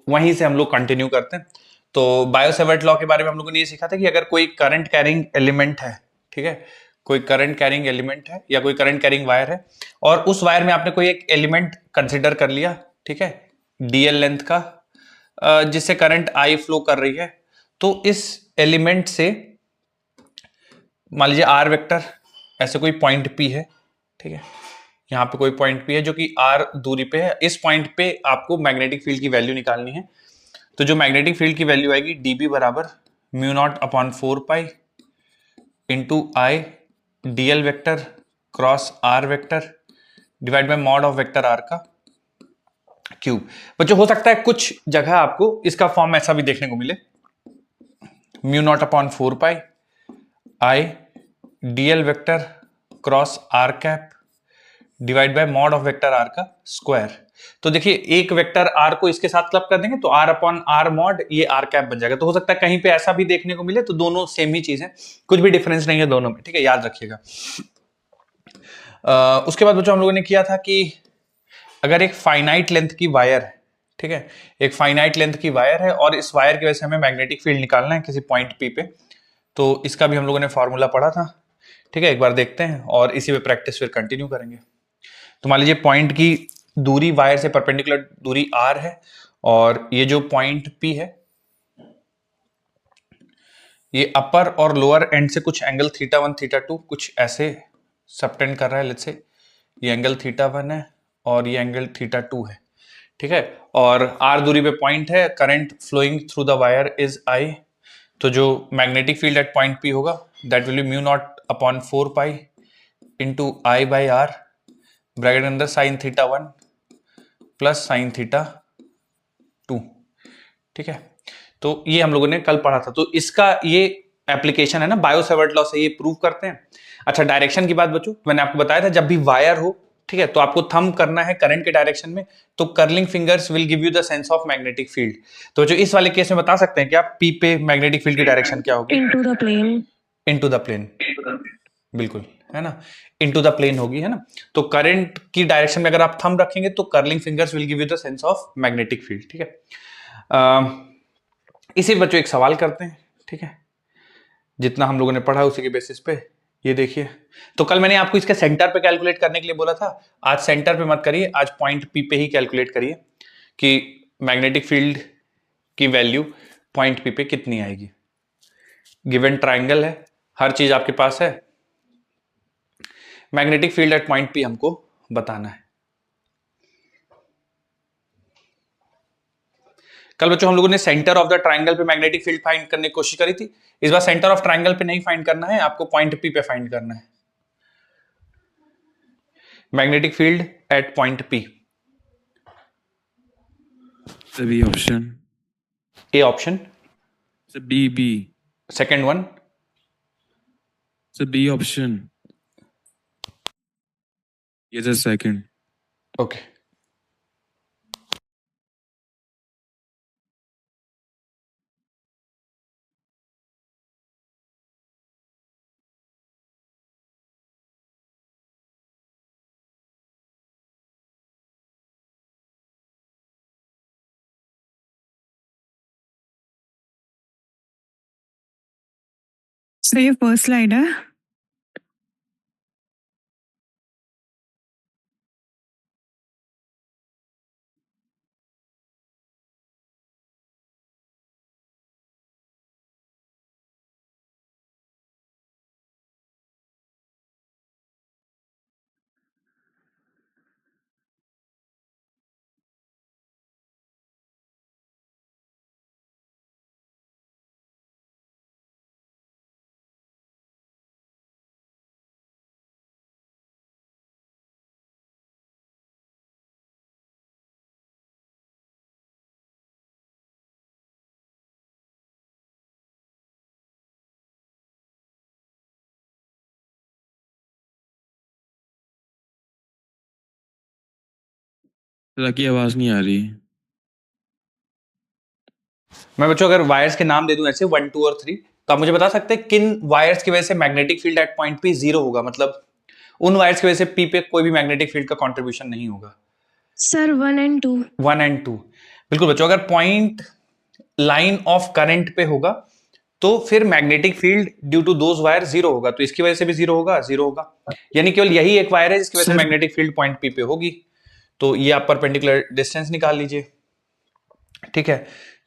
वहीं से हम लोग कंटिन्यू करते हैं। तो बायो-सेवर्ट लॉ के बारे में हम लोगों ने ये सीखा था कि अगर कोई करंट कैरिंग एलिमेंट है, ठीक है, कोई करंट कैरिंग एलिमेंट है या कोई करंट कैरिंग वायर है और उस वायर में आपने कोई एक एलिमेंट कंसिडर कर लिया, ठीक है, डीएल लेंथ का, जिससे करंट आई फ्लो कर रही है, तो इस एलिमेंट से मान लीजिए आर वेक्टर ऐसे कोई पॉइंट पी है, ठीक है, यहाँ पे कोई पॉइंट पी है जो कि आर दूरी पे है, इस पॉइंट पे आपको मैग्नेटिक फील्ड की वैल्यू निकालनी है। तो जो मैग्नेटिक फील्ड की वैल्यू आएगी डीबी बराबर mu not upon 4 pi into I dl vector cross r vector divide by mod of vector r का क्यूब। बच्चों हो सकता है कुछ जगह आपको इसका फॉर्म ऐसा भी देखने को मिले, mu not upon 4 pi I dl vector cross r cap divide by mod of vector r का स्क्वायर। तो देखिए एक वेक्टर आर को इसके साथ क्लब कर देंगे तो आर अपॉन आर मॉड ये आर कैप बन जाएगा। तो हो सकता है कहीं पे ऐसा भी देखने को मिले, तो दोनों सेम ही चीज है, कुछ भी डिफरेंस नहीं है दोनों में, ठीक है, याद रखिएगा। उसके बाद बच्चों हम लोगों ने किया था कि अगर एक फाइनाइट लेंथ की वायर है, ठीक है, एक फाइनाइट लेंथ की वायर है और इस वायर की वजह से हमें मैग्नेटिक फील्ड निकालना है किसी पॉइंट पी पे, तो इसका भी हम लोगों ने फॉर्मूला पढ़ा था, ठीक है, एक बार देखते हैं और इसी पे प्रैक्टिस फिर कंटिन्यू करेंगे। तो मान लीजिए पॉइंट की दूरी वायर से परपेंडिकुलर दूरी आर है और ये जो पॉइंट पी है ये अपर और लोअर एंड से कुछ एंगल थीटा 1 थीटा 2 कुछ ऐसे सबटेंड कर रहा है। लेट्स से ये एंगल थीटा 1 है और ये एंगल थीटा 2 है, ठीक है, और आर दूरी पे पॉइंट है, current flowing through the wire is I. तो जो magnetic field at point P होगा that will be mu not upon 4 pi into I by R bracket अंदर sine theta 1 plus sine theta 2, ठीक है। तो ये हम लोगों ने कल पढ़ा था, तो इसका ये एप्लीकेशन है ना, बायो-सेवर्ट लॉ से ये प्रूव करते हैं। अच्छा डायरेक्शन की बात बच्चों मैंने आपको बताया था, जब भी वायर हो, ठीक है, तो आपको थंब करना है करंट के डायरेक्शन में, तो curling fingers will give you the sense of magnetic field. तो जो इस वाले केस में बता सकते हैं कि आप पी पे मैग्नेटिक फील्ड की डायरेक्शन क्या होगी? Into the plane. Into the plane, बिल्कुल, है ना, इनटू द प्लेन होगी, है ना। तो करंट की डायरेक्शन में अगर आप थंब रखेंगे तो curling fingers will give you the sense of magnetic field, ठीक है। इसी बच्चों एक सवाल करते हैं, ठीक है, जितना हम लोगों ने पढ़ा उसी के बेसिस पे। ये देखिए, तो कल मैंने आपको इसके सेंटर पे कैलकुलेट करने के लिए बोला था, आज सेंटर पे मत करिए, आज पॉइंट पी पे ही कैलकुलेट करिए कि मैग्नेटिक फील्ड की वैल्यू पॉइंट पी पे कितनी आएगी। गिवन ट्राइंगल है, हर चीज आपके पास है, magnetic field at point P हमको बताना है। कल बच्चों हम लोगों ने सेंटर ऑफ द ट्राइंगल पे मैग्नेटिक फील्ड फाइंड करने की कोशिश करी थी, इस बार सेंटर ऑफ ट्राइंगल पे नहीं फाइंड करना है, आपको पॉइंट पी पे फाइंड करना है magnetic field at point P. B option, A option, B B, second one, B option, ये द सेकंड। ओके। So ये फर्स्ट स्लाइड है। की आवाज नहीं आ रही। मैं बच्चों अगर वायर्स के नाम दे दूं ऐसे 1 2 और 3, तो आप मुझे बता सकते हैं किन वायर्स की वजह से magnetic field at point P zero होगा, मतलब उन वायर्स की वजह से पी पे कोई भी मैग्नेटिक फील्ड का कंट्रीब्यूशन नहीं होगा। Sir 1 and 2। 1 and 2, बिल्कुल बच्चों, अगर पॉइंट लाइन ऑफ करंट पे होगा तो फिर magnetic field due to those wire zero होगा, तो इसकी वजह से भी जीरो होगा, यानी केवल यही एक वायर है जिसकी वजह से sir magnetic field point P पे होगी। तो ये आप परपेंडिकुलर डिस्टेंस निकाल लीजिए, ठीक है।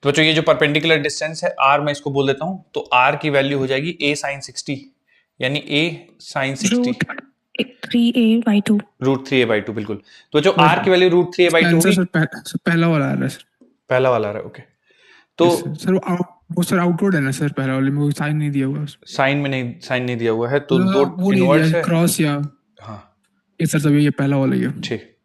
तो बच्चों ये जो परपेंडिकुलर डिस्टेंस है आर, मैं इसको बोल देता हूं, तो आर की वैल्यू हो जाएगी a sin 60, यानी a sin 60 root 3a/2। √3a/2, बिल्कुल। तो बच्चों सर आर की वैल्यू √3a/2 आंसर होगी। सर सर पहला वाला आ रहा है सर। पहला वाला आ रहा है, ओके। तो यस सर सर वो सर आउटवर्ड है ना सर, पहला वाले में कोई साइन नहीं दिया हुआ उसमें। साइन नहीं दिया हुआ है, तो दो वो नहीं इनवर्ट्स दिया है। क्रॉस या हाँ ये सर, तभी ये पहला वाला ही है। ठीक।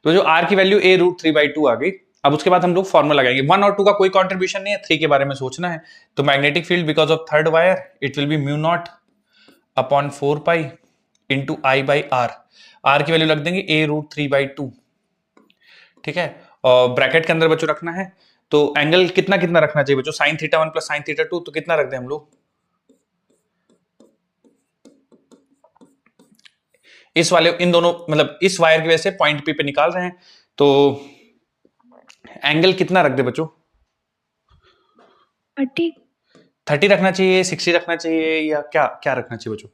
तो जो आर की वैल्यू a √3/2 आ गई। अब उसके बाद हम लोग फॉर्मूला लगाएंगे। 1 और 2 का कोई कंट्रीब्यूशन नहीं है, 3 के बारे में सोचना है। तो magnetic field because of third wire it will be μ0/4 pi into I/R। R की वैल्यू रख देंगे a √3/2, ठीक है। और ब्रैकेट के अंदर बच्चों रखना है, तो एंगल कितना कितना रखना चाहिए बच्चों, sin θ1 प्लस sin θ2, तो कितना रख दें हम लोग इस वाले, इन दोनों मतलब इस वायर की वजह से पॉइंट पी पे निकाल रहे हैं, तो एंगल कितना रख दे बच्चों, 30 रखना चाहिए, 60 रखना चाहिए, या क्या क्या रखना चाहिए बच्चों,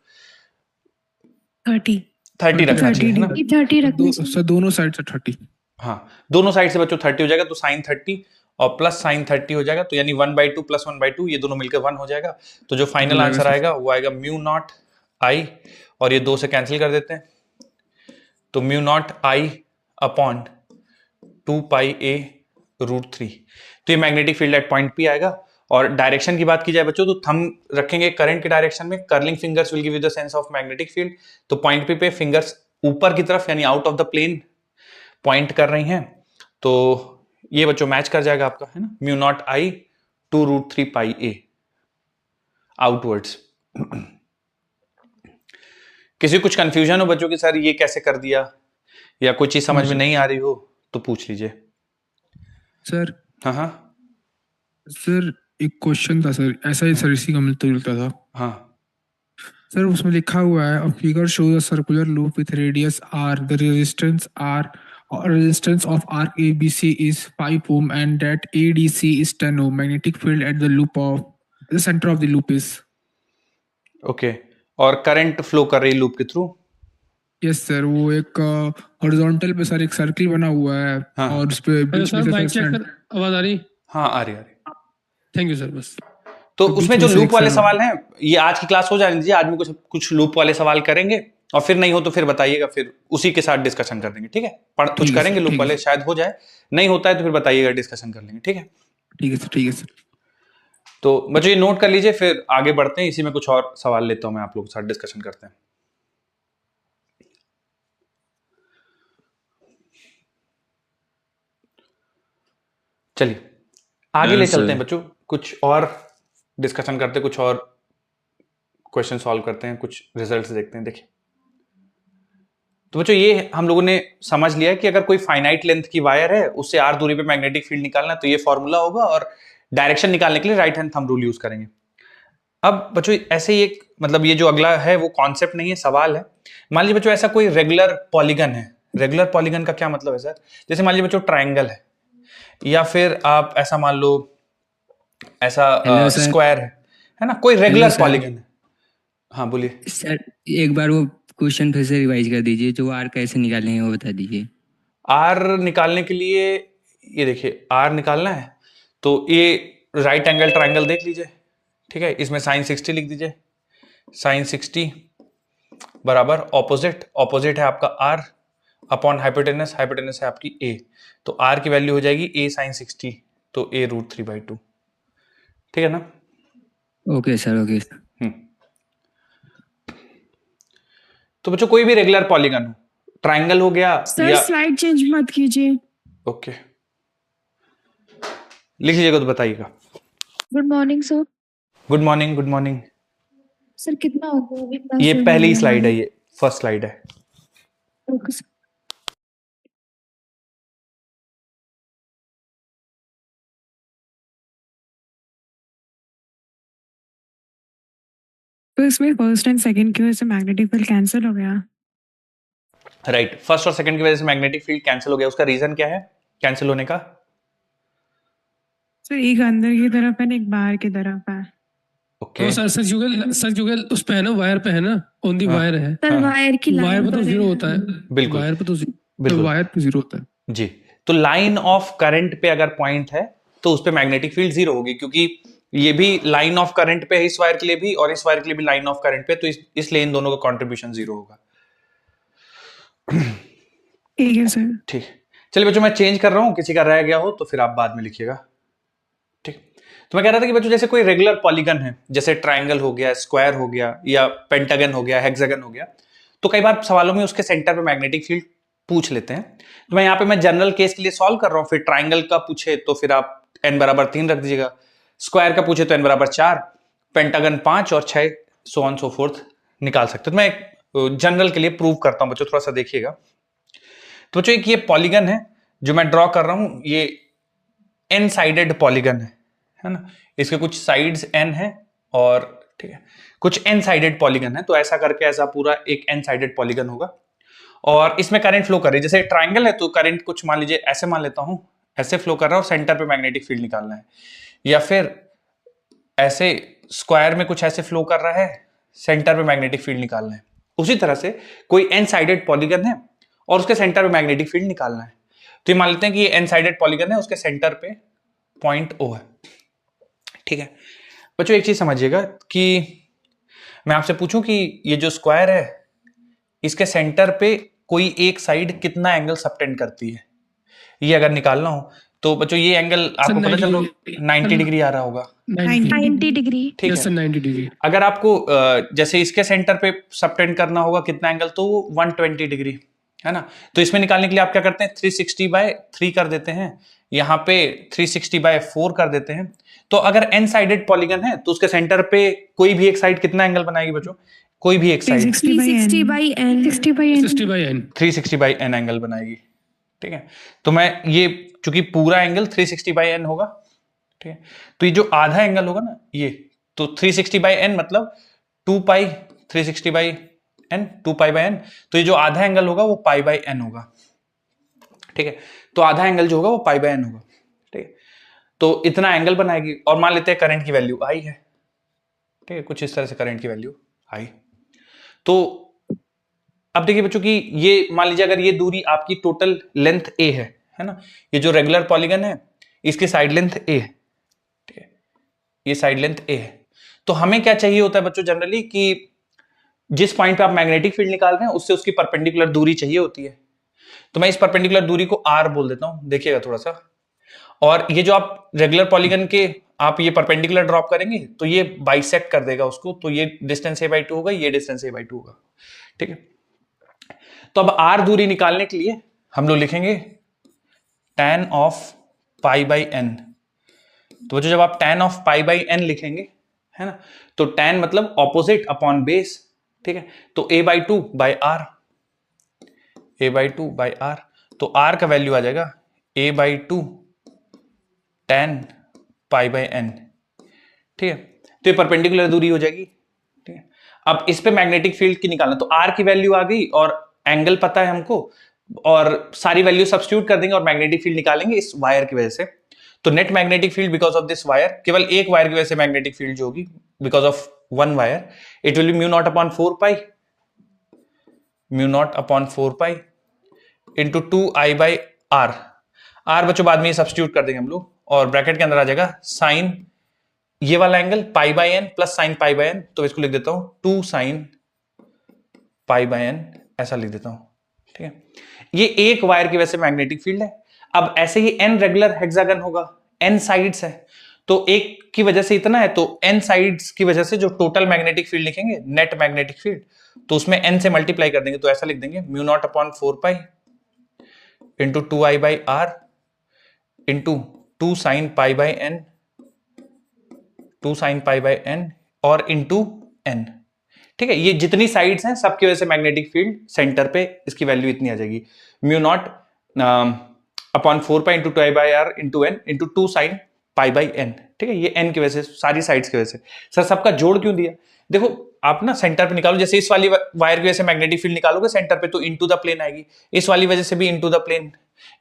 30 30 रखना चाहिए, है ना। 30 रखना सर दोनों साइड से 30। हाँ दोनों साइड से बच्चों 30 हो जाएगा, तो sin 30 और प्लस sin 30 हो जाएगा, तो यानी 1/2 प्लस 1/2 ये दोनों मिलकर 1 हो जाएगा। तो जो फाइनल जाएगा आंसर सर। आएगा वो आएगा μ0I, और ये 2 से कैंसिल कर देते हैं, तो μ0I/2πa√3। तो ये magnetic field at point P आएगा। और डायरेक्शन की बात की जाए बच्चों, तो थंब रखेंगे करंट के डायरेक्शन में, curling fingers will give you the sense of magnetic field. तो पॉइंट पी पे फिंगर्स ऊपर की तरफ यानी out of the plane point कर रही हैं, तो ये बच्चों मैच कर जाएगा आपका, है ना, μ0I/2√3πa आउटवर्ड्स। किसी कुछ कंफ्यूजन हो बच्चों कि सर ये कैसे कर दिया, या कोई चीज समझ में नहीं आ रही हो तो पूछ लीजिए। सर हाँ हाँ सर एक क्वेश्चन था सर, ऐसा ही सर इसी का मिलता जुलता था हाँ सर। उसमें लिखा हुआ है figure shows a circular loop with radius r, the resistance of arc ABC is 5 ohm and that ADC is 10 ohm. Magnetic field at the center of the loop is। Okay. और current flow कर रही loop के through. Yes sir, वो एक horizontal पे sir एक circle बना हुआ है हाँ। और उस पे बीच सर में माइक से चेक सर कर, आवाज आ रही? हाँ आ रही। Thank you sir. बस तो तो उसमें बीच जो में से लूप एक वाले सर- सवाल हैं ये आज की क्लास हो जाने दीजिए, आज में कुछ लूप वाले सवाल करेंगे, और फिर नहीं हो तो फिर बताइएगा, फिर उसी के साथ डिस्कशन कर देंगे, ठीक है। कुछ ठीक है करेंगे सर, लूप ठीक वाले, है। शायद हो जाए, नहीं होता है तो फिर बताइएगा, डिस्कशन कर लेंगे, ठीक है। ठीक है सर, ठीक है सर। तो बच्चों ये नोट कर लीजिए, फिर आगे बढ़ते हैं, इसी में कुछ और सवाल लेता हूं मैं, आप लोग के साथ डिस्कशन करते हैं। चलिए आगे ले चलते हैं बच्चों, कुछ और डिस्कशन करते हैं, कुछ और क्वेश्चन सॉल्व करते हैं, कुछ रिजल्ट्स देखते हैं। देखिए तो बच्चों ये हम लोगों ने समझ लिया कि अगर कोई फाइनाइट लेंथ की वायर है उससे r दूरी पे मैग्नेटिक फील्ड निकालना, तो ये फॉर्मूला होगा, और डायरेक्शन निकालने के लिए right hand thumb rule use करेंगे। अब बच्चों ऐसे ही एक मतलब ये जो अगला है वो कॉन्सेप्ट नहीं है, सवाल है। मान लीजिए बच्चों ऐसा कोई रेगुलर पॉलीगन है। रेगुलर पॉलीगन का क्या मतलब है सर, जैसे मान लीजिए बच्चों ट्राइंगल है, या फिर आप ऐसा मान लो ऐसा स्क्वायर है ना, कोई रेगुलर पॉलीगन है। हाँ बोलिए सर, एक बार वो क्वेश्चन फिर से रिवाइज कर दीजिए, जो आर कैसे निकालेंगे वो बता दीजिए। आर निकालने के लिए ये देखिए, आर निकालना है तो ये राइट एंगल ट्राइंगल देख लीजिए, ठीक है। इसमें sin 60 लिख दीजिए, sin 60 बराबर ऑपोजिट है आपका r अपॉन हाइपोटेनस है आपकी a, तो r की वैल्यू हो जाएगी a sin 60, तो a √3/2, ठीक है ना। Okay sir, okay sir. तो बच्चों कोई भी रेगुलर पॉलीगन हो, ट्राइंगल हो गया सर या स्लाइड चेंज मत कीजिए। ओके लिख लीजिएगा तो बताइएगा। Good morning sir. Good morning. Sir कितना हो गया अभी क्लास ये में पहली मिलने स्लाइड है, वाला? ये फर्स्ट स्लाइड है। Okay sir. तो इसमें फर्स्ट एंड सेकंड की वजह से मैग्नेटिक फील्ड कैंसिल हो गया। राइट, फर्स्ट और सेकंड की वजह से मैग्नेटिक फील्ड कैंसिल हो गया। उसका रीजन क्या है कैंसिल होने का? सर एक अंदर की तरफ है ना एक बाहर की तरफ है। ओके तो सर जुगल उस पे है ना, वायर पे है ना, ऑन दी हाँ। वायर है। सर वायर की वायर लाइन पे तो पर जीरो है। होता है। बिल्कुल वायर पे तो बिल्कुल वायर पे जीरो होता है। जी। तो लाइन ऑफ करंट पे अगर पॉइंट है तो उस पे मैग्नेटिक फील्ड जीरो होगी, क्योंकि ये भी लाइन ऑफ करंट पे है इस वायर के लिए भी और इस वायर के लिए भी लाइन ऑफ करंट पे, तो इसलिए इन दोनों का कंट्रीब्यूशन जीरो होगा। ठीक है सर। ठीक, चलिए बच्चों मैं चेंज कर रहा हूं, किसी का रह गया हो तो फिर आप बाद में लिखिएगा। ठीक, तो मैं कह रहा था कि बच्चों जैसे कोई रेगुलर पॉलीगन है, जैसे ट्राइंगल हो गया, स्क्वायर हो गया, या पेंटागन हो गया, हेक्सागन हो गया, तो कई बार सवालों में उसके सेंटर पे मैग्नेटिक फील्ड पूछ लेते हैं। तो मैं यहाँ पे मैं जनरल केस के लिए सॉल्व कर रहा हूँ। फिर ट्राइंगल का पूछे तो फिर आप n बराबर 3 रख दीजिएगा, स्क्वायर का पूछे तो n बराबर 4, पेंटागन 5 और 6, सो ऑन सो फोर्थ निकाल सकते हो। तो मैं जनरल के लिए प्रूव करता हूँ बच्चों, थोड़ा सा देखिएगा। तो बच्चों एक ये पॉलीगन है जो मैं ड्रॉ कर रहा हूं, ये n साइडेड पॉलीगन है ना, इसके कुछ साइड्स n है और ठीक है कुछ n साइडेड पॉलीगन है। तो ऐसा करके ऐसा पूरा एक n साइडेड पॉलीगन होगा और इसमें करंट फ्लो कर रही है। जैसे ट्राइंगल है तो करंट कुछ मान लीजिए ऐसे मान लेता हूं, ऐसे फ्लो कर रहा है और सेंटर पे मैग्नेटिक फील्ड निकालना है, या फिर ऐसे स्क्वायर में कुछ ऐसे फ्लो कर रहा है, सेंटर पे मैग्नेटिक फील्ड निकालना है। उसी तरह से कोई n साइडेड पॉलीगन है और उसके सेंटर पे मैग्नेटिक फील्ड निकालना है। तो ये मान लेते हैं कि ये n साइडेड पॉलीगन है, उसके सेंटर पे पॉइंट O है। ठीक है बच्चों एक चीज समझिएगा कि मैं आपसे पूछूं कि ये जो स्क्वायर है इसके सेंटर पे कोई एक साइड कितना एंगल सबटेंड करती है, ये अगर निकालना हो तो बच्चों ये एंगल आपको पता चल रहा 90 डिग्री आ रहा होगा। 90 डिग्री। ठीक यस सर, है 90 डिग्री। अगर आपको जैसे इसके सेंटर पे सबटेंड करना होगा कितना एंगल, तो वो 120 डिग्री है ना। तो इसमें निकालने के लिए आप क्या करते हैं, 360/3 कर देते हैं, यहाँ पे 360/4 कर देते हैं। तो अगर n साइडेड पॉलीगन है तो उसके सेंटर पे कोई भी एक साइड कितना एंगल बनाएगी बच्चों, कोई भी एक side 360 by n 60 by n। 360/n angle बनाएगी। ठीक है तो मैं ये चूंकि पूरा एंगल 360/n होगा, ठीक है तो ये जो आधा एंगल होगा ना ये, तो 360/n मतलब 2 पाई 360/n 2 पाई/n, तो ये जो आधा एंगल होगा वो पाई/n होगा। ठीक है तो आधा एंगल जो होगा वो पाई/n होगा। ठीक है तो इतना एंगल बनाएगी और मान लेते हैं करंट की वैल्यू आई है। ठीक है कुछ इस तरह से करंट की वैल्यू आई। तो अब देखिए बच्चों कि ये मान लीजिए अगर ये दूरी आपकी टोटल लेंथ a है ना, ये जो रेगुलर पॉलीगन है इसकी साइड लेंथ a है। ठीक है ये साइड लेंथ a है। तो हमें क्या चाहिए होता है बच्चों जनरली कि जिस पॉइंट पे आप मैग्नेटिक फील्ड निकाल रहे हैं उससे उसकी परपेंडिकुलर दूरी चाहिए होती है। तो मैं इस परपेंडिकुलर दूरी को r बोल देता हूं, देखिएगा थोड़ा सा। और ये जो आप रेगुलर पॉलीगन के आप ये परपेंडिकुलर ड्रॉप करेंगे तो ये बाइसेक्ट कर देगा उसको, तो ये डिस्टेंस a/2 होगा, ये डिस्टेंस a/2 होगा। ठीक है तो अब r दूरी निकालने के लिए हम लोग लिखेंगे tan ऑफ पाई/n। तो जब आप tan ऑफ पाई/n लिखेंगे है ना, तो tan मतलब ऑपोजिट अपॉन बेस। ठीक है तो a/2/r, a/2/r, तो r का वैल्यू आ जाएगा a/2 tan पाई/n। ठीक है तो ये परपेंडिकुलर दूरी हो जाएगी। ठीक है अब इस पे मैग्नेटिक फील्ड की निकालना, तो r की वैल्यू आ गई और एंगल पता है हमको, और सारी वैल्यू सब्स्टिट्यूट कर देंगे और मैग्नेटिक फील्ड निकालेंगे इस वायर की वजह से। तो net magnetic field because of this wire, केवल एक वायर की वजह से मैग्नेटिक फील्ड जो होगी because of one wire, it will be μ0/4 μ0/4 into 2I/r। r बच्चों बाद में ये सब्स्टिट्यूट कर देंगे हम लोग और ब्रैकेट के अंदर आ जाएगा साइन ये वाला एंगल पाई/n प्लस साइन पाई/n, तो इसको लिख देता हूं 2 साइन पाई/n, ऐसा लिख देता हूं। ठीक है ये एक वायर की वजह से मैग्नेटिक फील्ड है। अब ऐसे ही n रेगुलर हेक्सागन होगा, n साइड्स है, तो एक की वजह से इतना है, तो n साइड्स की वजह से जो टोटल मैग्नेटिक फील्ड लिखेंगे नेट मैग्नेटिक फील्ड, तो उसमें n से मल्टीप्लाई कर देंगे, तो ऐसा लिख देंगे μ0/4 into 2I/r into 2 sine pi, 2 sine pi और इंटू n। ठीक है ये जितनी साइड्स हैं सबकी वजह से मैग्नेटिक फील्ड सेंटर पे इसकी वैल्यू इतनी आ जाएगी μ0/4 into 2I/r into n into 2 sine pi. ठीक है ये n की वजह से, सारी साइड्स की वजह से। सर सबका जोड़ क्यों दिया, देखो आप ना सेंटर पे निकालो, जैसे इस वाली वायर की वजह से मैग्नेटिक फील्ड निकालोगे सेंटर पे तो इनटू द प्लेन आएगी, इस वाली वजह से भी इनटू द प्लेन,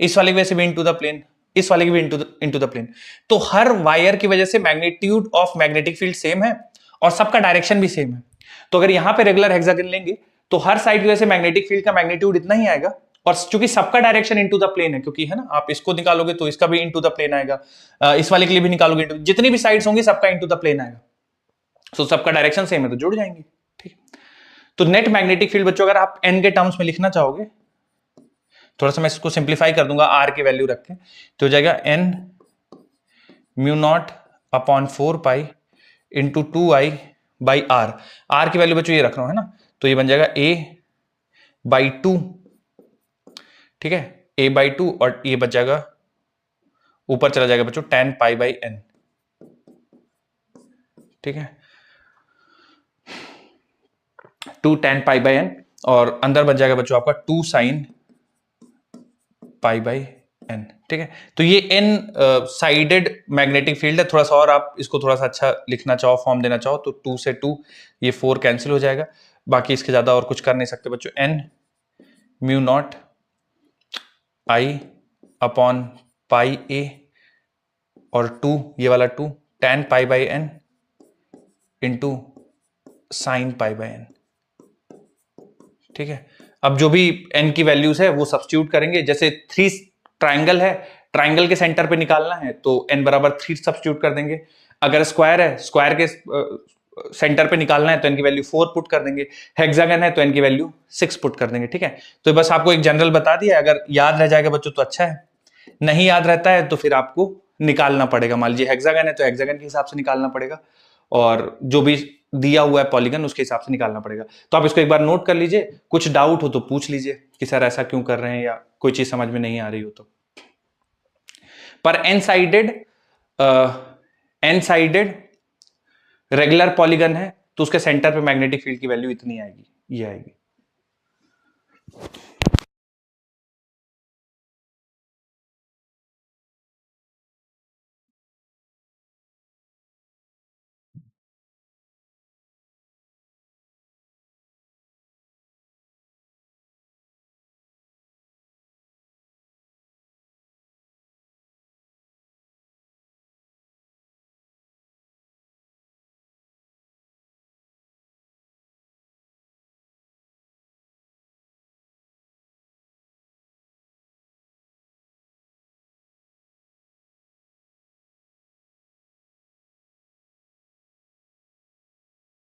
इस वाली वजह से भी इनटू द प्लेन, इस वाले की भी इनटू द प्लेन। तो हर वायर की वजह से magnitude of magnetic field same है और सबका डायरेक्शन भी सेम है। तो अगर यहां पे रेगुलर हेक्सागन लेंगे तो हर साइड की वजह से मैग्नेटिक फील्ड का मैग्नीट्यूड इतना ही आएगा, और चूंकि सबका डायरेक्शन इनटू द प्लेन है, क्योंकि है ना, आप इसको निकालोगे तो इसका भी इनटू द प्लेन आएगा, इस वाले के लिए भी निकालोगे, जितनी भी साइड्स होंगी सबका इनटू द प्लेन आएगा। सो सबका डायरेक्शन सेम है तो जुड़ जाएंगे। ठीक, तो नेट मैग्नेटिक फील्ड बच्चों अगर आप एन के टर्म्स में लिखना चाहोगे, थोड़ा सा मैं इसको सिंप्लीफाई कर दूंगा आर की वैल्यू रख के, तो हो जाएगा n mu not upon 4 pi into 2i by r. R की वैल्यू बच्चों ये रख रहा हूं, है ना, तो ये बन जाएगा a/2, ठीक है, a/2, और ये बच जाएगा, ऊपर चला जाएगा बच्चों tan पाई बाई n, ठीक है, 2 tan पाई बाई n, और अंदर बच जाएगा बच्चों आपका 2 sin पाई बाई n। ठीक है, तो ये n साइडेड मैग्नेटिक फील्ड है। थोड़ा सा और आप इसको थोड़ा सा अच्छा लिखना चाहो, फॉर्म देना चाहो, तो 2 से 2 ये 4 कैंसिल हो जाएगा, बाकी इसके ज्यादा और कुछ कर नहीं सकते बच्चों। n mu not i upon pi a और 2 ये वाला 2 tan pi by n into sine pi by n। ठीक है, अब जो भी n की वैल्यूज है वो सब्स्टिट्यूट करेंगे। जैसे 3 ट्राइंगल है, ट्राइंगल के सेंटर पे निकालना है तो n बराबर 3 सब्स्टिट्यूट कर देंगे। अगर स्क्वायर है, स्क्वायर के सेंटर पे निकालना है तो n की वैल्यू 4 पुट कर देंगे। हेक्सागन है तो n की वैल्यू 6 पुट कर देंगे। ठीक है, तो बस आपको एक जनरल बता दिया, अगर याद रह जाएगा बच्चों तो अच्छा है, नहीं याद रहता है तो फिर आपको निकालना पड़ेगा। मान लीजिए हेक्सागन है तो हेक्सागन के हिसाब से निकालना पड़ेगा, और जो भी दिया हुआ है पॉलीगन उसके हिसाब से निकालना पड़ेगा। तो आप इसको एक बार नोट कर लीजिए, कुछ डाउट हो तो पूछ लीजिए कि सर ऐसा क्यों कर रहे हैं, या कोई चीज समझ में नहीं आ रही हो तो। पर एन साइडेड रेगुलर पॉलीगन है तो उसके सेंटर पे मैग्नेटिक फील्ड की वैल्यू इतनी आएगी, ये आएगी।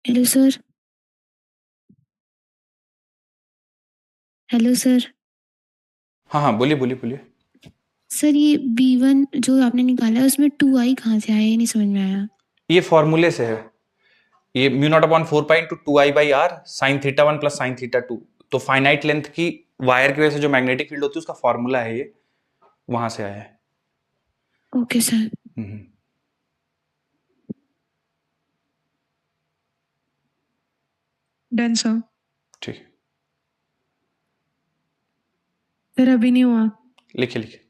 Hello sir. Hello sir. हाँ हाँ, बोलिए बोलिए बोलिए। सर ये B1 जो आपने निकाला है उसमें 2i कहाँ से आया, ये नहीं समझ में आया। ये फॉर्मूले से है, ये mu not upon 4 pi into 2i by r sine theta 1 plus sine theta 2। तो फाइनाइट लेंथ की वायर की वजह से जो मैग्नेटिक फील्ड होती है उसका फॉर्मूला है ये, वहां से आया है। Okay sir. Done sir. ठीक, सर अभी नहीं हुआ। लिखिए लिखिए।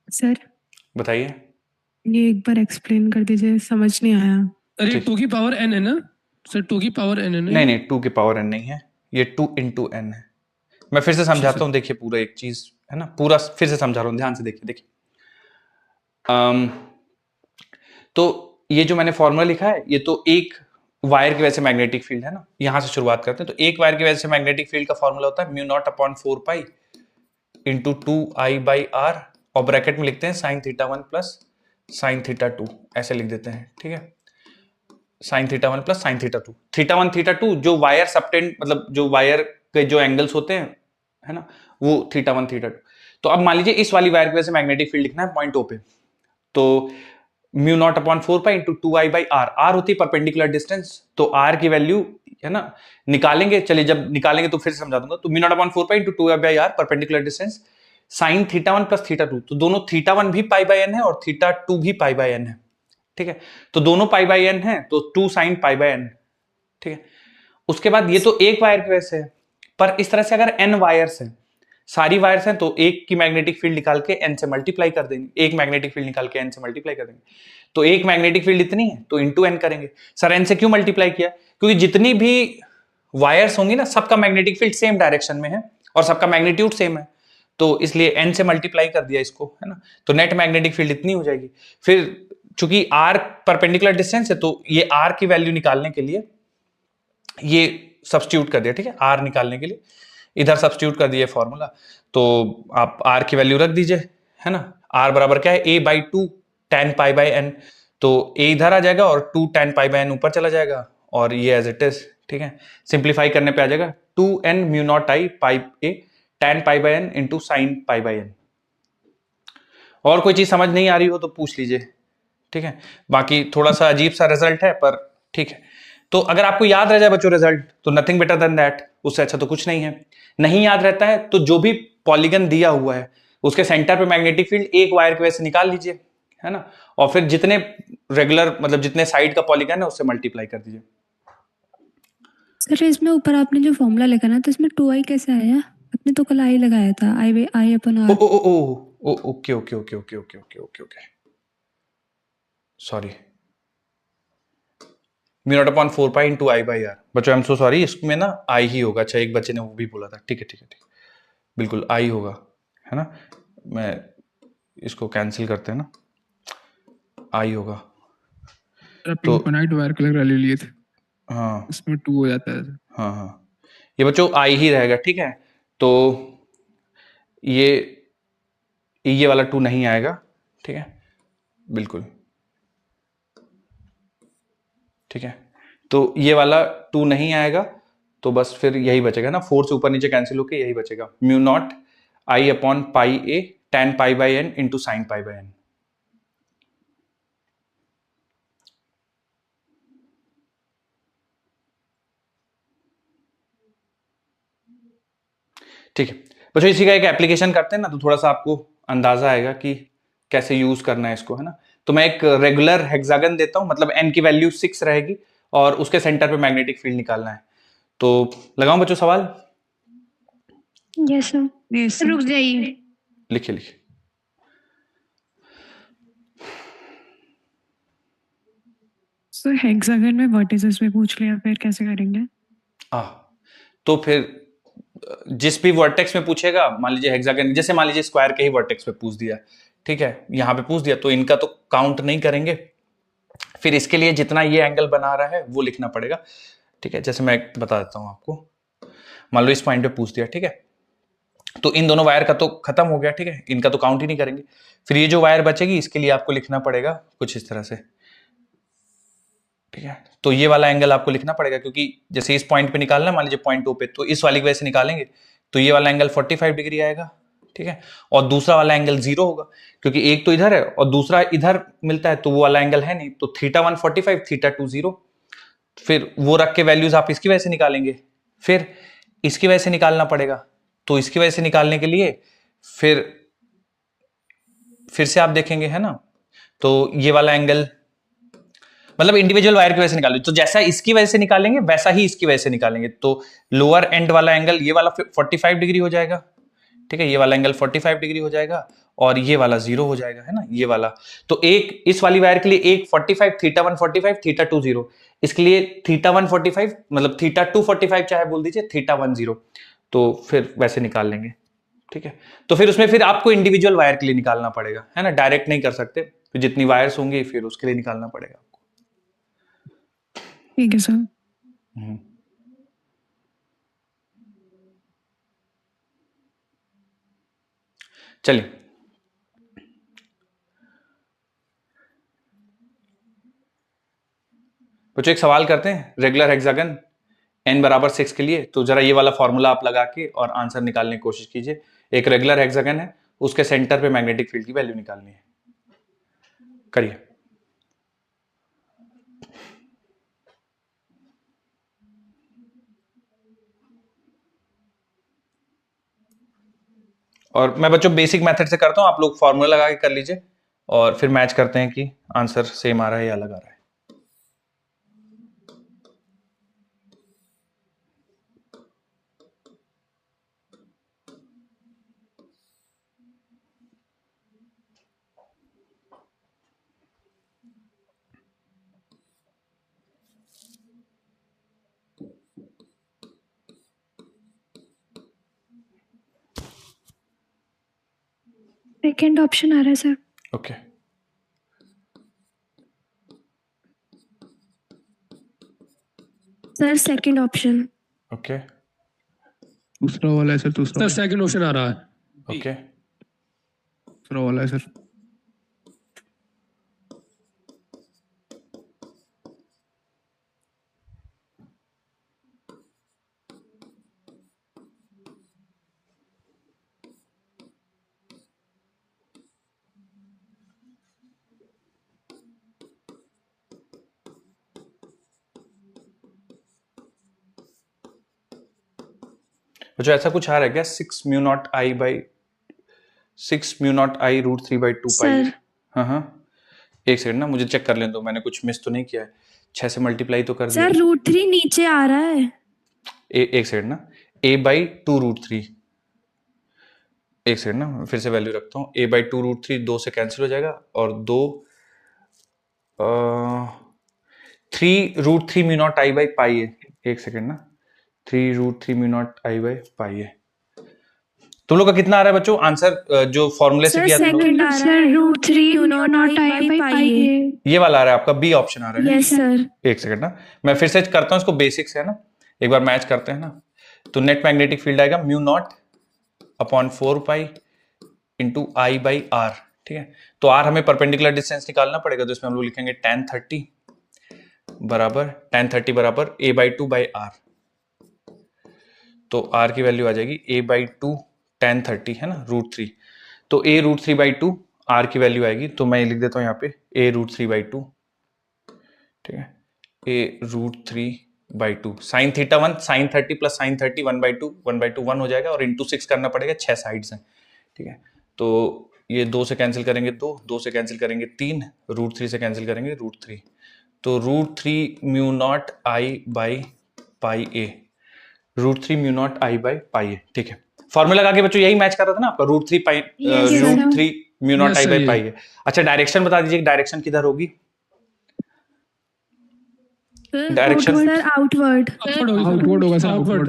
सर बताइए। ये एक बार एक्सप्लेन कर दीजिए, समझ नहीं आया। अरे ठीक। 2 की पावर n है ना सर, 2 की पावर n है ना? नहीं नहीं, 2 की पावर n नहीं है, ये 2 इंटू n है। मैं फिर से समझाता हूँ, देखिए पूरा एक चीज है ना, पूरा फिर से समझा रहा हूँ, ध्यान से देखिए। देखिए तो ये जो मैंने फॉर्मूला लिखा है, ये तो एक वायर की वजह से मैग्नेटिक फील्ड है ना, यहां से शुरुआत करते हैं। तो एक वायर की वजह से मैग्नेटिक फील्ड का फॉर्मूला होता है mu not upon 4 pi into 2i by are, और ब्रैकेट में लिखते हैं sine theta 1 plus sine theta 2, ऐसे लिख देते हैं। ठीक है, sine theta 1 plus sine theta 2, theta 1 theta 2 जो वायर सबटेंड, मतलब जो वायर के जो एंगल्स होते हैं है ना, वो थीटा 1 थीटा 2। तो अब मान लीजिए इस वाली वायर की वजह से मैग्नेटिक फील्ड लिखना है पॉइंट ओ पे, तो mu not upon 4 pi into 2i by r, r होती है परपेंडिकुलर डिस्टेंस, तो आर की वैल्यू है ना निकालेंगे, चलिए जब निकालेंगे तो फिर से समझा दूंगा। तो mu not upon 4 pi into 2i by r perpendicular distance sine theta 1 plus theta 2, तो दोनों थीटा 1 भी पाई बाई n है और थीटा 2 भी पाई बाई n है। ठीक है, तो दोनों पाई बाई n है तो 2 साइन पाई बाई n। ठीक है, उसके बाद ये तो एक वायर की वजह से है, पर इस तरह से अगर n वायर्स है सारी वायर्स हैं तो एक की मैग्नेटिक फील्ड निकाल के n से मल्टीप्लाई कर देंगे, एक मैग्नेटिक फील्ड निकाल के n से मल्टीप्लाई कर देंगे। तो एक मैग्नेटिक फील्ड इतनी है तो इंटू n करेंगे। सर n से क्यों मल्टीप्लाई किया? क्योंकि जितनी भी वायर्स होंगी ना सबका मैग्नेटिक फील्ड सेम डायरेक्शन में है और सबका मैग्नीट्यूड सेम है, तो इसलिए n से मल्टीप्लाई कर दिया इसको, है ना। तो नेट मैग्नेटिक फील्ड इतनी हो जाएगी। फिर चूंकि r परपेंडिकुलर डिस्टेंस है तो ये r की वैल्यू निकालने के लिए ये सब्स्टिट्यूट कर दिया, ठीक है। r निकालने के लिए इधर सब्स्टिट्यूट कर दिया फॉर्मूला, तो आप r की वैल्यू रख दीजिए, है ना। r बराबर क्या है, a/2 tan pi by n, तो a इधर आ जाएगा और 2 tan पाई बाई n ऊपर चला जाएगा और ये एज इट इज, ठीक है। सिंप्लीफाई करने पे आ जाएगा 2n mu naught i pi a tan pi by n into sine pi by n। और कोई चीज समझ नहीं आ रही हो तो पूछ लीजिए, ठीक है। बाकी थोड़ा सा अजीब सा रिजल्ट है पर ठीक है। तो अगर आपको याद रह जाए बच्चों रिजल्ट तो नथिंग बेटर देन दैट, उससे अच्छा तो कुछ नहीं है। नहीं याद रहता है तो जो भी पॉलीगन दिया हुआ है उसके सेंटर पे मैग्नेटिक फील्ड एक वायर की वजह से निकाल लीजिए, है ना। और फिर जितने रेगुलर मतलब जितने साइड का पॉलीगन है उससे मल्टीप्लाई कर दीजिए। सर इसमें ऊपर आपने जो फॉर्मूला लिखा ना तो इसमें 2i कैसे आया? आपने तो कल i लगाया था, i upon O r। Oh oh oh okay okay okay okay okay okay okay okay sorry, mu not upon 4 pi into I by r. बच्चों आई एम सो सॉरी, इसमें ना आई ही होगा। अच्छा एक बच्चे ने वो भी बोला था, ठीक है ठीक है ठीक है, बिल्कुल आई होगा, है ना। मैं इसको कैंसिल करते हैं ना, आई होगा। तो पिंक वायर कलर वाले लिए थे, हाँ इसमें 2 हो जाता है। हाँ हाँ, ये बच्चों आई ही रहेगा, ठीक है। तो ये वाला 2 नहीं आएगा, ठीक है, बिल्कुल ठीक है। तो ये वाला 2 नहीं आएगा तो बस फिर यही बचेगा ना, 4 से ऊपर नीचे कैंसिल होके यही बचेगा, mu naught I upon pi A tan pi by n into sine pi by n। ठीक है बच्चों, इसी का एक एप्लीकेशन करते हैं ना तो थोड़ा सा आपको अंदाजा आएगा कि कैसे यूज करना है इसको, है ना। तो मैं एक रेगुलर हेक्सागन देता हूं, मतलब n की वैल्यू 6 रहेगी और उसके सेंटर पे मैग्नेटिक फील्ड निकालना है। तो लगाऊं बच्चों सवाल? Yes sir. Yes, रुक जाइए। लिखिए लिखिए। सर हेक्सागन में वर्टिसेस में पूछ लिया, फिर कैसे करेंगे? तो फिर जिस भी वर्टेक्स में पूछेगा, मान लीजिए हेक्सागन, जैसे मान लीजिए स्क्वायर के ही वर्टेक्स पे पूछ दिया, ठीक है, यहां पे पूछ दिया तो इनका तो काउंट नहीं करेंगे। फिर इसके लिए जितना ये एंगल बना रहा है वो लिखना पड़ेगा, ठीक है। जैसे मैं बता देता हूं आपको, मान लो इस पॉइंट पे पूछ दिया, ठीक है, तो इन दोनों वायर का तो खत्म हो गया, ठीक है, इनका तो काउंट ही नहीं करेंगे। फिर ये जो वायर बचेगी इसके लिए आपको लिखना पड़ेगा कुछ इस तरह से, ठीक है। तो ये वाला एंगल आपको लिखना पड़ेगा क्योंकि जैसे इस पॉइंट पे निकालना, मान लीजिए पॉइंट 2 पे, तो इस वाली की वजह से निकालेंगे तो ये वाला एंगल 45 डिग्री आएगा, ठीक है। और दूसरा वाला एंगल 0 होगा क्योंकि एक तो इधर है और दूसरा इधर मिलता है, तो वो वाला एंगल है नहीं, तो θ1 45, θ2 0। फिर वो रख के वैल्यूज आप इसकी वजह से निकालेंगे, फिर इसकी वजह से निकालना पड़ेगा। तो इसकी वजह से निकालने के लिए फिर से आप देखेंगे, है ना। तो ये वाला एंगल मतलब इंडिविजुअल वायर की वजह से निकालेंगे, तो जैसा इसकी वजह से निकालेंगे वैसा ही इसकी वजह से निकालेंगे। तो लोअर एंड वाला एंगल ये वाला 45 डिग्री हो जाएगा, ठीक है, ये वाला एंगल 45 डिग्री हो जाएगा और ये वाला 0 हो जाएगा, है ना, ये वाला। तो एक इस वाली वायर के लिए एक 45, θ1 45, θ2 0, इसके लिए θ1 45 मतलब θ2 45 चाहे बोल दीजिए, θ1 0, तो फिर वैसे निकाल लेंगे, ठीक है। तो फिर उसमें फिर आपको इंडिविजुअल वायर के लिए निकालना पड़ेगा, है ना, डायरेक्ट नहीं कर सकते, तो जितनी वायर्स होंगी फिर उसके लिए निकालना पड़ेगा आपको। ठीक है सर। चलिए बच्चों एक सवाल करते हैं रेगुलर हेक्सागन n बराबर 6 के लिए। तो जरा ये वाला फॉर्मूला आप लगा के और आंसर निकालने की कोशिश कीजिए। एक रेगुलर हेक्सागन है, उसके सेंटर पे मैग्नेटिक फील्ड की वैल्यू निकालनी है, करिए। और मैं बच्चों बेसिक मेथड से करता हूं, आप लोग फॉर्मूला लगा के कर लीजिए और फिर मैच करते हैं कि आंसर सेम आ रहा है या अलग आ रहा है। सेकंड ऑप्शन आ रहा है sir. Okay sir second option. Okay दूसरा वाला है सर, दूसरा सर सेकंड ऑप्शन आ रहा है। ओके दूसरा वाला है सर। जो ऐसा कुछ आ रहा है क्या, 6 mu not I root 3/2 pi. Sir हाँ, एक सेकंड ना, मुझे चेक कर लें, तो मैंने कुछ मिस तो नहीं किया है। 6 से मल्टीप्लाई तो कर दिया। सर √3 नीचे आ रहा है। एक सेकंड ना, a/2√3। एक सेकंड ना, फिर से वैल्यू रखता हूँ। a/2√3 2 से कैंसिल हो जाएगा, और 3√3 mu naught I by pi है। एक सेकंड ना, 3√3 mu naught I by pi है। तुम लोग का कितना आ रहा है बच्चों आंसर, जो फॉर्मूले से सर किया तुम लोग? सेकंड आ रहा है √3 mu not I by pi है। ये वाला आ रहा है आपका, बी ऑप्शन आ रहा है। Yes sir. एक सेकंड ना, मैं फिर से करता हूँ इसको, बेसिक से है ना, एक बार मैच करते हैं ना। तो नेट मैग्नेटिक फील्ड आएगा mu not upon 4 pi into I by r. ठीक है, तो आर हमें परपेंडिकुलर डिस्टेंस निकालना पड़ेगा, तो इसमें हम लोग लिखेंगे tan 30 बराबर a/2 बाई आर। तो आर की वैल्यू आ जाएगी a/2 tan 30 है ना, √3। तो a√3/2 आर की वैल्यू आएगी, तो मैं लिख देता हूँ यहाँ पे a√3/2। ठीक है, a√3/2 sine theta 1 sine 30 plus sine 30 1/2 1 हो जाएगा, और इंटू 6 करना पड़ेगा, 6 साइड्स हैं। ठीक है, तो ये 2 से कैंसिल करेंगे 2 से कैंसिल करेंगे 3, √3 से कैंसिल करेंगे √3। तो √3 mu not I by pi A, √3 mu not I by pi A. ठीक है, फॉर्मूला लगा के बच्चों यही मैच कर रहा था ना आपका, √3 mu not I by pi A. अच्छा, डायरेक्शन बता दीजिए, डायरेक्शन किधर होगी? Direction sir outward. आउटवर्ड होगा सर, आउटवर्ड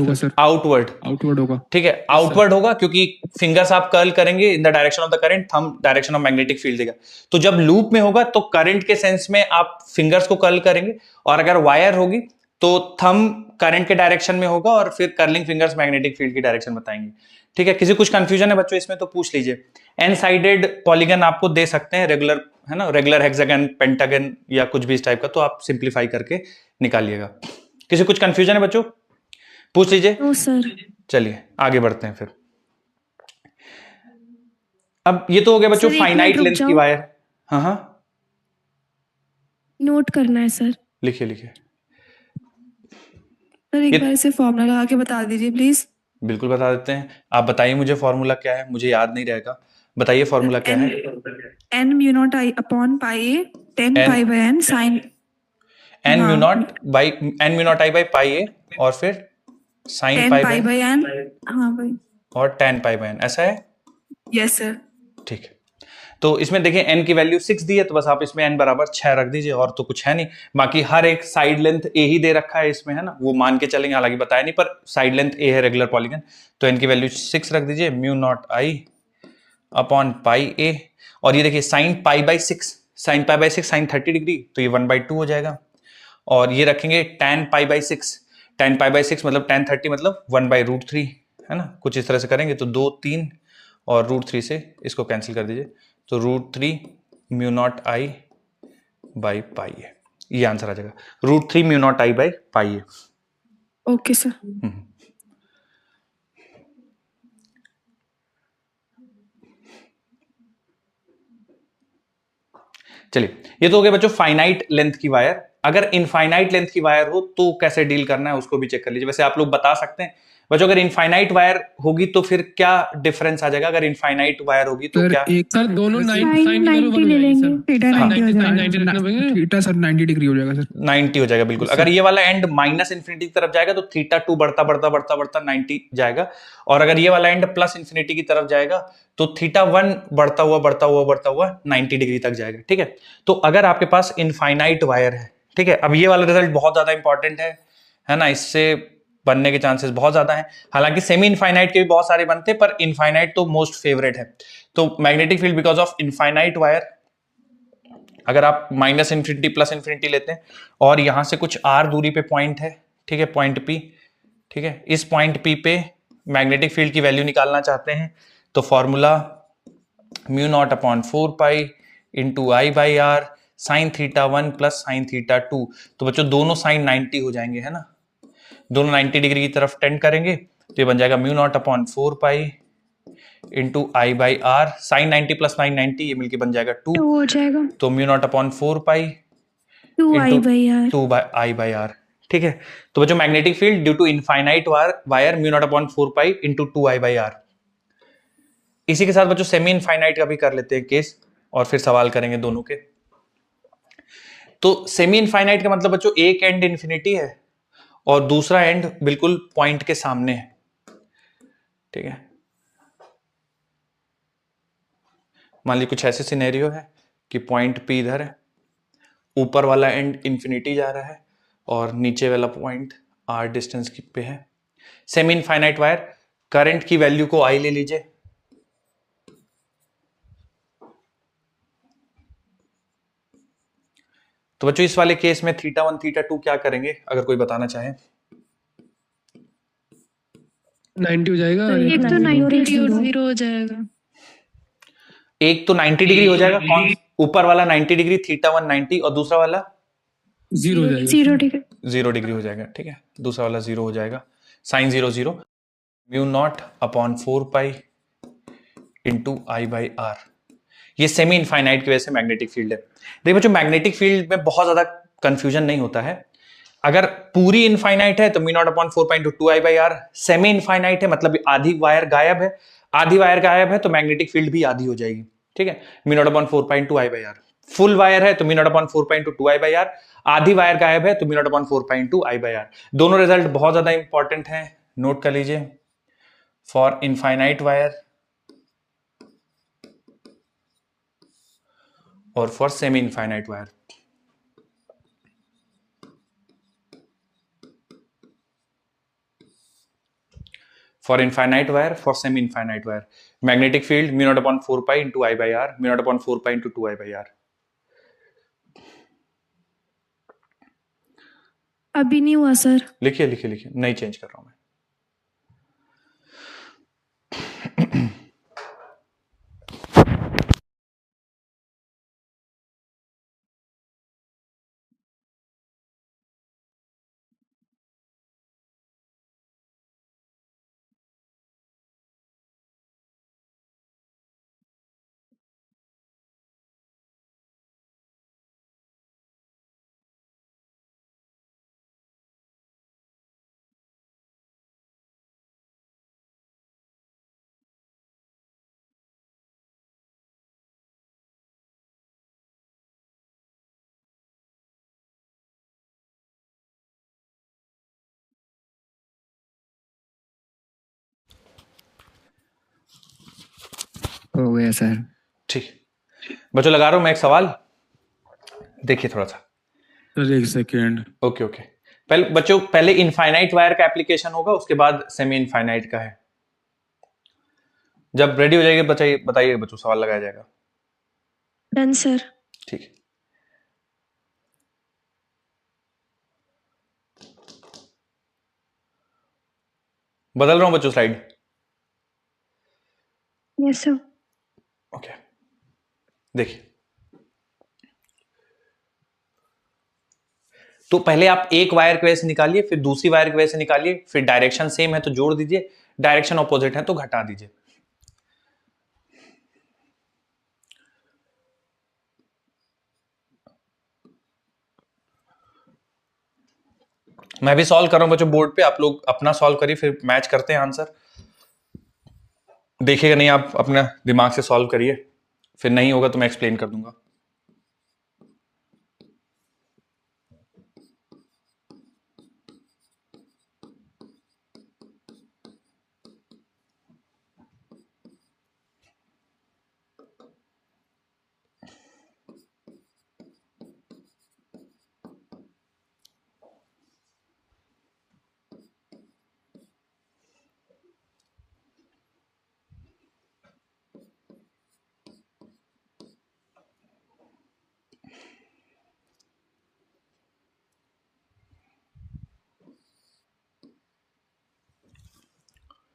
होगा सर, आउटवर्ड होगा। ठीक है, आउटवर्ड होगा, क्योंकि फिंगर्स आप कर्ल करेंगे in the direction of the current, thumb direction of magnetic field देगा। तो जब लूप में होगा तो करंट के सेंस में आप फिंगर्स को कर्ल करेंगे, और अगर वायर होगी तो थंब करंट के डायरेक्शन में होगा, और फिर कर्लिंग फिंगर्स मैग्नेटिक फील्ड की डायरेक्शन बताएंगे। ठीक है, किसी कुछ कंफ्यूजन है बच्चों इसमें तो पूछ लीजिए। एन साइडेड पॉलीगन आपको दे सकते हैं, रेगुलर है ना, रेगुलर हेक्सागन, पेंटागन या कुछ भी इस टाइप का, तो आप सिंप्लीफाई करके निकालिएगा। किसी कुछ कंफ्यूजन है बच्चों, पूछ लीजिए। No sir. चलिए आगे बढ़ते हैं फिर। अब ये तो हो गया बच्चों सर, एक फाइनाइट मिनट रुक लेंथ की जाओ। वायर। हाँ, नोट करना है सर। लिखिए। सर ये- एक बार इसे फॉर्मूला लगा के बता दीजिए प्लीज। बिल्कुल बता देते हैं, आप बताइए मुझे फॉर्मूला क्या है, मुझे याद नहीं रहेगा, बताइए फॉर्मूला क्या है। n mu not I upon pi a 10 N- pi by n sine n mu हाँ। Naught I by pi a, और फिर sine 10 pi pi by by n। हाँ भाई, और tan पाई बाई एन, ऐसा है। Yes sir. ठीक है, तो इसमें देखिए n की वैल्यू 6 दी है, तो बस आप इसमें n बराबर 6 रख दीजिए, और तो कुछ है नहीं। बाकी हर एक साइड लेंथ a ही दे रखा है इसमें, है ना, वो मान के चलेंगे, हालांकि बताया नहीं, पर साइड लेंथ a है रेगुलर पॉलीगन, तो n की वैल्यू 6 रख दीजिए, mu not I upon pi a. और ये देखिए sine pi by 6 sine 30 degree, तो ये 1/2 हो जाएगा। और ये रखेंगे tan पाई बाई 6 मतलब tan 30 मतलब 1/√3, है ना, कुछ इस तरह से करेंगे, तो 2 3 और √3 से इसको कैंसिल कर दीजिए, तो √3 mu not I by pi है, ये आंसर आ जाएगा, √3 mu not I by pi है। Okay sir. चलिए, ये तो हो गया बच्चों फाइनाइट लेंथ की वायर। अगर इनफाइनाइट लेंथ की वायर हो तो कैसे डील करना है उसको भी चेक कर लीजिए। वैसे आप लोग बता सकते हैं बच्चों, अगर इनफाइनाइट वायर होगी तो फिर क्या डिफरेंस आ जाएगा? अगर इनफाइनाइट वायर होगी तो सर क्या? एक सर दोनों Sin 90 ले लेंगे। थीटा Sin 90 हो 90 जाएगा। 90 थीटा सर 90 डिग्री हो जाएगा सर। 90 हो जाएगा बिल्कुल। अगर ये वाला एंड माइनस इन्फिनिटी की तरफ जाएगा तो थीटा 2 बढ़ता 90 जाएगा, और अगर ये वाला एंड प्लस इन्फिनिटी की तरफ जाएगा तो थीटा 1 बढ़ता हुआ 90 डिग्री तक जाएगा। ठीक है, तो अगर आपके पास इनफाइनाइट वायर है, ठीक है, अब ये वाला रिजल्ट बहुत ज्यादा इंपॉर्टेंट है ना, इससे बनने के चांसेस बहुत ज्यादा हैं। हालांकि सेमी इनफाइनाइट के भी बहुत सारे बनते हैं, पर इनफाइनाइट तो मोस्ट फेवरेट है। तो magnetic field because of infinite wire, अगर आप माइनस इन्फिनिटी प्लस इन्फिनिटी लेते हैं और यहां से कुछ आर दूरी पे पॉइंट है, ठीक है, पॉइंट पी, ठीक है, इस पॉइंट पी पे मैग्नेटिक फील्ड की वैल्यू निकालना चाहते हैं तो formula mu not upon 4 pi into I by r sine theta 1 plus sine theta 2। तो बच्चों दोनों साइन 90 हो जाएंगे, है ना, दोनों 90 डिग्री की तरफ टेंड करेंगे, तो ये बन जाएगा mu not upon 4 pi into I by r sine 90 plus sine 90, ये मिलके बन जाएगा 2 हो जाएगा तो mu not upon 4 pi 2I/R। 2 I by r. ठीक है, तो बच्चों magnetic field due to infinite wire mu not upon 4 pi into 2 I by r. इसी के साथ बच्चों सेमी इनफाइनाइट का भी कर लेते हैं केस और फिर सवाल करेंगे दोनों के। तो सेमी इनफाइनाइट का मतलब बच्चों एक एंड इन्फिनिटी है और दूसरा एंड बिल्कुल पॉइंट के सामने है, ठीक है। मान लीजिए कुछ ऐसे सिनेरियो है कि पॉइंट पी इधर है, ऊपर वाला एंड इन्फिनिटी जा रहा है और नीचे वाला पॉइंट आर डिस्टेंस पे है। सेमी इनफाइनाइट वायर, करंट की वैल्यू को आई ले लीजिए, तो बच्चों इस वाले केस में थीटा 1 थीटा 2 क्या करेंगे, अगर कोई बताना चाहे। 90 हो जाएगा और एक तो 90 और 0 हो जाएगा। एक तो 90 डिग्री हो जाएगा, कौन ऊपर वाला 90 डिग्री, थीटा 1 90, और दूसरा वाला 0 हो जाएगा। 0 डिग्री 0 डिग्री हो जाएगा, ठीक है, दूसरा वाला 0 हो जाएगा, sine 0 0 mu not upon 4 pi into I by r. ये सेमी इनफाइनाइट की वजह से मैग्नेटिक फील्ड है। देखिए बच्चों मैग्नेटिक फील्ड में बहुत ज्यादा कंफ्यूजन नहीं होता है। अगर पूरी इनफाइनाइट है तो mu not upon 4 pi into 2 I by r, semi infinite है मतलब आधी वायर गायब है, आधी वायर गायब है तो मैग्नेटिक फील्ड भी आधी हो जाएगी, ठीक है, mu not upon 4 pi into I by r. Full wire है तो mu not upon 4 pi into 2 I by r, आधी वायर गायब है तो mu not upon 4 pi into I by r. दोनों रिजल्ट बहुत ज्यादा इंपॉर्टेंट है, नोट कर लीजिए। फॉर इनफाइनाइट वायर और for semi infinite wire. For infinite wire, for semi infinite wire, magnetic field mu not upon 4 pi into I by r, mu not upon 4 pi into 2 I by r. अभी नहीं हुआ sir. लिखिए लिखिए लिखिए, नहीं change कर रहा हूं मैं। हो गया सर। ठीक, बच्चों लगा रहा हूं मैं एक सवाल, देखिए थोड़ा सा। सर एक सेकेंड। ओके ओके, पहले बच्चों पहले इनफाइनाइट वायर का एप्लीकेशन होगा, उसके बाद सेमी इनफाइनाइट का है। जब रेडी हो जाएगी बताइए बताइए बच्चों, सवाल लगाया जाएगा। Done sir. ठीक है, बदल रहा हूं बच्चों स्लाइड। Yes sir. ओके, देखिए तो पहले आप एक वायर की वजह से निकालिए, फिर दूसरी वायर की वजह से निकालिए, फिर डायरेक्शन सेम है तो जोड़ दीजिए, डायरेक्शन ऑपोजिट है तो घटा दीजिए। मैं भी सॉल्व कर रहा हूं बच्चों बोर्ड पे, आप लोग अपना सॉल्व करिए, फिर मैच करते हैं आंसर। देखिएगा नहीं, आप अपना दिमाग से सॉल्व करिए, फिर नहीं होगा तो मैं एक्सप्लेन कर दूंगा।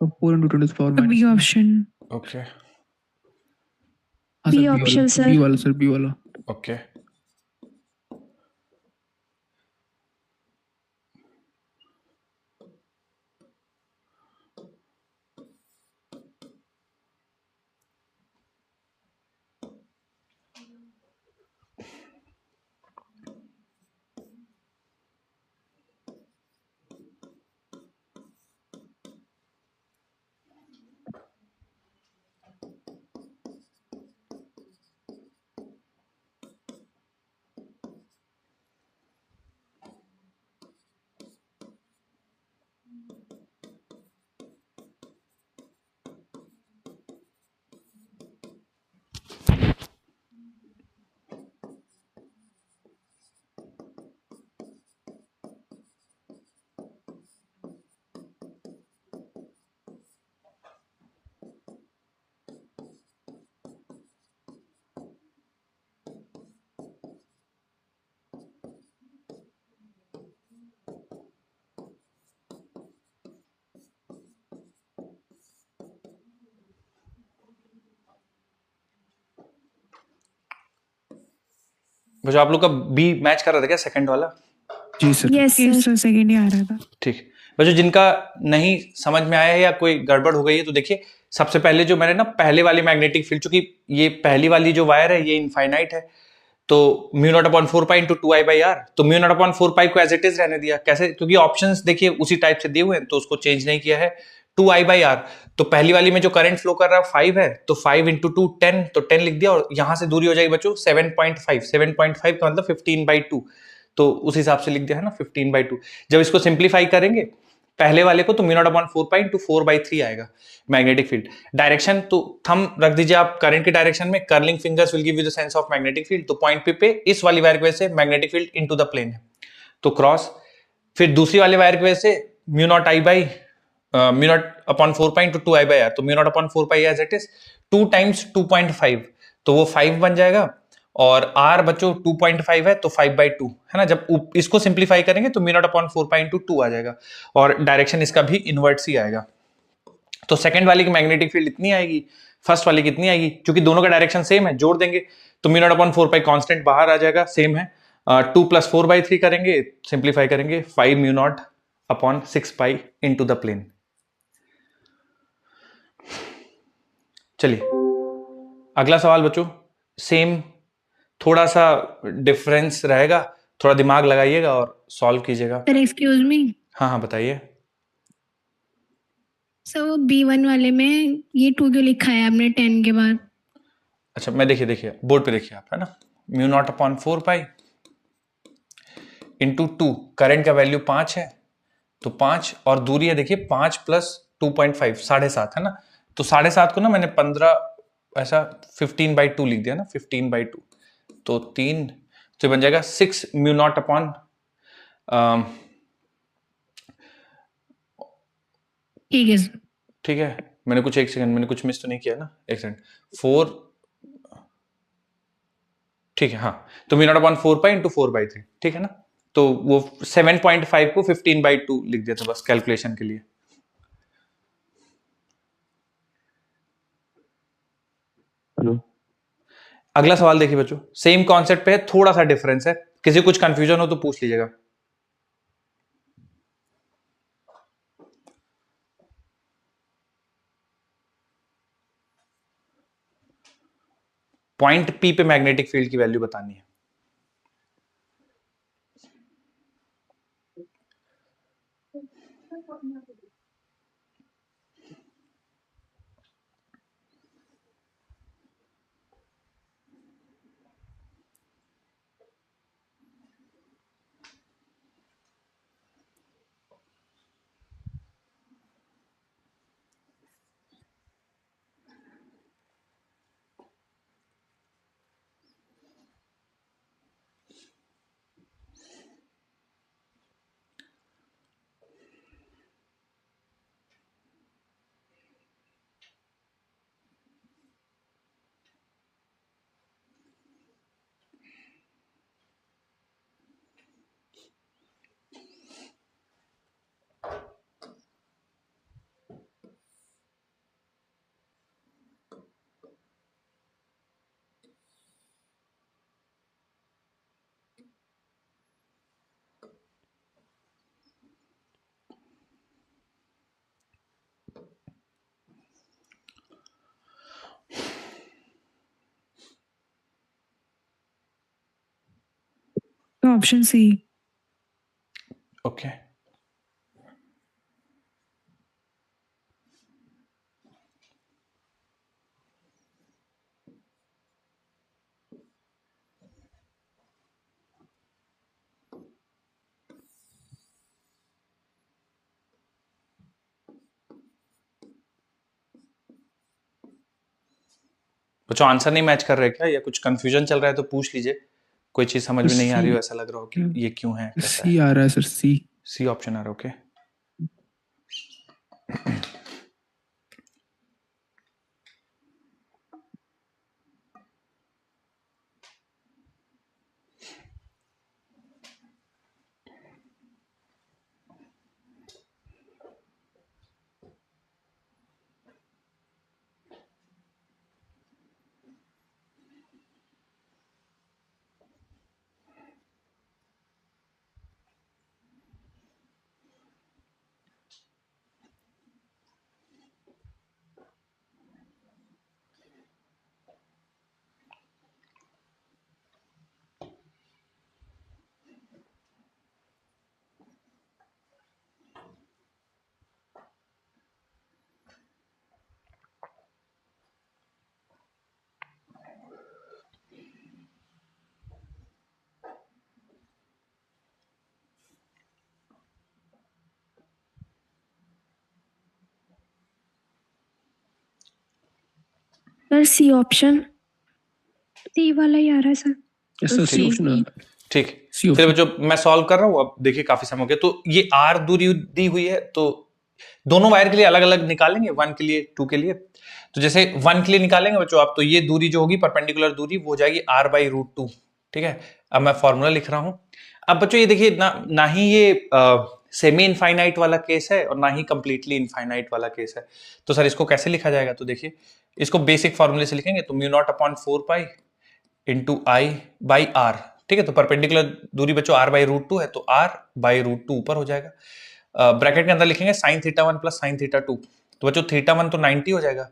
तो 4 into 10 to the power The B minus 1. option. Okay हाँ B सर, option, sir. बी वाला सर, बी वाला. ओके बच्चों आप लोग का बी मैच कर रहा था क्या सेकंड वाला? जी sir. Yes, Yes, sir. sir. Second ही आ रहा था. ठीक बच्चों, जिनका नहीं समझ में आया है या कोई गड़बड़ हो गई है तो देखिए, सबसे पहले जो मैंने ना पहले वाली मैग्नेटिक फील्ड, चूंकि ये पहली वाली जो वायर है ये इनफाइनाइट है, तो mu not upon 4 pi into 2I/r, तो म्यू नॉट अपॉन 4 पाई को एज इट इज रहने दिया. कैसे? क्योंकि ऑप्शंस देखिए उसी टाइप से दिए हुए हैं तो उसको चेंज नहीं किया है. 2I/r, तो पहली वाली में जो करंट फ्लो कर रहा है 5 है, तो 5 इंटू 2 10, तो 10 लिख दिया, और यहां से दूरी हो जाएगी बच्चों 7.5. 7.5 का मतलब 15/2, तो उस हिसाब से लिख दिया है ना 15/2. जब इसको सिंप्लीफाई करेंगे पहले वाले को, तो mu not upon 4 pi into 4/3 आएगा मैग्नेटिक फील्ड. डायरेक्शन तो थंब रख दीजिए आप करंट के डायरेक्शन में. Curling fingers will give you the sense of magnetic field. तो पॉइंट पे इस वाली वायर की वजह से magnetic field into the plane है, तो क्रॉस. फिर दूसरी वाली वायर की वजह से mu not upon 4 pi into 2I/r, तो mu not upon 4 pi as it is 2 times 2.5, तो वो 5 बन जाएगा. और r बच्चों 2.5 है तो 5/2 है ना. जब इसको सिंप्लीफाई करेंगे तो mu not upon 4 pi into 2 आ जाएगा, और डायरेक्शन इसका भी इनवर्ट्स ही आएगा. तो सेकंड वाली की मैग्नेटिक फील्ड इतनी आएगी, फर्स्ट वाली कितनी आएगी, क्योंकि दोनों का डायरेक्शन सेम है, जोड़ देंगे तो mu not upon 4 pi constant बाहर आ जाएगा, सेम है. 2 + 4/3 करेंगे, सिंप्लीफाई करेंगे 5 mu not upon 6 pi into the plane. चलिए अगला सवाल बच्चों, सेम थोड़ा सा डिफरेंस रहेगा, थोड़ा दिमाग लगाइएगा और सॉल्व कीजिएगा. Sir, excuse me. हाँ हाँ बताइए. सर वो B1 वाले में ये 2 क्यों लिखा है आपने 10 के बाद? अच्छा मैं देखिए बोर्ड पे देखिए आप, है ना. Mu naught upon 4 pi into 2, current का वैल्यू 5 है तो 5, और दूरी है देखिए 5 + 2.5 7.5 है ना. तो 7.5 को ना मैंने 15 ऐसा 15/2 लिख दिया ना, 15/2, तो 3, तो बन जाएगा 6 म्यू नॉट अपॉन, ठीक है सर. ठीक है. मैंने कुछ एक सेकंड, मैंने कुछ मिस तो नहीं किया ना, एक सेकंड. 4, ठीक है हाँ, तो mu not upon 4 pi into 4/3, ठीक है ना. तो वो 7.5 को 15/2 लिख दिया था बस कैलकुलेशन के लिए. हेलो. अगला सवाल देखिए बच्चों, सेम कॉन्सेप्ट पे है, थोड़ा सा डिफरेंस है. किसी कुछ कंफ्यूजन हो तो पूछ लीजिएगा. पॉइंट पी पे मैग्नेटिक फील्ड की वैल्यू बतानी है. तो ऑप्शन सी। ओके, बच्चों आंसर नहीं मैच कर रहे क्या, या कुछ कंफ्यूजन चल रहा है तो पूछ लीजिए, कोई चीज समझ में नहीं आ रही हो, ऐसा लग रहा हो कि ये क्यों है, कैसा सी आ रहा है सर, सी। है। सी ऑप्शन आ रहा है, okay. Sir C option. C वाला ही आ रहा है sir. Yes sir, C option आ रहा है। ठीक, सी चलिए ऑप्शन। बच्चों मैं सॉल्व कर रहा हूँ, अब देखिए काफी समय हो गया। तो ये आर दूरी दी हुई है, तो दोनों वायर के लिए अलग अलग निकालेंगे, 1 के लिए 2 के लिए। तो जैसे 1 के लिए निकालेंगे बच्चों आप, तो ये दूरी जो होगी परपेंडिकुलर दूरी वो हो जाएगी r/√2। ठीक है, अब मैं फॉर्मूला लिख रहा हूं। अब बच्चों ये देखिए ना ही ये सेमी इनफाइनाइट वाला केस है और ना ही कंप्लीटली इनफाइनाइट वाला केस है। तो सर इसको कैसे लिखा जाएगा, तो देखिए इसको बेसिक फॉर्मूले से लिखेंगे, तो μ0/4π इंटू I/r। ठीक है, तो परपेंडिकुलर दूरी बच्चों r/√2 है, तो r/√2 ऊपर हो जाएगा। ब्रैकेट के अंदर लिखेंगे sin θ1 प्लस sin θ2। तो बच्चों θ1 तो 90 हो जाएगा।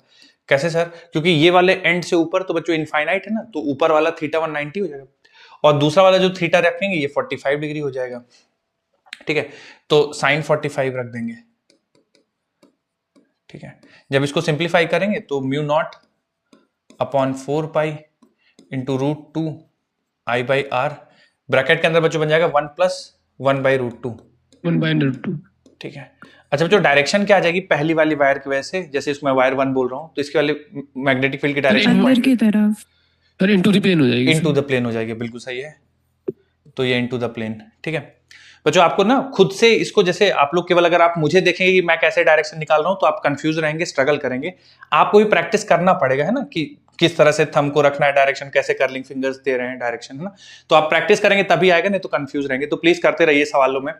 कैसे सर, क्योंकि ये वाले एंड से ऊपर तो बच्चों इनफाइनाइट है ना, तो ऊपर वाला θ1 90 हो जाएगा, और दूसरा वाला जो थीटा रखेंगे ये 45 डिग्री हो जाएगा। ठीक है, तो sin 45 रख देंगे। ठीक है, जब इसको सिंप्लीफाई करेंगे तो μ0/4π इंटू √2 I/r, ब्रैकेट के अंदर बच्चों बन जाएगा 1 + 1/√2। 1/√2। ठीक है, अच्छा बच्चों डायरेक्शन क्या आ जाएगी पहली वाली वायर की वजह से, जैसे इसमें वायर 1 बोल रहा हूं, तो इसके वाले मैग्नेटिक फील्ड की डायरेक्शन अंदर की तरफ। सर इनटू द प्लेन हो जाएगी। इनटू द प्लेन हो जाएगी, बिल्कुल सही है। तो ये इनटू द प्लेन। ठीक है बच्चों, आपको ना खुद से इसको, जैसे आप लोग केवल अगर आप मुझे देखेंगे कि मैं कैसे डायरेक्शन निकाल रहा हूं तो आप कंफ्यूज रहेंगे, स्ट्रगल करेंगे। आपको भी प्रैक्टिस करना पड़ेगा, है ना, कि किस तरह से थंब को रखना है, डायरेक्शन कैसे कर्लिंग फिंगर्स दे रहे हैं डायरेक्शन, है ना। तो आप प्रैक्टिस करेंगे तभी आएगा, नहीं तो कंफ्यूज रहेंगे। तो प्लीज करते रहिए सवालों में।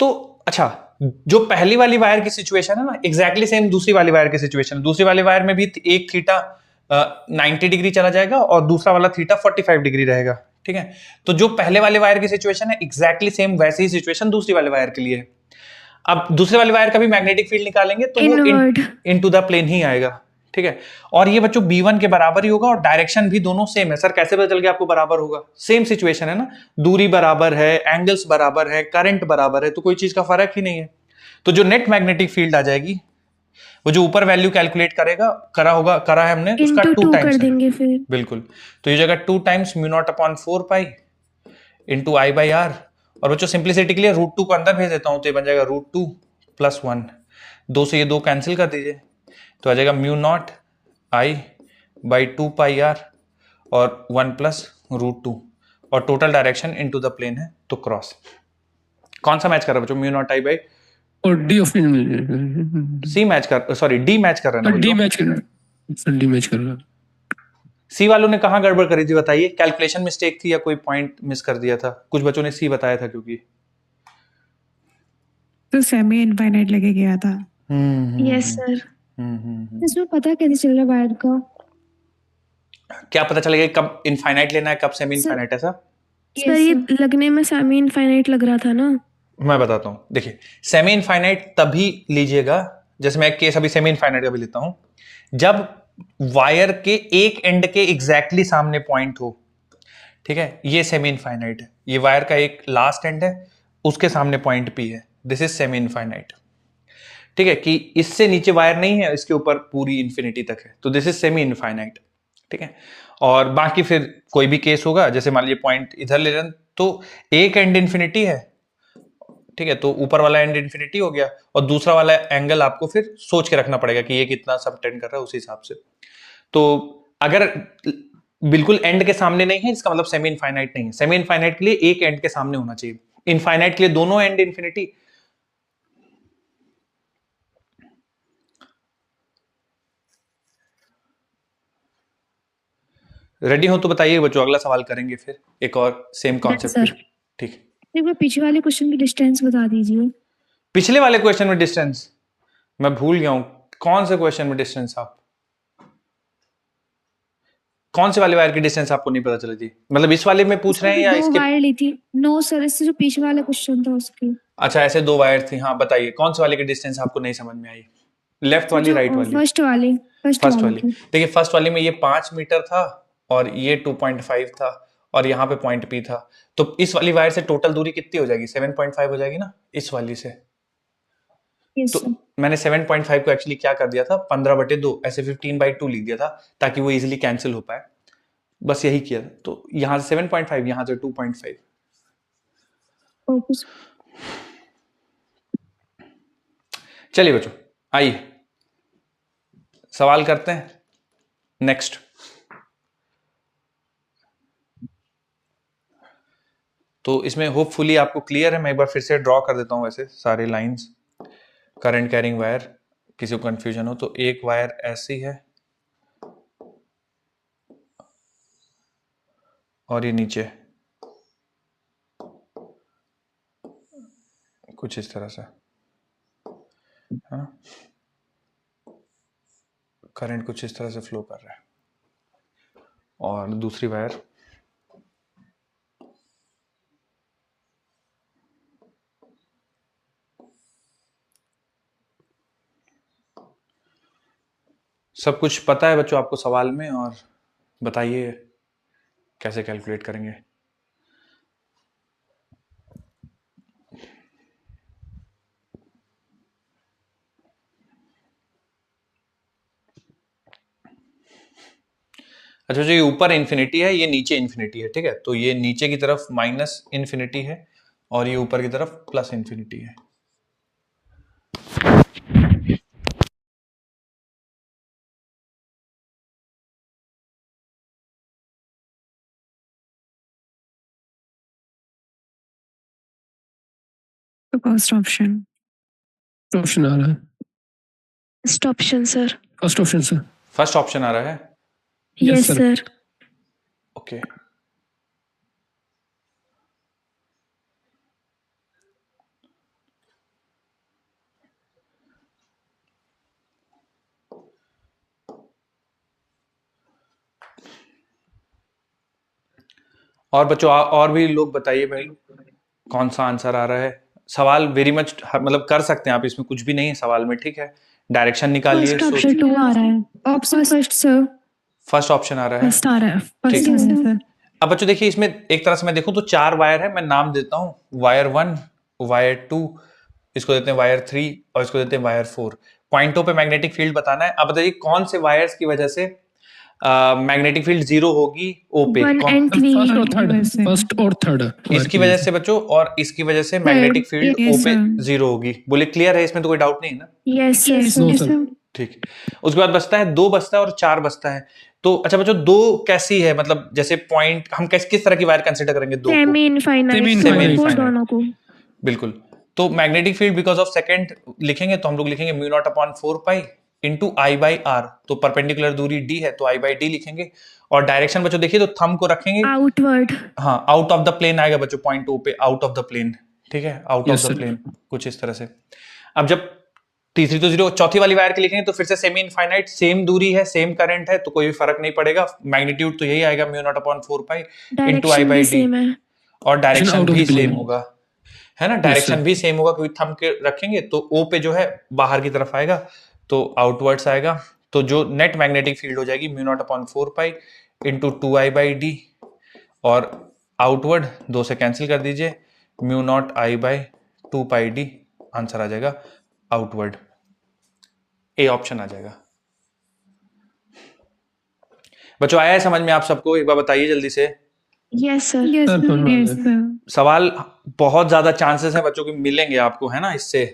तो अच्छा, जो पहली वाली वायर की सिचुएशन है ना, एग्जैक्टली सेम दूसरी वाली वायर की सिचुएशन। दूसरी वाली वायर में भी एक थीटा 90 डिग्री चला जाएगा और दूसरा वाला थीटा 45 डिग्री रहेगा। ठीक है, तो जो पहले वाले वायर की सिचुएशन है एग्जैक्टली सेम वैसी ही सिचुएशन दूसरी वाले वायर के लिए है। अब दूसरे वाले वायर का भी मैग्नेटिक फील्ड निकालेंगे तो वो इनटू द प्लेन ही आएगा। ठीक है, और ये बच्चों B1 के बराबर ही होगा और डायरेक्शन भी दोनों सेम है। सर कैसे पता चल गया आपको बराबर होगा, सेम सिचुएशन है ना, दूरी बराबर है, एंगल्स बराबर है, करंट बराबर है, तो कोई चीज का फर्क ही नहीं है। तो जो नेट मैग्नेटिक फील्ड आ जाएगी, वो जो ऊपर वैल्यू कैलकुलेट करा है हमने, उसका 2 टाइम्स कर देंगे फिर। बिल्कुल, तो ये जगह 2 टाइम्स μ0/4π इंटू I/r, और बच्चों सिंप्लिसिटी के लिए √2 को अंदर भेज देता हूं, तो ये बन जाएगा √2 + 1। 2 से ये 2 कैंसिल कर दीजिए, तो आ जाएगा μ0I/2πr और 1 + √2, और total direction into the plane है, तो क्रॉस। कौन सा मैच कर रहा है बच्चों, μ0I/, और डी ऑप्शन सी मैच कर, सॉरी डी मैच कर रहे हैं डी मैच कर रहा है। सर डी मैच कर रहा है। सी वालों ने कहां गड़बड़ करी थी बताइए, कैलकुलेशन मिस्टेक थी या कोई पॉइंट मिस कर दिया था? कुछ बच्चों ने सी बताया था, क्योंकि तो सेमी इनफाइनाइट लेके गया था। Yes sir. इसमें पता कैसे चल रहा है वायर का? क्या पता चलेगा कब इनफाइनाइट लेना है, कब सेमी इनफाइनाइट? ऐसा सर ये लगने में सेमी इनफाइनाइट लग रहा था ना। मैं बताता हूं, देखिए सेमी इनफाइनाइट तभी लीजिएगा, जैसे मैं एक केस अभी सेमी इनफाइनाइट का भी लेता हूं, जब वायर के एक एंड के एग्जैक्टली सामने पॉइंट हो। ठीक है, ये सेमी इनफाइनाइट है, ये वायर का एक लास्ट एंड है, उसके सामने पॉइंट पी है, दिस इज सेमी इनफाइनाइट। ठीक है, कि इससे नीचे वायर नहीं है, इसके ऊपर पूरी इंफिनिटी तक है, तो दिस इज सेमी इनफाइनाइट। ठीक है, और बाकी फिर कोई भी केस होगा, जैसे मान लीजिए पॉइंट इधर ले लें तो एक एंड इंफिनिटी है, ठीक है, तो ऊपर वाला एंड इंफिनिटी हो गया, और दूसरा वाला एंगल आपको फिर सोच के रखना पड़ेगा कि ये कितना सबटेंड कर रहा है उस हिसाब से। तो अगर बिल्कुल एंड के सामने नहीं है, इसका मतलब सेमी इनफाइनाइट नहीं है। सेमी इनफाइनाइट के लिए एक एंड के सामने होना चाहिए, इनफाइनाइट के लिए दोनों एंड इंफिनिटी। रेडी हो तो बताइए बच्चों, अगला सवाल करेंगे फिर एक और सेम कॉन्सेप्ट सर। पे। ठीक, एक बार पीछे वाले क्वेश्चन की डिस्टेंस बता दीजिए। पिछले वाले क्वेश्चन में डिस्टेंस मैं भूल गया हूं, कौन से क्वेश्चन में डिस्टेंस? आप कौन से वाले वायर की डिस्टेंस आपको नहीं पता चली थी? मतलब इस वाले में पूछ रहे हैं या दो इसके? वायर ली थी। नो सर, इससे जो पीछे वाला क्वेश्चन था उसकी। अच्छा, ऐसे दो वायर थी, हाँ बताइए कौन से वाले की डिस्टेंस आपको नहीं समझ में आई? लेफ्ट वाली, राइट वाली? फर्स्ट वाली। फर्स्ट वाली। देखिए फर्स्ट वाली में ये 5 मीटर था और ये 2.5 था और यहाँ पे पॉइंट पी था, तो इस वाली वायर से टोटल दूरी कितनी हो जाएगी? 7.5 हो जाएगी ना इस वाली से। तो मैंने 7.5 को एक्चुअली क्या कर दिया था, 15/2 ऐसे 15/2 लिख दिया था ताकि वो इजीली कैंसिल हो पाए, बस यही किया। तो यहाँ से 7.5, यहाँ से 2.5। चलिए बच्चों आइए सवाल करते हैं नेक्स्ट। तो इसमें होपफुली आपको क्लियर है, मैं एक बार फिर से ड्रॉ कर देता हूं वैसे सारे लाइंस। करंट कैरिंग वायर, किसी को कंफ्यूजन हो तो एक वायर ऐसी है और ये नीचे कुछ इस तरह से है ना, करंट कुछ इस तरह से फ्लो कर रहा है, और दूसरी वायर सब कुछ पता है बच्चों आपको सवाल में, और बताइए कैसे कैलकुलेट करेंगे। अच्छा जो ये ऊपर इन्फिनिटी है, ये नीचे इन्फिनिटी है, ठीक है, तो ये नीचे की तरफ माइनस इन्फिनिटी है और ये ऊपर की तरफ प्लस इन्फिनिटी है। First option. ऑप्शन आ रहा है। First option sir. First option sir. First option आ रहा है, यस सर। ओके। और बच्चों और भी लोग बताइए भाई कौन सा आंसर आ रहा है। सवाल वेरी मच मतलब कर सकते हैं आप, इसमें कुछ भी नहीं है सवाल में, ठीक है, डायरेक्शन निकालिए। फर्स्ट ऑप्शन 2 आ रहा है। Option first sir. First option आ रहा है, फर्स्ट आ रहा है। ठीक फर्स्ट है। सर। अब बच्चों देखिए इसमें एक तरह से मैं देखूं तो 4 वायर है, मैं नाम देता हूं, वायर 1, वायर 2, इसको देते हैं वायर 3 और इसको देते हैं वायर 4। पॉइंटों पे मैग्नेटिक फील्ड बताना है। अब बताइए कौन से वायर्स की वजह से मैग्नेटिक फील्ड 0 होगी ओ पे? फर्स्ट और थर्ड। फर्स्ट और थर्ड इसकी वजह से बच्चों, और इसकी वजह से मैग्नेटिक फील्ड ओ पे 0 होगी। बोले क्लियर है, इसमें तो कोई डाउट नहीं है ना? Yes sir. ठीक, उसके बाद बचता है 2 बचता है और 4 बचता है। तो अच्छा बच्चों 2 कैसी है, मतलब जैसे पॉइंट हम किस तरह की वायर कंसीडर करेंगे? 2 सेमी इनफाइनाइट दोनों को। बिल्कुल। तो magnetic field because of second लिखेंगे तो हम लोग लिखेंगे mu not upon 4 pi into I by r. तो परपेंडिकुलर दूरी डी है तो आई बाई डी लिखेंगे, और डायरेक्शन बच्चों देखिए तो थंब को रखेंगे आउटवर्ड। हाँ, आउट ऑफ द प्लेन आएगा बच्चों, पॉइंट ओ पे आउट ऑफ द प्लेन, ठीक है, आउट ऑफ द प्लेन कुछ इस तरह से। अब जब तीसरी तो 0, चौथी वाली वायर के लिखेंगे तो फिर से सेमी इनफाइनाइट, सेम दूरी है, सेम करंट है, तो कोई भी फर्क नहीं पड़ेगा। मैग्नीट्यूड तो यही आएगा mu not upon 4 pi into I by D, और डायरेक्शन भी सेम होगा, है ना, डायरेक्शन भी सेम होगा क्योंकि थंब के रखेंगे तो ओ पे जो है बाहर की तरफ आएगा तो आउटवर्ड्स आएगा। तो जो नेट मैग्नेटिक फील्ड हो जाएगी mu naught upon 4 pi into 2 I by D, और आउटवर्ड 2 से कैंसिल कर दीजिए, mu not I bye 2 pi D, answer आ जाएगा आउटवर्ड, ए ऑप्शन आ जाएगा। बच्चों आया है समझ में आप सबको? एक बार बताइए जल्दी से। Yes sir. Yes sir, sir. yes, सवाल बहुत ज्यादा चांसेस है बच्चों की मिलेंगे आपको, है ना, इससे,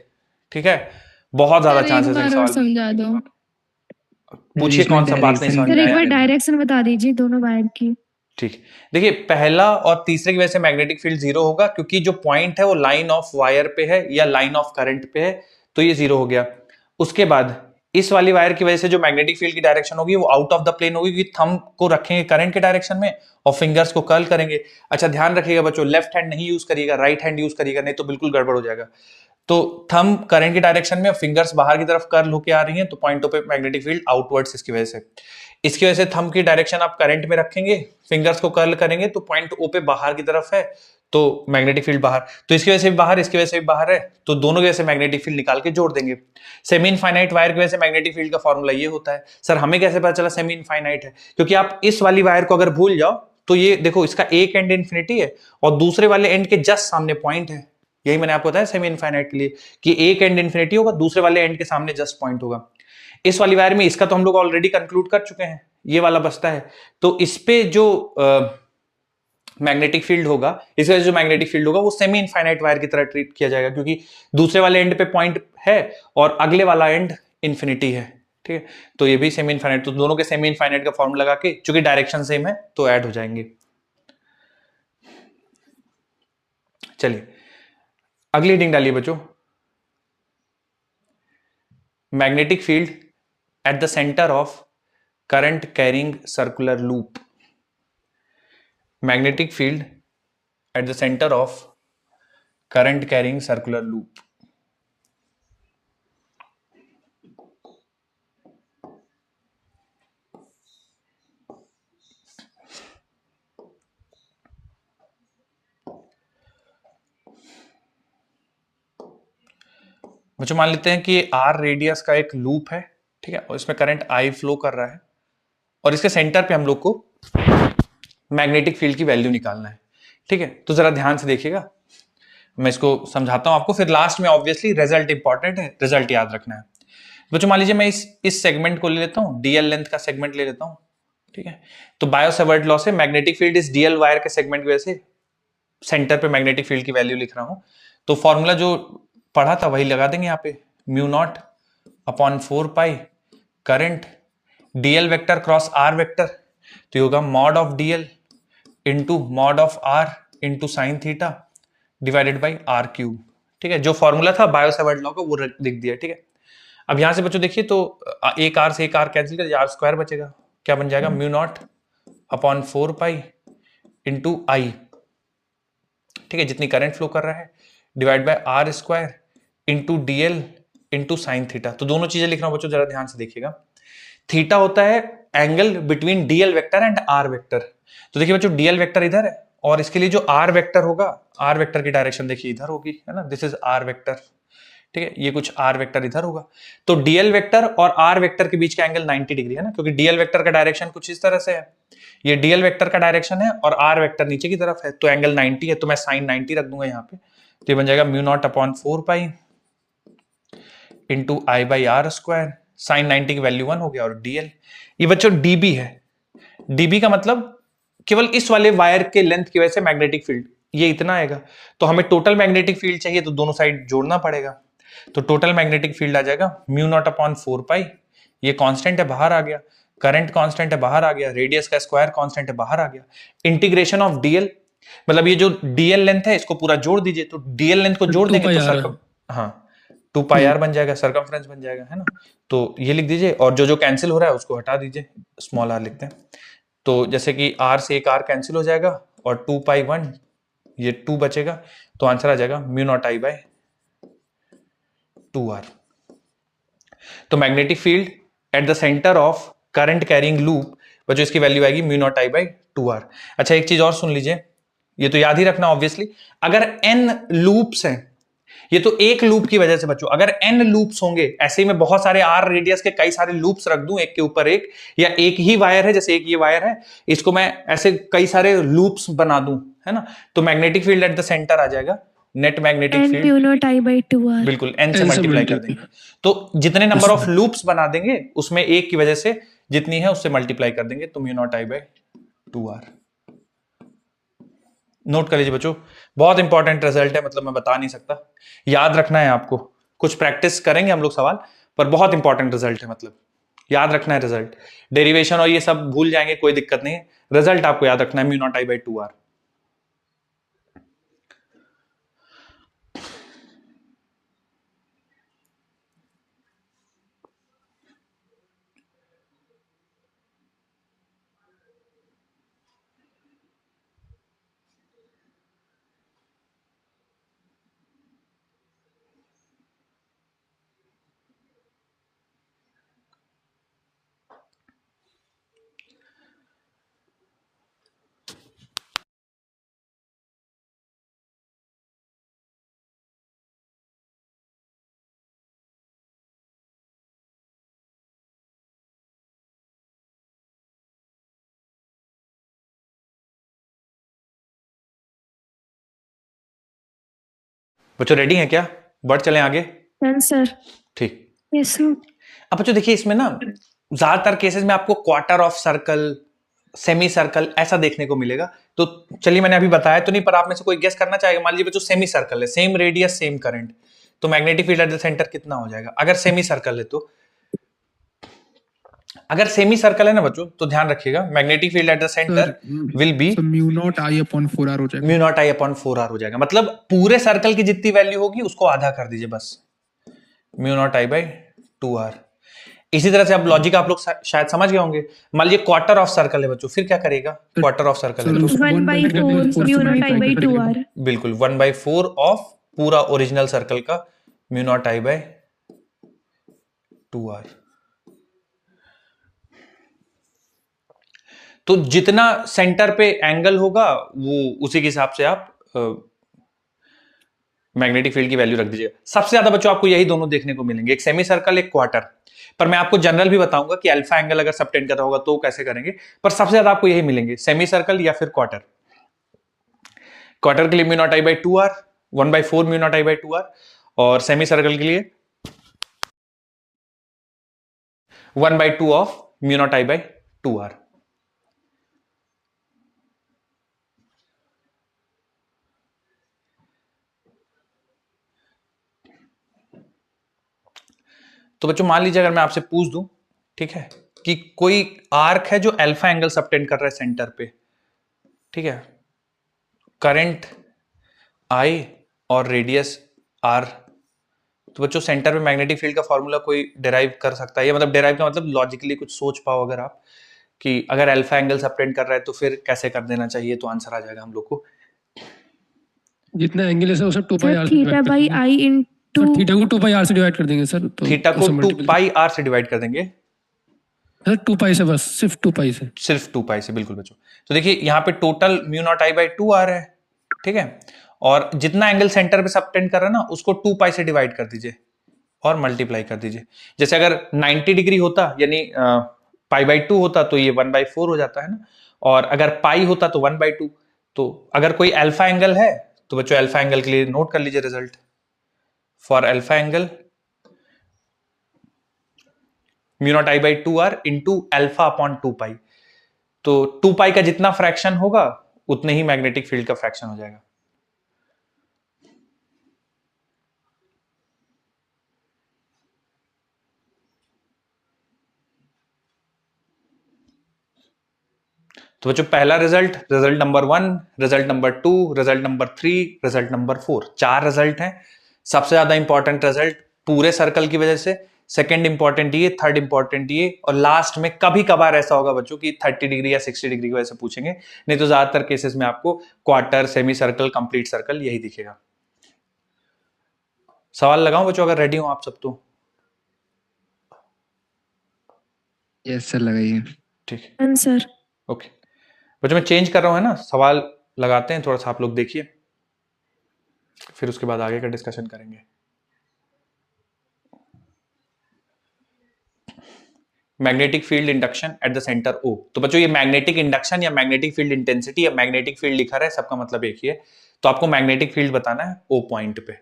ठीक है, बहुत ज्यादा चांसेस है सवाल। समझा दो पूछिए कौन सा बात नहीं समझ में सर, एक बार आया। डायरेक्शन बता दीजिए दोनों वायर की। ठीक, देखिए पहला और तीसरे की वजह से मैग्नेटिक फील्ड जीरो होगा, क्योंकि जो पॉइंट है वो लाइन ऑफ वायर पे है या लाइन ऑफ करंट पे है, तो ये जीरो हो गया। उसके बाद इस वाली वायर की वजह से जो मैग्नेटिक फील्ड की डायरेक्शन होगी वो आउट ऑफ द प्लेन होगी, क्योंकि थंब को रखेंगे करंट के डायरेक्शन में और फिंगर्स को कर्ल करेंगे। अच्छा ध्यान रखिएगा बच्चों, लेफ्ट हैंड नहीं यूज करिएगा, राइट हैंड यूज करिएगा, नहीं तो बिल्कुल गड़बड़ हो जाएगा। तो थंब करंट की डायरेक्शन में, फिंगर्स बाहर की तरफ कर्ल होके आ रही हैं, तो पॉइंटों पे मैग्नेटिक फील्ड आउटवर्ड्स इसकी वजह से। इसकी वजह से थंब की डायरेक्शन आप करंट में रखेंगे, फिंगर्स को कर्ल करेंगे, तो पॉइंट ओ पे बाहर की तरफ है, तो मैग्नेटिक फील्ड बाहर, तो इसकी वजह से भी बाहर, इसकी वजह से भी बाहर है, तो दोनों की वजह से मैग्नेटिक फील्ड निकाल के जोड़ देंगे। सेमी इनफाइनाइट वायर की वजह से मैग्नेटिक फील्ड का फॉर्मूला ये होता है। सर हमें कैसे पता चला सेमी इनफाइनाइट है? क्योंकि आप इस वाली वायर को अगर भूल जाओ तो ये देखो, इसका एक एंड इन्फिनिटी है और दूसरे वाले एंड के जस्ट सामने पॉइंट है। यही मैंने आपको बताया सेमी इनफाइनाइट के लिए, कि एक एंड इन्फिनिटी होगा, दूसरे वाले एंड के सामने जस्ट पॉइंट होगा। इस वाली वायर में इसका तो हम लोग ऑलरेडी कंक्लूड कर चुके हैं, ये वाला बचता है, तो इस पे जो मैग्नेटिक फील्ड होगा, इस वजह से जो मैग्नेटिक फील्ड होगा वो सेमी इनफाइनाइट वायर की तरह ट्रीट किया जाएगा, क्योंकि दूसरे वाले एंड पे पॉइंट है और अगले वाला एंड इन्फिनिटी है, ठीक है, तो ये भी सेमी इनफाइनाइट, तो दोनों के सेमी इनफाइनाइट का फॉर्मूला लगा के, चूंकि डायरेक्शन सेम है तो ऐड हो जाएंगे। चलिए अगली हेडिंग डालिए बच्चों, magnetic field at the centre of current carrying circular loop. Magnetic field at the centre of current carrying circular loop. बच्चों मान लेते हैं कि आर रेडियस का एक लूप है, ठीक है, और इसमें करंट आई फ्लो कर रहा है और इसके सेंटर पे हम लोग को मैग्नेटिक फील्ड की वैल्यू निकालना है, ठीक है। तो जरा ध्यान से देखिएगा, मैं इसको समझाता हूं आपको, फिर लास्ट में ऑब्वियसली रिजल्ट इंपॉर्टेंट है, रिजल्ट याद रखना है। बच्चों मान लीजिए मैं इस सेगमेंट को ले लेता हूं, डीएल लेंथ का सेगमेंट ले लेता हूं, ठीक है। तो बायो-सेवर्ट लॉ से मैग्नेटिक फील्ड इस डीएल वायर के सेगमेंट की वजह से सेंटर पे मैग्नेटिक फील्ड की वैल्यू लिख रहा हूं, तो फॉर्मूला जो पढ़ा था वही लगा देंगे यहाँ पे, mu not upon 4 pi current dl vector cross r vector, तो ये होगा mod of dl into mod of r into sine theta divided by r cube, ठीक है। जो फॉर्मूला था बायो-सेवर्ट लॉ का वो लिख दिया, ठीक है। अब यहां से बच्चों देखिए, तो एक आर से एक आर कैंसिल कर, आर स्क्वायर बचेगा, क्या बन जाएगा, mu not upon 4 pi into I, ठीक है, जितनी करंट फ्लो कर रहा है, divide by R square into dl into sine theta. तो दोनों चीजें लिख रहा हूं बच्चों, जरा ध्यान से देखिएगा। थीटा होता है angle between dl vector and r vector, तो देखिए बच्चों डीएल वेक्टर इधर है और इसके लिए जो आर वेक्टर होगा, आर वेक्टर की डायरेक्शन देखिए इधर होगी, है ना, दिस इज आर वेक्टर, ठीक है, ये कुछ आर वेक्टर इधर होगा, तो डीएल वेक्टर और आर वेक्टर के बीच का एंगल 90 डिग्री है ना, क्योंकि डीएल वेक्टर का डायरेक्शन कुछ इस तरह से है, ये डीएल वेक्टर का डायरेक्शन है और आर वेक्टर नीचे की तरफ है, तो एंगल 90 है, तो मैं साइन 90 रख दूंगा यहाँ पे, तो ये बन जाएगा mu not upon 4 pi into I by r square, sine 90 की वैल्यू 1 हो गया, और डीएल ये बच्चों डीबी है। डीबी का मतलब केवल इस वाले वायर के लेंथ की वजह से मैग्नेटिक फील्ड ये इतना आएगा, तो हमें टोटल मैग्नेटिक फील्ड चाहिए, तो दोनों साइड जोड़ना पड़ेगा, तो टोटल मैग्नेटिक फील्ड आ जाएगा म्यू नॉट अपॉन 4 पाई, ये कांस्टेंट है बाहर आ गया, करंट कांस्टेंट है बाहर आ गया, रेडियस का स्क्वायर कांस्टेंट है बाहर आ गया, इंटीग्रेशन ऑफ डीएल, मतलब ये जो डीएल लेंथ है इसको पूरा जोड़ दीजिए, तो डीएल लेंथ को जोड़ देंगे तो हाँ 2 पाई आर बन जाएगा, सर्कमफ्रेंस बन जाएगा, है ना, तो ये लिख दीजिए, और जो जो कैंसिल हो रहा है उसको हटा दीजिए, स्मॉल आर लिखते हैं, तो जैसे कि आर से एक आर कैंसिल हो जाएगा और 2 पाई 1 ये 2 बचेगा, तो आंसर आ जाएगा mu not I bye 2r। तो magnetic field at the centre of current carrying loop, बच्चों इसकी वैल्यू आएगी mu not I bye 2r। अच्छा एक चीज और सुन लीजिए, ये तो याद ही रखना ऑब्वियसली, अगर n लूप्स हैं ये तो एक लूप की वजह से बच्चों, अगर n लूप्स होंगे, ऐसे ही मैं बहुत सारे r रेडियस के कई सारे लूप्स रख दूं एक के ऊपर एक, या एक ही वायर है, जैसे एक ये वायर है, इसको मैं ऐसे कई सारे लूप्स बना दूं, है ना, तो magnetic field at the centre आ जाएगा, net magnetic n field mu not I by 2r। बिल्कुल n से N से मल्टीप्लाई कर multiply। देंगे, तो जितने नंबर ऑफ लूप्स बना देंगे उसमें एक की वजह से जितनी है उससे मल्टीप्लाई कर देंगे, तो mu not I by 2r। Note कर लीजिए बच्चों, बहुत इंपॉर्टेंट रिजल्ट है, मतलब मैं बता नहीं सकता, याद रखना है आपको, कुछ प्रैक्टिस करेंगे हम लोग सवाल, पर बहुत इंपॉर्टेंट रिजल्ट है, मतलब याद रखना है रिजल्ट। डेरिवेशन और ये सब भूल जाएंगे, कोई दिक्कत नहीं है, रिजल्ट आपको याद रखना है, mu not I by 2r। बच्चों रेडी हैं क्या, बढ़ चलें आगे? सर। ठीक। Yes sir. अब बच्चों देखिए, इसमें ना ज्यादातर केसेस में आपको quarter of circle, semi circle ऐसा देखने को मिलेगा, तो चलिए मैंने अभी बताया तो नहीं, पर आप में से कोई गेस करना चाहेगा? मान लीजिए बच्चों सेमी सर्कल है, सेम रेडियस सेम करंट, तो magnetic field at the centre कितना हो जाएगा अगर सेमी सर्कल है? तो अगर सेमी सर्कल है ना बच्चों, तो ध्यान रखिएगा, magnetic field at the centre will be mu not I upon 4r हो जाएगा। Mu not I upon 4r हो जाएगा, मतलब पूरे सर्कल की जितनी वैल्यू होगी उसको आधा कर दीजिए बस, mu naught I by 2r। इसी तरह से अब लॉजिक आप लोग शायद समझ गए होंगे। मान लीजिए क्वार्टर ऑफ सर्कल है बच्चों, फिर क्या करेगा? क्वार्टर ऑफ सर्कल है तो 1/4 mu naught I by 2r। बिल्कुल 1/4 ऑफ पूरा ओरिजिनल सर्कल का mu naught I by 2r। तो जितना सेंटर पे एंगल होगा वो उसी के हिसाब से आप मैग्नेटिक फील्ड की वैल्यू रख दीजिएगा। सबसे ज्यादा बच्चों आपको यही दोनों देखने को मिलेंगे, एक सेमी सर्कल एक क्वार्टर, पर मैं आपको जनरल भी बताऊंगा कि अल्फा एंगल अगर सबटेंड कर रहा होगा तो कैसे करेंगे, पर सबसे ज्यादा आपको यही मिलेंगे, सेमी सर्कल या फिर क्वार्टर। क्वार्टर के लिए mu naught I by 2r, 1/4 mu naught I by 2r, और सेमी सर्कल के लिए 1/2 of mu naught I by 2r। तो बच्चों मान लीजिए अगर मैं आपसे पूछ दूं, ठीक है, कि कोई आर्क है जो अल्फा एंगल सबटेंड कर रहा है सेंटर पे, ठीक है, करंट I और रेडियस R, तो बच्चों सेंटर पे मैग्नेटिक फील्ड का फॉर्मूला कोई डिराइव कर सकता है? ये मतलब डिराइव का मतलब लॉजिकली कुछ सोच पाओ अगर आप, कि अगर अल्फा एंगल सबटेंड कर रहा है तो फिर कैसे कर देना चाहिए, तो आंसर आ जाएगा हम लोग को। जितना एंगल है सर उसे 2πr से थीटा डिवाइड बाई कर I देंगे। इंटू सर थीटा को 2πr से डिवाइड कर देंगे सर, तो थीटा को उसे multiply- 2πr से डिवाइड कर देंगे, सर 2π से, बस सिर्फ 2π से। सिर्फ 2π से, बिल्कुल बच्चों। तो देखिए यहाँ पे total mu naught I by 2r है, ठीक है, और जितना एंगल सेंटर पे सबटेंड कर रहा है ना उसको 2π से डिवाइड कर दीजिए और मल्टीप्लाई कर दीजिए। जैसे अगर 90 डिग्री होता यानी π/2 होता तो ये 1/4 हो जाता है ना, और अगर पाई होता तो 1/2। तो अगर कोई अल्फा एंगल है तो बच्चों अल्फा एंगल के लिए नोट कर लीजिए result, for alpha angle mu not I by 2r into alpha upon 2π, तो 2π का जितना फ्रैक्शन होगा उतने ही मैग्नेटिक फील्ड का फ्रैक्शन हो जाएगा। तो बच्चों पहला result, result number 1, result number 2, result number 3, result number 4, 4 result हैं। सबसे ज्यादा इंपॉर्टेंट रिजल्ट पूरे सर्कल की वजह से, सेकंड इंपॉर्टेंट ये, थर्ड इंपॉर्टेंट ये, और लास्ट में कभी कभार ऐसा होगा बच्चों की 30 डिग्री या 60 डिग्री की वजह से पूछेंगे, नहीं तो ज्यादातर केसेस में आपको quarter, semi circle, complete circle यही दिखेगा। सवाल लगाऊं बच्चों अगर रेडी हो आप सब तो? यस सर लगाइए। ठीक, आंसर। ओके बच्चों मैं चेंज कर रहा हूं है ना, सवाल लगाते हैं थोड़ा सा, आप लोग देखिए। फिर उसके बाद आगे का डिस्कशन करेंगे। Magnetic field induction at the centre O. तो बच्चों ये मैग्नेटिक इंडक्शन या मैग्नेटिक फील्ड इंटेंसिटी या मैग्नेटिक फील्ड लिखा रहा है, सबका मतलब एक ही है। तो आपको मैग्नेटिक फील्ड बताना है ओ पॉइंट पे।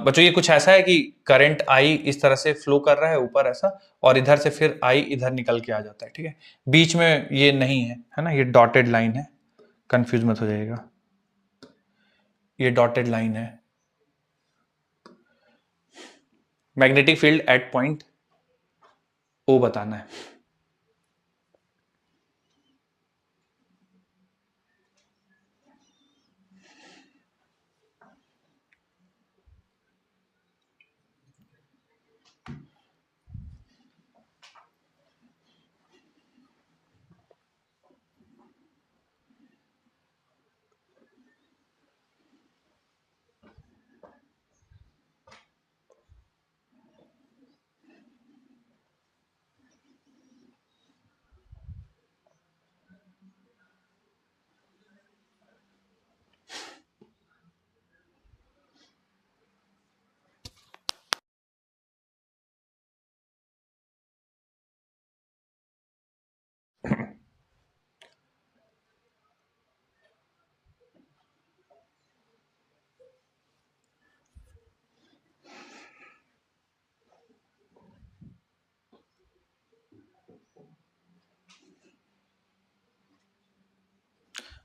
बच्चों ये कुछ ऐसा है कि करंट आई इस तरह से फ्लो कर रहा है ऊपर ऐसा, और इधर से फिर आई इधर निकल के आ जाता है, ठीक है। बीच में ये नहीं है ना, ये डॉटेड लाइन है, कंफ्यूज मत हो जाइएगा, ये डॉटेड लाइन है। Magnetic field at point O बताना है।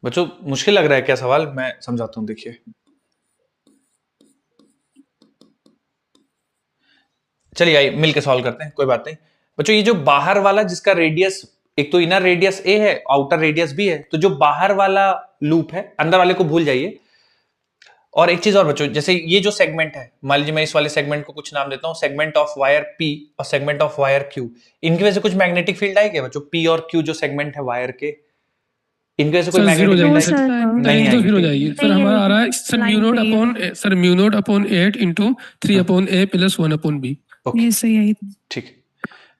बच्चों मुश्किल लग रहा है क्या सवाल? मैं समझाता हूं, देखिए। चलिए आइए मिलकर सॉल्व करते हैं, कोई बात नहीं। बच्चों ये जो बाहर वाला जिसका रेडियस, एक तो इनर रेडियस ए है, आउटर रेडियस बी है, तो जो बाहर वाला लूप है, अंदर वाले को भूल जाइए। और एक चीज और बच्चों, जैसे ये जो सेगमेंट है, मान लीजिए मैं इस वाले सेगमेंट को कुछ नाम देता हूं, सेगमेंट ऑफ वायर पी और सेगमेंट ऑफ वायर क्यू, इनकी वजह से कुछ मैग्नेटिक फील्ड आएगी बच्चों? पी और क्यू जो सेगमेंट है वायर के, इनकी वजह से कोई सर जीरो मैग्नेटिक हो फील्ड जाएगी आएगी? सर, नहीं टाइम तो आएगी। जीरो हो जाएगी सर। हमारा आ रहा है sir mu not upon sir mu not upon 8 into 3 upon A plus 1 upon B. ये सही है। ठीक है,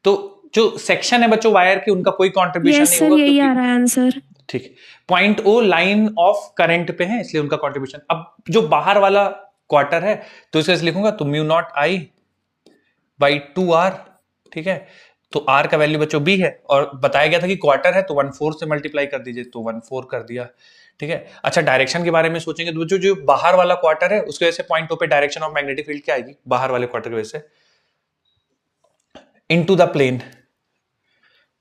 तो जो सेक्शन है बच्चों वायर के, उनका कोई कंट्रीब्यूशन यस नहीं सर, होगा यही आ क्योंकि रहा है आंसर। ठीक, point O line of current पे है, इसलिए उनका कंट्रीब्यूशन। अब जो बाहर वाला क्वार्टर है, तो इसे लिखूंगा तो mu not I by 2r, ठीक है। तो r का वैल्यू बच्चों b है, और बताया गया था कि क्वार्टर है तो 1/4 से मल्टीप्लाई कर दीजिए, तो 1/4 कर दिया, ठीक है। अच्छा डायरेक्शन के बारे में सोचेंगे तो बच्चों जो बाहर वाला क्वार्टर है उसकी वजह से पॉइंट ओ पे डायरेक्शन ऑफ मैग्नेटिक फील्ड क्या आएगी? बाहर वाले क्वार्टर की वजह से इनटू द प्लेन,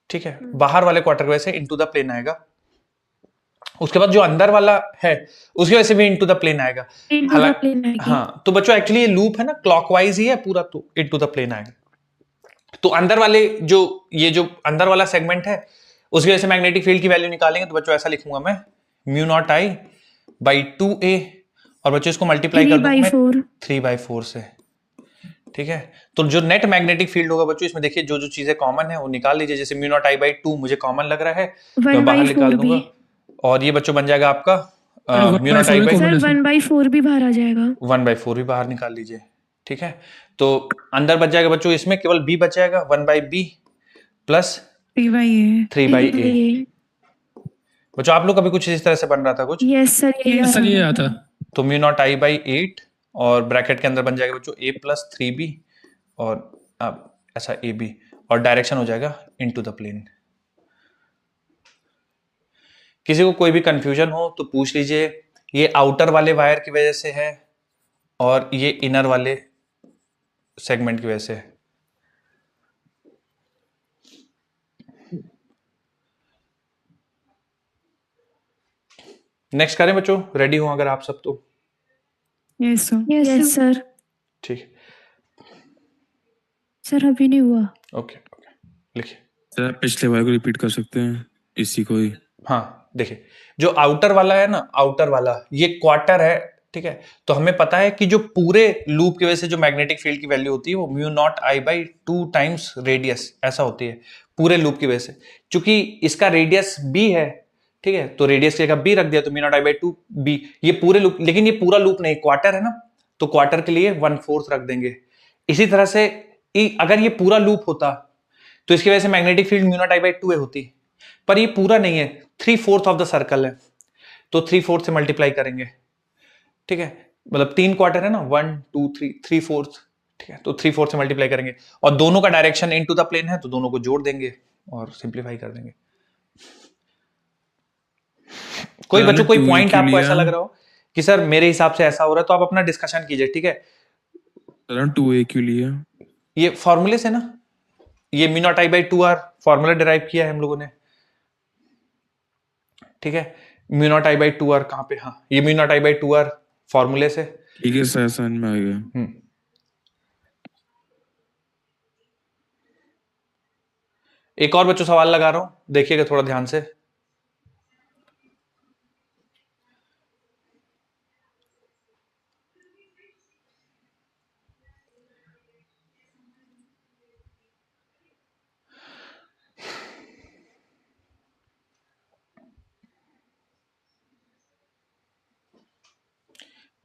ठीक है। बाहर वाले क्वार्टर की वजह से इनटू द प्लेन आएगा। उसके बाद जो अंदर वाला है उसकी वजह से भी इनटू द प्लेन आएगा। हाँ, तो बच्चों एक्चुअली ये लूप है ना, क्लॉकवाइज ही है पूरा, तो इनटू द प्लेन आएगा। तो अंदर वाले जो ये जो अंदर वाला सेगमेंट है उसकी वजह से मैग्नेटिक फील्ड की वैल्यू निकालेंगे, तो बच्चों ऐसा लिखूंगा मैं mu naught I by 2a, और बच्चों इसको मल्टीप्लाई कर दूंगा मैं 3/4 से, ठीक है। तो जो नेट मैग्नेटिक फील्ड होगा बच्चों, इसमें देखिए जो जो चीजें कॉमन है वो निकाल लीजिए। जैसे म्यू नॉट आई बाई 2 मुझे कॉमन लग रहा है, तो मैं बाहर निकाल दूंगा, और ये बच्चों बन जाएगा आपका म्यू नॉट आई बाई 1/4 भी बाहर आ जाएगा, 1/4 भी बाहर निकाल लीजिए, ठीक है। तो अंदर बच जाएगा बच्चों, इसमें केवल b बच जाएगा, 1/b प्लस 3/a। बच्चों आप लोग कभी कुछ इस तरह से बन रहा था कुछ? यस सर, सर ये आता। तो म्यू नॉट आई बाई 8, और ब्रैकेट के अंदर बन जाएगा बच्चों a प्लस 3b, और ऐसा ab, और डायरेक्शन हो जाएगा इनटू द प्लेन। किसी को कोई भी कंफ्यूजन हो तो पूछ लीजिए। ये आउटर वाले वायर की वजह से है, और ये इनर वाले सेगमेंट की वजह से है। नेक्स्ट करें बच्चों, रेडी हो अगर आप सब तो? Yes sir. Yes sir. ठीक सर अभी नहीं हुआ। ओके लिखिए सर। पिछले वाले को रिपीट कर सकते हैं इसी को ही? हाँ देखिए, जो आउटर वाला है ना, आउटर वाला ये क्वार्टर है, ठीक है। तो हमें पता है कि जो पूरे लूप की वजह से जो मैग्नेटिक फील्ड की वैल्यू होती है वो mu not I by 2 times radius, ऐसा होती है पूरे लूप की वजह से। चूंकि इसका रेडियस b है, ठीक है, तो रेडियस की जगह b रख दिया, तो mu not I by 2 b। ये पूरे लूप, लेकिन ये पूरा लूप नहीं, क्वार्टर है ना, तो क्वार्टर के लिए 1/4 रख देंगे। इसी तरह से अगर ये पूरा लूप होता तो इसकी वजह से magnetic field mu not I by 2a होती, पर ये पूरा नहीं है, 3/4 ऑफ द सर्कल है। तो 3/4 से मल्टीप्लाई करेंगे, ठीक है, मतलब 3 क्वार्टर है ना, 1 2 3 3/4, ठीक है, तो 3/4 से मल्टीप्लाई करेंगे और दोनों का डायरेक्शन इनटू द प्लेन है तो दोनों को जोड़ देंगे और सिंप्लीफाई कर देंगे। कोई मैंने बच्चों कोई 2a पॉइंट क्यों आपको लिया? ऐसा लग रहा हो कि सर मेरे हिसाब से ऐसा हो रहा है, तो आप अपना डिस्कशन कीजिए, ठीक है। सर 2a क्यों लिया? ये फॉर्मूले से ना, ये mu not I by 2r formula derive किया है हम लोगों ने, ठीक है। Mu not I by 2r कहां पे, हाँ ये mu not I by 2r फॉर्मूले से। ठीक है सर, समझ में आ गया। एक और बच्चों सवाल लगा रहा हूं, देखिएगा थोड़ा ध्यान से।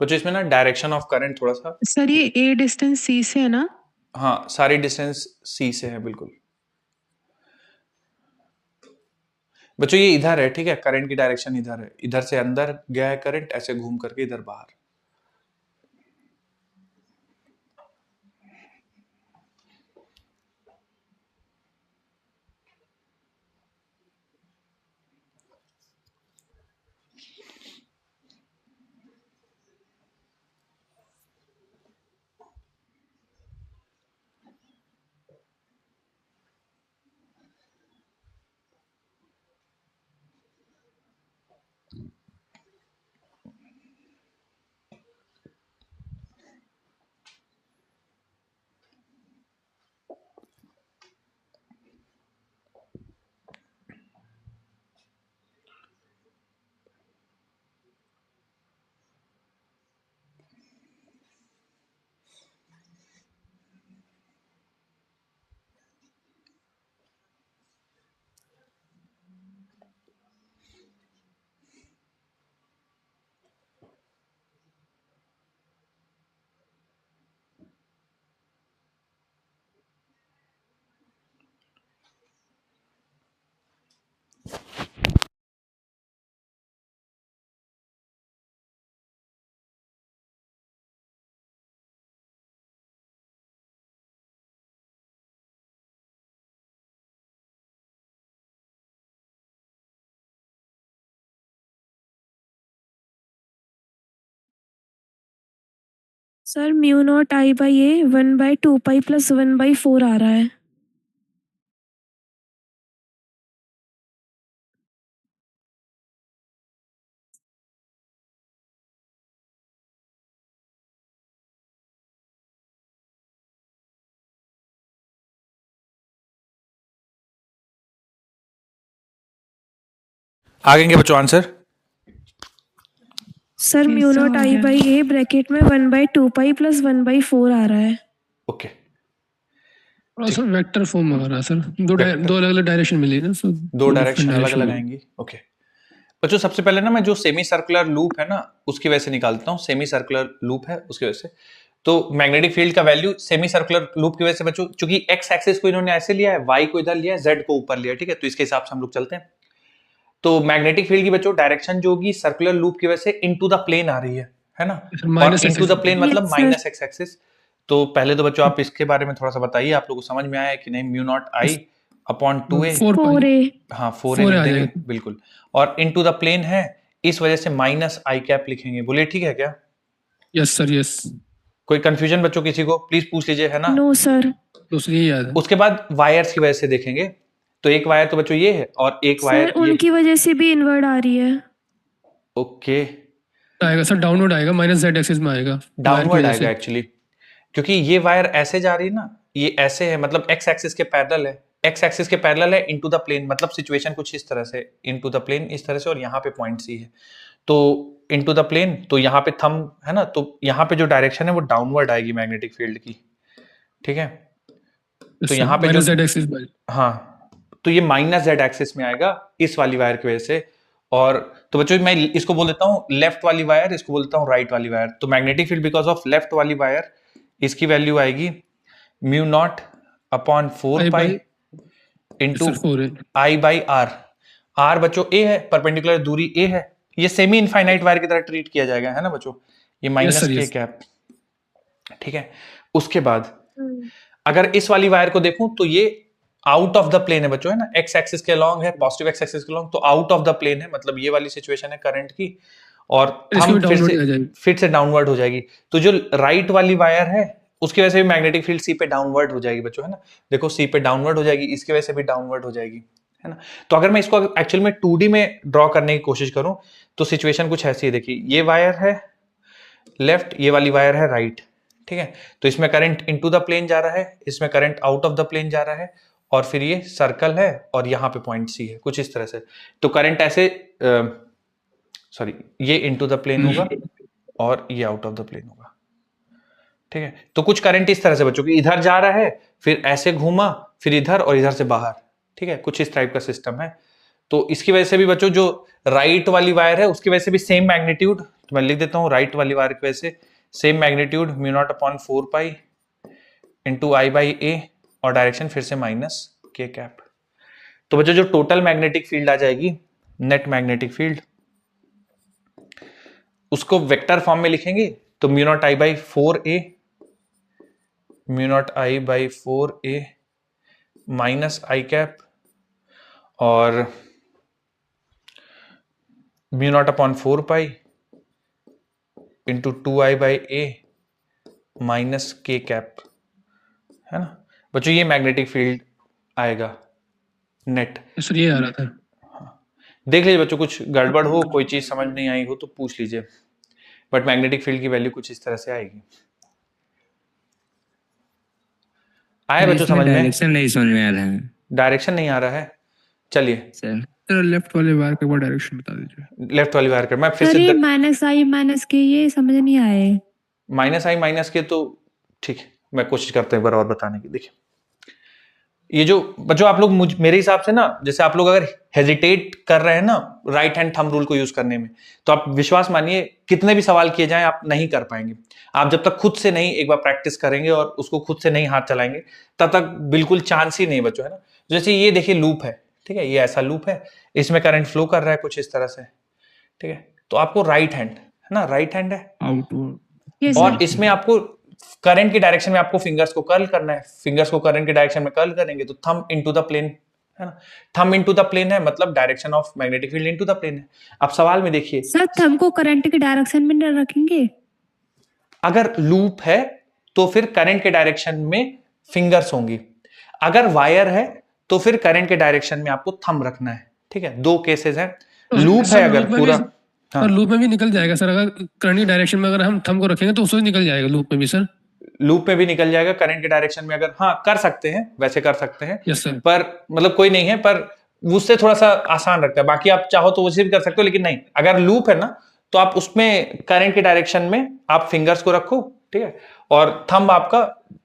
बच्चों इसमें ना डायरेक्शन ऑफ करंट थोड़ा सा, सर ये ए डिस्टेंस सी से है ना? हाँ सारी डिस्टेंस सी से है बिल्कुल। बच्चों ये इधर है, ठीक है, करंट की डायरेक्शन इधर है, इधर से अंदर गया है करंट, ऐसे घूम करके इधर बाहर। Sir mu not I by A 1/2 pi plus 1/4 आ रहा है। आगे बच्चों आंसर, सर म्यू कैसा नॉट आ आई गया? बाई ए ब्रैकेट में 1/2 पाई प्लस 1/4 आ रहा है। ओके। और सर वेक्टर फॉर्म में आ रहा है सर, Vector. दो अलग अलग डायरेक्शन मिली ना सर, दो डायरेक्शन different अलग direction अलग मिली। आएंगी, ओके। बच्चों सबसे पहले ना मैं जो सेमी सर्कुलर लूप है ना उसकी वजह से निकालता हूँ, सेमी सर्कुलर लूप है उसकी वजह से। तो मैग्नेटिक फील्ड का वैल्यू सेमी सर्कुलर लूप की वजह से बच्चों, चूंकि एक्स एक्सिस को इन्होंने ऐसे लिया है, वाई को इधर लिया है, जेड को ऊपर लिया है, ठीक है, तो इसके हिसाब से हम लोग चलते हैं। तो मैग्नेटिक फील्ड की बच्चों डायरेक्शन जो होगी सर्कुलर लूप की वजह से इनटू द प्लेन आ रही है ना, और माइनस इनटू द प्लेन मतलब Yes, sir. Minus x axis. तो पहले तो बच्चों आप इसके बारे में थोड़ा सा बताइए, आप लोगों को समझ में आया है कि नहीं, mu naught I upon 2a, 4 4 पाई, ए। हाँ 4a 4a लिख आ देंगे जाएगा। बिल्कुल, और इनटू द प्लेन है इस वजह से माइनस आई कैप लिखेंगे। बोलिए ठीक है क्या? यस सर यस, कोई कंफ्यूजन बच्चों किसी को प्लीज पूछ लीजिए, है ना। No sir. दूसरी ही याद है। उसके बाद वायर्स की वजह से देखेंगे, तो एक वायर तो बच्चों ये है और एक सर वायर ये, उनकी वजह से भी इनवर्ड आ रही है। ओके, आएगा सर, डाउनवर्ड आएगा, माइनस जेड एक्सिस में आएगा, वायर की डाउनवर्ड वजह आएगा से। एक्चुअली, क्योंकि ये वायर ऐसे जा रही है ना, ये ऐसे है, मतलब एक्स एक्सिस के पैरेलल है, एक्स एक्सिस के पैरेलल है इनटू द प्लेन, मतलब सिचुएशन कुछ इस तरह से, इनटू द प्लेन इस तरह से, और यहाँ पे पॉइंट सी है, तो इनटू द प्लेन, तो यहाँ पे थंब है ना, तो यहाँ पे जो डायरेक्शन है वो डाउनवर्ड आएगी मैग्नेटिक फील्ड की, ठीक है। तो यहाँ पे माइनस जो, जेड एक्सिस में। हाँ, तो ये माइनस जेड एक्सिस में आएगा इस वाली वायर की वजह से। और तो बच्चों मैं इसको बोल देता हूँ लेफ्ट वाली वायर, इसको बोलता हूँ राइट वाली वायर। तो magnetic field because of left वाली वायर, इसकी वैल्यू आएगी mu naught upon 4 pi into sir 4 है। आई बाई आर। आर बच्चों ए है, परपेंडिकुलर दूरी ए है, ये सेमी इनफाइनाइट वायर की तरह ट्रीट किया जाएगा, है ना बच्चों, ये माइनस sir, के yes. कैप, ठीक है। उसके बाद अगर इस वाली वायर को देखूं तो ये आउट ऑफ द प्लेन है बच्चों, है ना, एक्स एक्सिस के अलॉन्ग है, पॉजिटिव एक्स एक्सिस के अलॉन्ग, तो आउट ऑफ द प्लेन है, मतलब ये वाली सिचुएशन है करंट की, और इसकी हम भी downward आ जाएगी। फिर से डाउनवर्ड हो जाएगी। तो जो राइट वाली वायर है उसकी वजह से भी मैग्नेटिक फील्ड सी पे डाउनवर्ड हो जाएगी बच्चों, है ना, देखो सी पे डाउनवर्ड हो जाएगी, इसकी वजह से भी डाउनवर्ड हो जाएगी, है ना। तो अगर मैं इसको एक्चुअल में 2D में ड्रॉ करने की कोशिश करूं तो सिचुएशन कुछ ऐसी है, देखिए ये वायर है लेफ्ट, ये वाली वायर है राइट, ठीक है। तो इसमें करंट इनटू द प्लेन जा रहा है, इसमें current out of the plane जा रहा है, और फिर ये सर्कल है और यहाँ पे पॉइंट सी है, कुछ इस तरह से। तो करंट ऐसे सॉरी ये इनटू द प्लेन होगा और ये आउट ऑफ द प्लेन होगा, ठीक है। तो कुछ करंट इस तरह से बच्चों की इधर जा रहा है, फिर ऐसे घूमा, फिर इधर और इधर से बाहर, ठीक है, कुछ इस टाइप का सिस्टम है। तो इसकी वजह से भी बच्चों जो राइट वाली वायर है उसकी वजह से भी सेम मैग्नीट्यूड, तो मैं लिख देता हूं राइट वाली वायर की वजह से same magnitude μ0/4 into I by A, और डायरेक्शन फिर से माइनस के कैप। तो बच्चों जो टोटल मैग्नेटिक फील्ड आ जाएगी, नेट मैग्नेटिक फील्ड, उसको वेक्टर फॉर्म में लिखेंगे तो μ0I/4A μ0I/4A माइनस आई कैप और μ0/4 इंटू 2I/A माइनस के कैप, है ना बच्चों, ये मैग्नेटिक फील्ड आएगा नेट। सर ये आ रहा था। देख लीजिए बच्चों, कुछ गड़बड़ हो, कोई चीज समझ नहीं आई हो तो पूछ लीजिए, बट मैग्नेटिक फील्ड की वैल्यू कुछ इस तरह से आएगी। आया बच्चों समझ में? डायरेक्शन नहीं समझ में आ रहा है डायरेक्शन नहीं आ रहा है, चलिए सर। सर लेफ्ट वाले वायर का वो डायरेक्शन बता दीजिए। लेफ्ट वाली वायर कर, मैं फिर सर ये से माइनस आई माइनस के ये समझ नहीं आए। माइनस आई माइनस के, तो ठीक है मैं कोशिश करता हूँ एक बार और बताने की। देखिए ये जो बच्चों आप लोग मेरे हिसाब से ना, जैसे आप लोग अगर हेजिटेट कर रहे हैं ना राइट हैंड थंब रूल को यूज करने में, तो आप विश्वास मानिए कितने भी सवाल किए जाएं आप नहीं कर पाएंगे। आप जब तक खुद से नहीं एक बार प्रैक्टिस करेंगे और उसको खुद से नहीं हाथ चलाएंगे तब तक बिल्कुल चांस ही नहीं बच्चों, है ना। जैसे ये देखिए लूप है, ठीक है, ये ऐसा लूप है, इसमें करंट फ्लो कर रहा है कुछ इस तरह से, ठीक है। तो आपको राइट हैंड है ना, राइट हैंड है, आउटवर्ड और इसमें आपको करंट की डायरेक्शन में आपको फिंगर्स को कर्ल करना है, फिंगर्स को करंट की डायरेक्शन में कर्ल करेंगे तो थंब इनटू द प्लेन, है ना, थंब इनटू द प्लेन है, मतलब direction of magnetic field into the plane है। अब सवाल में देखिए, सर थंब को करंट की डायरेक्शन में न रखेंगे? अगर लूप है तो फिर करंट के डायरेक्शन में फिंगर्स होंगी, अगर वायर है तो फिर करंट के डायरेक्शन में आपको थंब रखना है, ठीक है। दो केसेस हैं, लूप है अगर पूरा, और लूप में भी निकल जाएगा सर, अगर करंट की डायरेक्शन में अगर हम थंब को रखेंगे तो उससे निकल जाएगा लूप में भी सर। लूप में भी निकल जाएगा, करंट के डायरेक्शन में अगर, हाँ कर सकते हैं, वैसे कर सकते हैं, यस सर। पर मतलब कोई नहीं है, पर उससे थोड़ा सा आसान रखता है। बाकी आप चाहो तो उसे भी कर सकते हो, लेकिन नहीं, अगर लूप है ना तो आप उसमें करंट के डायरेक्शन में आप फिंगर्स को रखो, ठीक है, और थंब आपका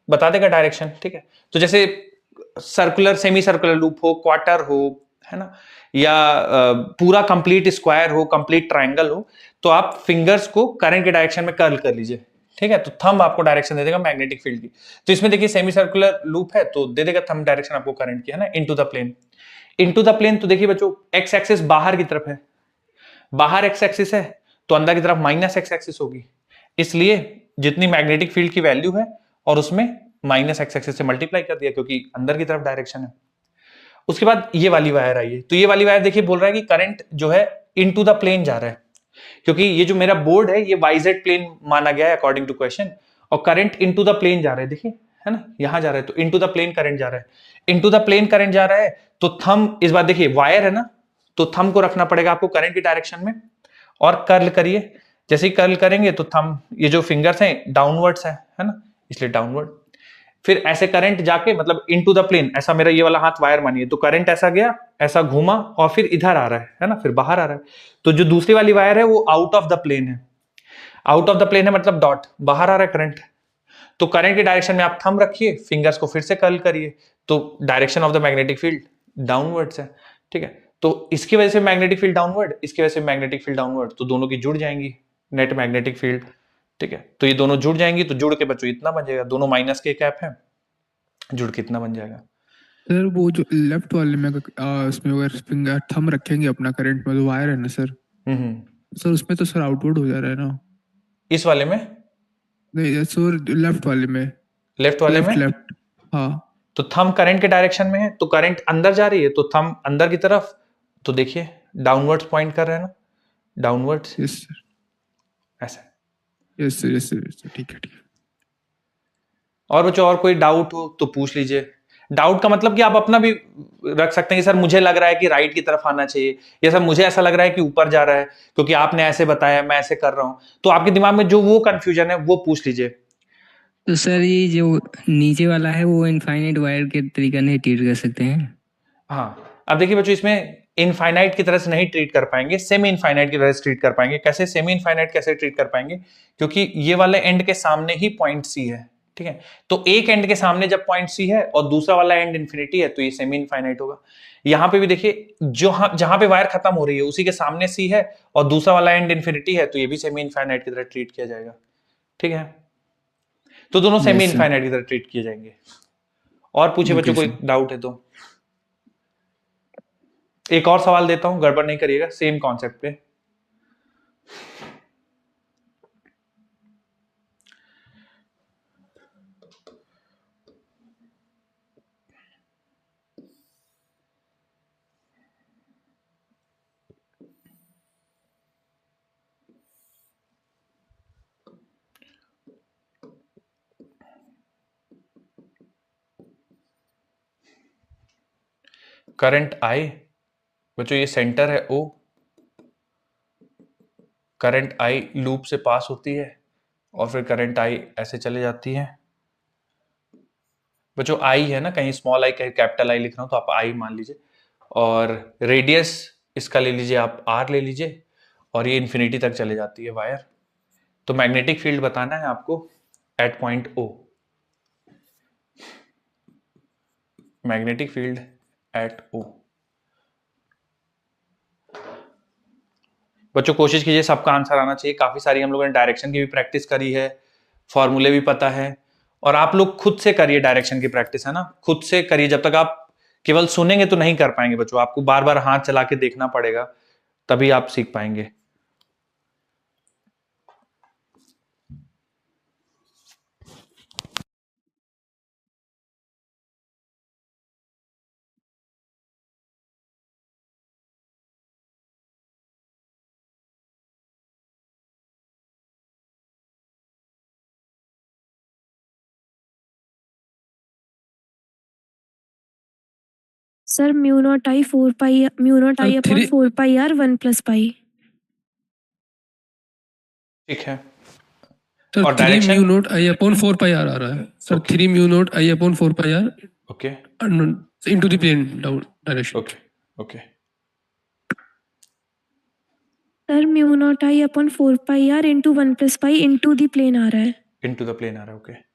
बता देगा डायरेक्शन, ठीक है। तो जैसे सर्कुलर, सेमी सर्कुलर लूप हो, क्वार्टर हो, है ना, या पूरा कंप्लीट स्क्वायर हो, कंप्लीट ट्रायंगल हो, तो आप फिंगर्स को करंट के डायरेक्शन में कर्ल कर लीजिए, ठीक है। तो थंब आपको डायरेक्शन दे देगा मैग्नेटिक फील्ड की। तो इसमें देखिए सेमी सर्कुलर लूप है तो दे देगा थंब डायरेक्शन आपको करंट की, है ना, into the plane. Into the plane तो देखिए बच्चों एक्स एक्सिस बाहर की तरफ है, बाहर एक्स एक्सिस है तो अंदर की तरफ माइनस एक्स एक्सिस होगी, इसलिए जितनी मैग्नेटिक फील्ड की वैल्यू है और उसमें माइनस एक्स एक्सिस से मल्टीप्लाई कर दिया क्योंकि अंदर की तरफ डायरेक्शन है। उसके बाद ये वाली वायर आई है, तो ये वाली वायर देखिए बोल रहा है कि करंट जो है इनटू द प्लेन जा रहा है, क्योंकि ये जो मेरा बोर्ड है ये वाईजेड प्लेन माना गया है अकॉर्डिंग टू क्वेश्चन, और करंट इनटू द प्लेन जा रहा है, देखिए है ना, यहां जा रहा है, तो इनटू द प्लेन करंट जा रहा है, इनटू द प्लेन करंट जा रहा है, तो थंब इस बार देखिए वायर है ना, तो थंब को रखना पड़ेगा आपको करंट की डायरेक्शन में और कर्ल करिए। जैसे ही कर्ल करेंगे तो थंब, ये जो फिंगर्स हैं डाउनवर्ड्स है ना, इसलिए डाउनवर्ड, फिर ऐसे करंट जाके मतलब इनटू द प्लेन, ऐसा मेरा ये वाला हाथ वायर मानिए, तो करंट ऐसा गया, ऐसा घूमा और फिर इधर आ रहा है ना, फिर बाहर आ रहा है। तो जो दूसरी वाली वायर है वो आउट ऑफ द प्लेन है, आउट ऑफ द प्लेन है मतलब डॉट, बाहर आ रहा है करंट। तो करंट के डायरेक्शन में आप थंब रखिए, फिंगर्स को फिर से कर्ल करिए, तो direction of the magnetic field downwards है, ठीक है। तो इसकी वजह से मैग्नेटिक फील्ड डाउनवर्ड, इसकी वजह से मैग्नेटिक फील्ड डाउनवर्ड, तो दोनों की जुड़ जाएंगी नेट मैग्नेटिक फील्ड, ठीक है। तो ये दोनों जुड़ जाएंगी, तो जुड़ के बच्चों इतना बन जाएगा, दोनों माइनस के कैप है, जुड़ के इतना बन जाएगा। सर वो जो लेफ्ट वाले में उसमें अगर फिंगर थंब रखेंगे अपना करंट में, तो वायर है ना सर, सर उसमें तो सर आउटवर्ड हो जा रहा है ना। इस वाले में, नहीं सर, लेफ्ट वाले में। लेफ्ट वाले में। लेफ्ट हाँ। तो थंब करंट के डायरेक्शन में है, तो करंट अंदर जा रही है, तो थंब अंदर की तरफ, तो देखिए डाउनवर्ड्स पॉइंट कर रहे हैं ना, डाउनवर्ड्स, यस सर, ऐसा। यस सर, यस सर, ठीक है ठीक है। और बच्चों और कोई डाउट हो तो पूछ लीजिए। डाउट का मतलब कि आप अपना भी रख सकते हैं कि सर मुझे लग रहा है कि राइट की तरफ आना चाहिए, या सर मुझे ऐसा लग रहा है कि ऊपर जा रहा है क्योंकि आपने ऐसे बताया, मैं ऐसे कर रहा हूं। तो आपके दिमाग में जो वो कंफ्यूजन है वो पूछ लीजिए। तो सर ये जो नीचे वाला है वो इनफाइनाइट वायर के तरीका नहीं ट्रीट कर सकते हैं? हाँ, अब देखिए बच्चों, इसमें इनफाइनाइट की तरह से नहीं ट्रीट कर पाएंगे, सेमी इनफाइनाइट की तरह से ट्रीट कर पाएंगे। कैसे सेमी इनफाइनाइट कैसे ट्रीट कर पाएंगे? क्योंकि ये वाले एंड के सामने ही पॉइंट सी है, ठीक है। तो एक एंड के सामने जब पॉइंट सी है और दूसरा वाला एंड इन्फिनिटी है तो ये सेमी इनफाइनाइट होगा। यहां पे भी देखिए, जहां पे वायर खत्म हो रही है उसी के सामने सी है और दूसरा वाला एंड इन्फिनिटी है, तो ये भी सेमी इनफाइनाइट की तरह ट्रीट किया जाएगा, ठीक है। तो दोनों सेमी Yes, sir. इनफाइनाइट की तरह ट्रीट किए जाएंगे। और पूछे बच्चों, Okay, कोई sir. डाउट है तो। एक और सवाल देता हूं, गड़बड़ नहीं करिएगा, सेम कॉन्सेप्ट पे। करंट आई, बच्चों ये सेंटर है ओ, करंट आई लूप से पास होती है और फिर करंट आई ऐसे चले जाती है। बच्चों आई है ना, कहीं स्मॉल आई कहीं कैपिटल आई लिख रहा हूं तो आप आई मान लीजिए, और रेडियस इसका ले लीजिए आप आर ले लीजिए, और ये इन्फिनिटी तक चले जाती है वायर। तो मैग्नेटिक फील्ड बताना है आपको at point O, magnetic field at O. बच्चों कोशिश कीजिए सबका आंसर आना चाहिए। काफी सारी हम लोगों ने डायरेक्शन की भी प्रैक्टिस करी है, फॉर्मूले भी पता है, और आप लोग खुद से करिए डायरेक्शन की प्रैक्टिस, है ना, खुद से करिए। जब तक आप केवल सुनेंगे तो नहीं कर पाएंगे बच्चों, आपको बार बार हाथ चला के देखना पड़ेगा, तभी आप सीख पाएंगे। Sir mu not I upon three- 4 pi R 1 plus pi. ठीक है। सर और 3 direction? Mu not I upon 4 pi R आ रहा है sir. Okay. 3 mu not I upon 4 pi R okay into the plane direction. Okay okay. Sir mu not I upon 4 pi R into 1 plus pi into the plane आ रहा है। Into the plane आ रहा है, okay.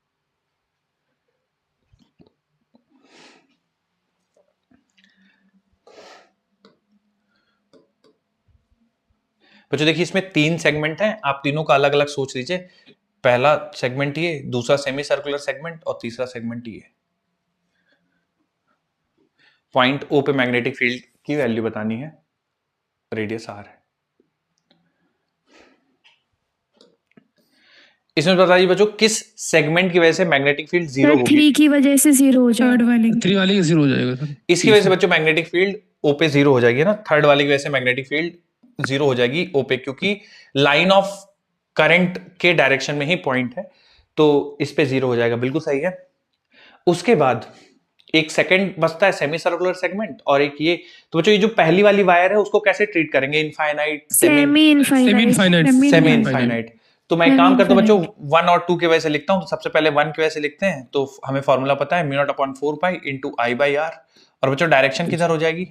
बच्चों देखिए इसमें 3 segment हैं, आप तीनों का अलग अलग सोच लीजिए। पहला सेगमेंट ये, दूसरा सेमी सर्कुलर सेगमेंट और तीसरा सेगमेंट ये। पॉइंट ओ पे मैग्नेटिक फील्ड की वैल्यू बतानी है, रेडियस आर है। इसमें बताइए बच्चों किस सेगमेंट की वजह से मैग्नेटिक फील्ड जीरो सर होगी। 3 की वजह से 0 हो थर्ड जाएगा। वाले 3 वाले 0 हो जाएगा सर। इसकी वजह से बच्चों मैग्नेटिक फील्ड ओ पे जीरो हो जाएगी ना, थर्ड वाले की वजह से मैग्नेटिक फील्ड जीरो हो जाएगी ओ पे, क्योंकि लाइन ऑफ करंट के डायरेक्शन में ही पॉइंट है, तो इस पे जीरो हो जाएगा, बिल्कुल सही है। उसके बाद एक सेकंड बचता है सेमी सर्कुलर सेगमेंट और एक ये। तो बच्चों ये जो पहली वाली वायर है उसको कैसे ट्रीट करेंगे, infinite, semi infinite. Semi infinite. तो मैं एक काम करता हूँ बच्चों, Semi-infinite। 1 और 2 के वजह से लिखता हूँ। तो सबसे पहले 1 की वजह से लिखते हैं, तो हमें फॉर्मूला पता है mu not upon 4 pi into I by are. और बच्चों डायरेक्शन किधर हो जाएगी,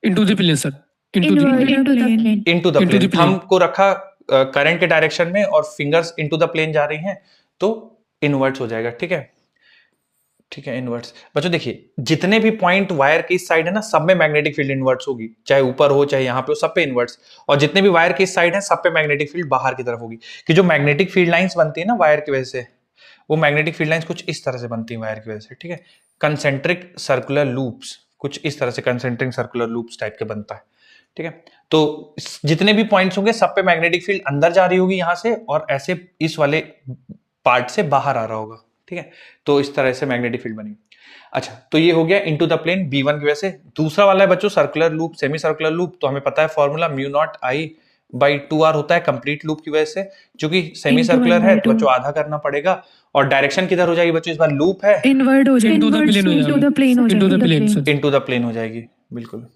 into the plane sir, into the plane. Into the Into plane. the plane। Thumb को रखा करंट के डायरेक्शन में और फिंगर्स इनटू द प्लेन जा रही हैं, तो इनवर्ट्स हो जाएगा, ठीक है, ठीक है, इनवर्ट्स। बच्चों देखिए जितने भी पॉइंट वायर की इस साइड है ना, सब में मैग्नेटिक फील्ड इनवर्ट्स होगी, चाहे ऊपर हो चाहे यहाँ पे हो, सब पे इनवर्ट्स। और जितने भी वायर की इस साइड है सब पे मैग्नेटिक फील्ड बाहर की तरफ होगी। कि जो मैग्नेटिक फील्ड लाइंस बनती है ना वायर की वजह से, वो मैग्नेटिक फील्ड लाइंस कुछ इस तरह से बनती है वायर की वजह से, ठीक है। कंसेंट्रिक सर्कुलर लूप्स, कुछ इस तरह से कंसेंट्रिक सर्कुलर लूप्स टाइप के बनता है, ठीक है। तो जितने भी पॉइंट्स होंगे सब पे मैग्नेटिक फील्ड अंदर जा रही होगी यहां से, और ऐसे इस वाले पार्ट से बाहर आ रहा होगा, ठीक है। तो इस तरह से मैग्नेटिक फील्ड बनेगी। अच्छा, तो ये हो गया इनटू द प्लेन B1 की वजह से। दूसरा वाला है बच्चों circular loop, semi circular loop, तो हमें पता है formula mu not I by 2r होता है कंप्लीट लूप की वजह से, जो कि सेमी Into सर्कुलर one है by तो two. बच्चों आधा करना पड़ेगा। और डायरेक्शन किधर हो जाएगी बच्चों, इस बार लूप है इनवर्ड हो जाएगी, Into the plane हो into जाएगी। the plane हो Into the जाएगी, plane, sir. Into the plane हो जाएगी, बिल्कुल,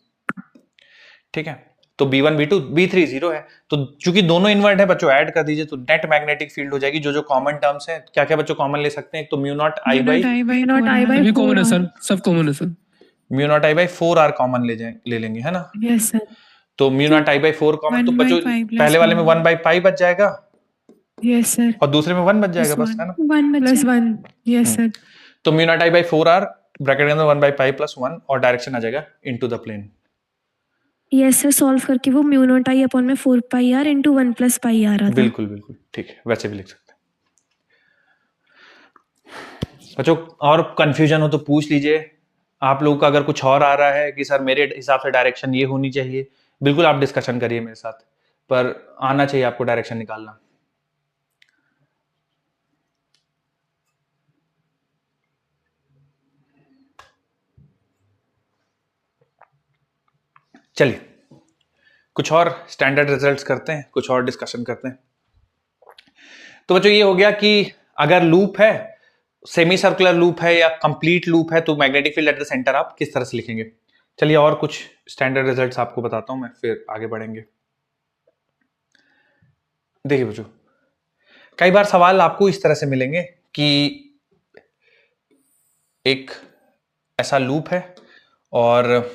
ठीक है। तो B1 B2 B3 0 है, तो चूंकि दोनों इन्वर्ट है बच्चों ऐड कर दीजिए, तो नेट मैग्नेटिक फील्ड हो जाएगी। जो जो कॉमन टर्म्स है, क्या क्या बच्चों कॉमन ले सकते हैं, एक तो mu not I by not I by सभी कॉमन है सर, सब कॉमन है sir. Mu not I by 4r common ले लेंगे, है ना। यस सर, तो mu not I by 4 common, तो 1 by बच्चों pi plus पहले वाले में 1. 1 बाई पाई बच जाएगा यस सर, और दूसरे में 1 बच जाएगा, बस, है ना। 1 प्लस 1, यस सर, तो mu not I by 4r bracket के अंदर 1 बाई पाई प्लस 1 और डायरेक्शन आ जाएगा into the plane. Yes sir. Solve करके वो म्यू नॉट आई अपॉन में 4 pi R into 1 plus pi R आता है। बिल्कुल बिल्कुल ठीक है, वैसे भी लिख सकते हैं बच्चों। और कंफ्यूजन हो तो पूछ लीजिए। आप लोगों का अगर कुछ और आ रहा है कि सर मेरे हिसाब से डायरेक्शन ये होनी चाहिए, बिल्कुल आप डिस्कशन करिए मेरे साथ, पर आना चाहिए आपको डायरेक्शन निकालना। चलिए कुछ और स्टैंडर्ड रिजल्ट्स करते हैं, कुछ और डिस्कशन करते हैं। तो बच्चों ये हो गया कि अगर लूप है, सेमी सर्कुलर लूप है या कंप्लीट लूप है, तो magnetic field at the centre आप किस तरह से लिखेंगे। चलिए और कुछ स्टैंडर्ड रिजल्ट्स आपको बताता हूं मैं, फिर आगे बढ़ेंगे। देखिए बच्चों, कई बार सवाल आपको इस तरह से मिलेंगे कि एक ऐसा लूप है और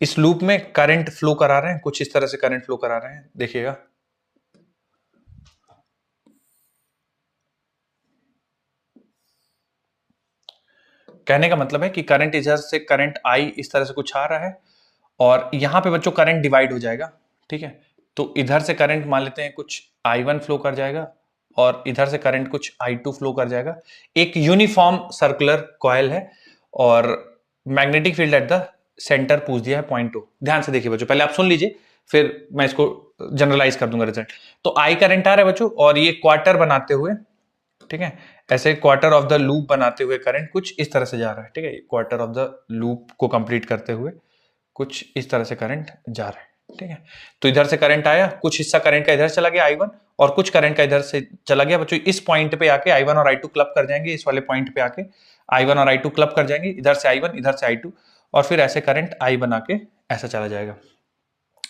इस लूप में करंट फ्लो करा रहे हैं, कुछ इस तरह से करंट फ्लो करा रहे हैं, देखिएगा। कहने का मतलब है कि करंट इधर से करंट आई इस तरह से कुछ आ रहा है और यहां पे बच्चों करंट डिवाइड हो जाएगा, ठीक है। तो इधर से करंट मान लेते हैं कुछ I1 फ्लो कर जाएगा और इधर से करंट कुछ I2 फ्लो कर जाएगा। एक यूनिफॉर्म सर्कुलर कॉइल है और magnetic field at the centre पूछ दिया है पॉइंट 2। ध्यान से देखिए बच्चों, पहले आप सुन लीजिए फिर मैं इसको जनरलाइज कर दूंगा रिजल्ट। तो I करंट आ रहा है बच्चों और ये क्वार्टर बनाते हुए, ठीक है, ऐसे क्वार्टर ऑफ द लूप बनाते हुए करंट कुछ इस तरह से जा रहा है, ठीक है। क्वार्टर ऑफ द लूप को कंप्लीट करते हुए कुछ इस तरह से करंट जा रहा है, ठीक है। तो इधर से करंट आया, कुछ हिस्सा करंट का इधर चला गया I1 और कुछ करंट का इधर से चला गया बच्चों। इस पॉइंट पे आके I1 और I2 क्लब कर जाएंगे, इस वाले पॉइंट पे आके I1 और I2 क्लब कर जाएंगे, इधर से I1 इधर से I2 और फिर ऐसे करंट I बना के ऐसा चला जाएगा,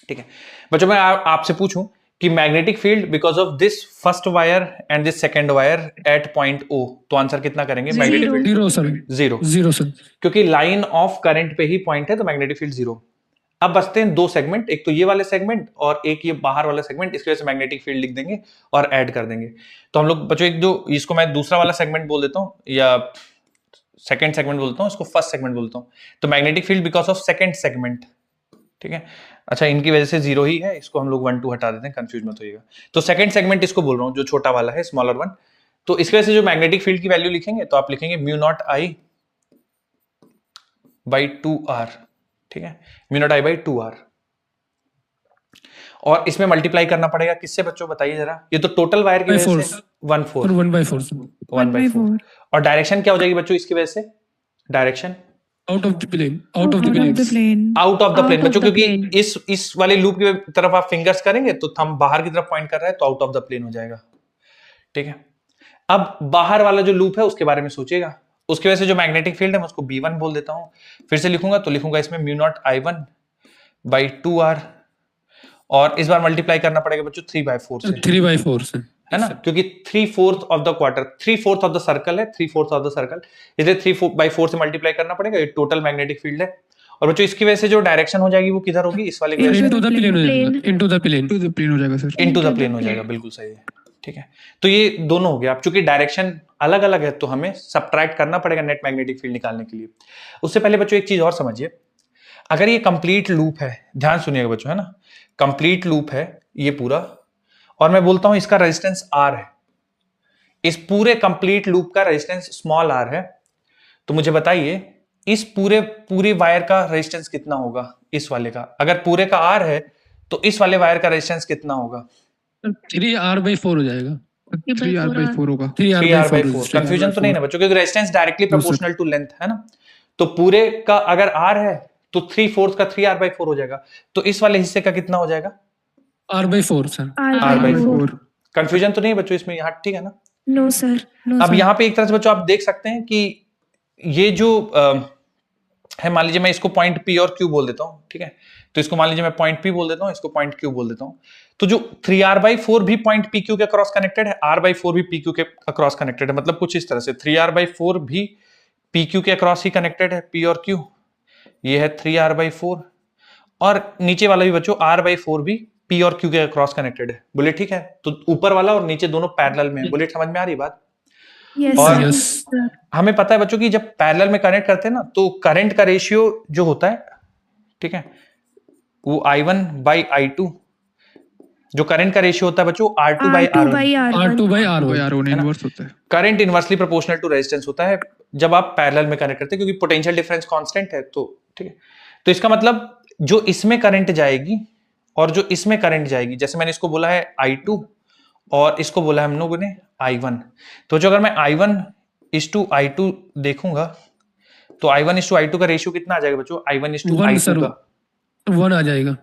ठीक है। बच्चों मैं आपसे पूछूं कि magnetic field because of this first wire and this second wire eight point O, तो आंसर कितना करेंगे। Magnetic field zero sir, zero, zero sir, क्योंकि लाइन ऑफ करंट पे ही पॉइंट है, तो मैग्नेटिक फील्ड जीरो। अब बचते हैं दो सेगमेंट, एक तो ये वाले सेगमेंट और एक ये बाहर वाला सेगमेंट, इसकी वजह से मैग्नेटिक फील्ड लिख देंगे और ऐड कर देंगे। तो हम लोग बच्चों एक जो इसको मैं दूसरा वाला सेगमेंट बोल देता हूँ या सेकंड सेगमेंट बोलता हूँ, इसको फर्स्ट सेगमेंट बोलता हूँ। तो magnetic field because of second segment, ठीक है। अच्छा इनकी वजह से जीरो ही है, इसको हम लोग 1 2 हटा देते हैं, कंफ्यूज मत होइएगा। तो सेकंड सेगमेंट इसको बोल रहा हूँ जो छोटा वाला है, स्मॉलर वन। तो इसकी वजह से जो मैग्नेटिक फील्ड की वैल्यू लिखेंगे तो आप लिखेंगे mu not I by 2r, ठीक है, mu not I by 2r। और इसमें मल्टीप्लाई करना पड़ेगा किससे बच्चों बताइए जरा। ये तो टोटल वायर की वजह से 1/4 1/4 और डायरेक्शन क्या हो जाएगी बच्चों इसकी वजह से, direction out of the plane, out of the plane, out of the plane बच्चों, क्योंकि इस वाले लूप की तरफ आप फिंगर्स करेंगे तो थंब बाहर की तरफ पॉइंट कर रहा है, तो आउट ऑफ द प्लेन हो जाएगा, ठीक है। अब बाहर वाला जो लूप है उसके बारे में सोचिएगा, उसकी वजह से जो मैग्नेटिक फील्ड है मैं उसको B1 बोल देता हूं। फिर से लिखूंगा तो लिखूंगा इसमें mu naught I1 by 2r और इस बार मल्टीप्लाई करना पड़ेगा बच्चों 3/4 से, 3/4 से, है ना, क्योंकि 3/4 of the quarter, 3/4 of the circle है, 3/4 ऑफ द सर्कल, इसलिए 3/4 से मल्टीप्लाई करना पड़ेगा। ये टोटल मैग्नेटिक फील्ड है और बच्चों इसकी वजह से जो डायरेक्शन हो जाएगी वो किधर होगी, इस वाले इनटू द प्लेन हो जाएगा, into the plane, to the plane हो जाएगा सर, इनटू द प्लेन हो जाएगा, बिल्कुल सही है, ठीक है। तो ये दोनों हो गया। अब चूंकि डायरेक्शन अलग अलग है तो हमें सब्ट्रैक्ट करना पड़ेगा नेट मैग्नेटिक फील्ड निकालने के लिए। उससे पहले बच्चों एक चीज और समझिए, अगर ये कंप्लीट लूप है, ध्यान सुनिएगा बच्चों, है ना, कंप्लीट लूप है ये पूरा और मैं बोलता हूं इसका रेजिस्टेंस R है, इस पूरे कंप्लीट लूप का रेजिस्टेंस स्मॉल r है, तो मुझे बताइए इस पूरे वायर का रेजिस्टेंस कितना होगा इस वाले का? अगर पूरे का R है तो इस वाले वायर का रेजिस्टेंस कितना होगा? 3R/4 हो जाएगा। 3R/4 होगा। 3R/4। कंफ्यूजन तो नहीं ना बच्चों, क्योंकि resistance directly proportional to length है ना, तो पूरे का अगर R है तो 3/4 का 3R/4 हो जाएगा। तो इस वाले हिस्से का कितना हो जाएगा? R/4 sir. R/4। कंफ्यूजन तो नहीं है बच्चों इसमें यहाँ, ठीक है ना? नो सर, नो अब सर। यहाँ पे एक तरह से बच्चों आप देख सकते हैं कि ये जो है, मान लीजिए मैं इसको पॉइंट P और Q बोल देता हूँ, ठीक है? तो इसको मान लीजिए मैं पॉइंट P बोल देता हूँ, इसको पॉइंट Q बोल देता हूँ। तो जो 3R/4 भी पॉइंट PQ के अक्रॉस कनेक्टेड है, R/4 भी PQ के अक्रॉस कनेक्टेड है। मतलब कुछ इस तरह से 3R/4 भी PQ के अक्रॉस ही कनेक्टेड है, P और Q। ये है 3R/4 और नीचे वाला भी बच्चों R/4 भी P और Q के अक्रॉस कनेक्टेड है। बोले ठीक है? तो ऊपर वाला और नीचे दोनों पैरेलल में है। बोले समझ में आ रही बात? यस और सर। हमें पता है बच्चों कि जब पैरेलल में कनेक्ट करते हैं ना, तो करंट का रेशियो जो होता है, ठीक है, वो I1/I2, जो करंट का रेशियो होता है बच्चों R2/R1। R2/R1 इनवर्स होता है। Current inversely proportional to resistance होता है जब आप पैरेलल में कनेक्ट करते हैं, क्योंकि पोटेंशियल डिफरेंस कांस्टेंट है। तो ठीक है, तो इसका मतलब जो इसमें करंट जाएगी और जो इसमें करंट जाएगी, जैसे मैंने इसको बोला है I2 और इसको बोला है हम लोगों ने I1, तो जो अगर मैं I1:I2 देखूंगा तो I1:I2 का रेशियो कितना आ जाएगा बच्चों? I1:I2 का 1 आ जाएगा।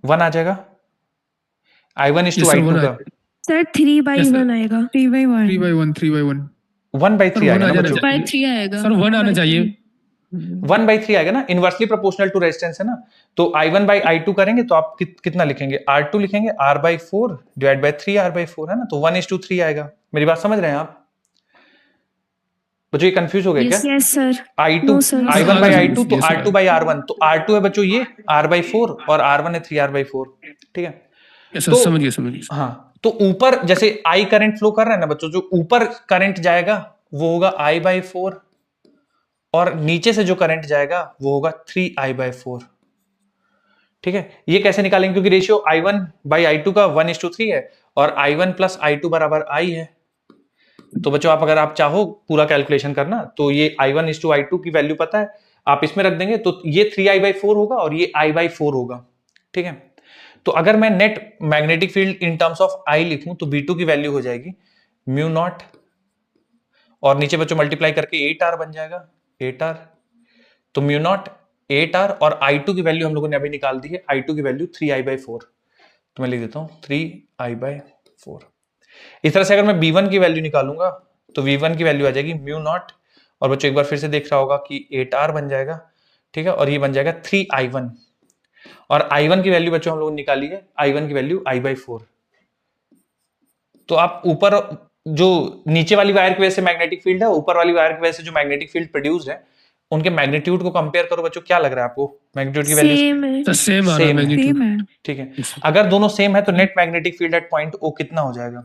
1 आ जाएगा। I1:I2 का सर 3/1 आएगा। 3/1 3/1 1/3 आएगा ना बच्चों? 3 आएगा सर 1 आना चाहिए। 1/3 आएगा ना, इनवर्सली प्रोपोर्शनल टू रेजिस्टेंस है ना। तो I1/I2 करेंगे तो आप कितना लिखेंगे? R2 लिखेंगे, R/4 डिवाइड बाय 3R/4 है ना, तो 1:3 आएगा। मेरी बात समझ रहे हैं आप बच्चों? ये कंफ्यूज हो गए क्या? Yes sir. I2 No, sir. I1/I2 तो Yes, sir. R2/R1, तो R2 है बच्चों ये R/4 और R1 है 3R/4, ठीक है? यस सर, तो- समझ गए। हाँ, तो ऊपर जैसे I करंट फ्लो कर रहा है ना बच्चों, जो ऊपर करंट जाएगा वो होगा I/4 और नीचे से जो करंट जाएगा वो होगा 3I/4, ठीक है? ये कैसे निकालेंगे? क्योंकि रेशियो I1/I2 का 1:3 है और I1 + I2 = I है। तो बच्चों आप अगर आप चाहो पूरा कैलकुलेशन करना, तो ये I1:I2 की वैल्यू पता है, आप इसमें रख देंगे तो ये 3I/4 होगा और ये I/4 होगा, ठीक है? तो अगर मैं net magnetic field in terms of I लिखूं तो V2 की वैल्यू हो जाएगी μ0 और नीचे बच्चों मल्टीप्लाई करके 8R बन जाएगा, 8R। तो μ0 8R और I2 की वैल्यू हम लोगों ने अभी निकाल दी है, I2 की वैल्यू 3I/4, तो मैं लिख देता हूं 3I/4। इस तरह से अगर मैं V1 की वैल्यू निकालूंगा तो V1 की वैल्यू आ जाएगी μ0 और बच्चों एक बार फिर से देख रहा होगा कि 8R बन जाएगा, ठीक है? और ये बन जाएगा 3I1 और I1 की वैल्यू बच्चों हम लोगों ने निकाली है, I1 की वैल्यू I/4। तो आप ऊपर जो नीचे वाली वायर की वजह से मैग्नेटिक फील्ड है, ऊपर वाली वायर की वजह से जो मैग्नेटिक फील्ड प्रोड्यूस्ड है, उनके मैग्नीट्यूड को कंपेयर करो बच्चों, क्या लग रहा है आपको? मैग्नीट्यूड की वैल्यू सेम है। सर सेम आ रहा है Same है। मैग्नीट्यूड। सेम है। ठीक है। अगर दोनों सेम है तो net magnetic field at point O कितना हो जाएगा?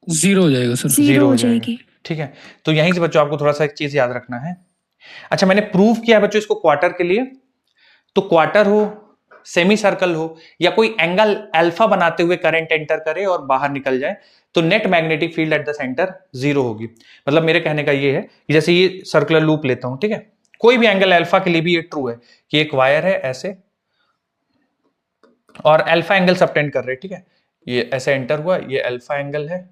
0 हो जाएगा सर। 0 हो जाएगा। जाएगी। ठीक है, तो यहीं से बच्चों आपको थोड़ा सा एक चीज याद रखना है। अच्छा, मैंने प्रूव किया है बच्चों इसको क्वार्टर के लिए, तो क्वार्टर हो, सेमी सर्कल हो या कोई एंगल अल्फा बनाते हुए करंट एंटर करे और बाहर निकल जाए, तो net magnetic field at the centre 0 होगी। मतलब मेरे कहने का ये है कि जैसे ये सर्कुलर लूप लेता हूं, ठीक है, कोई भी एंगल अल्फा के लिए भी ये ट्रू है कि एक वायर है ऐसे और अल्फा एंगल सबटेंड कर रहे हैं, ठीक है, ये ऐसे एंटर हुआ, ये अल्फा एंगल है,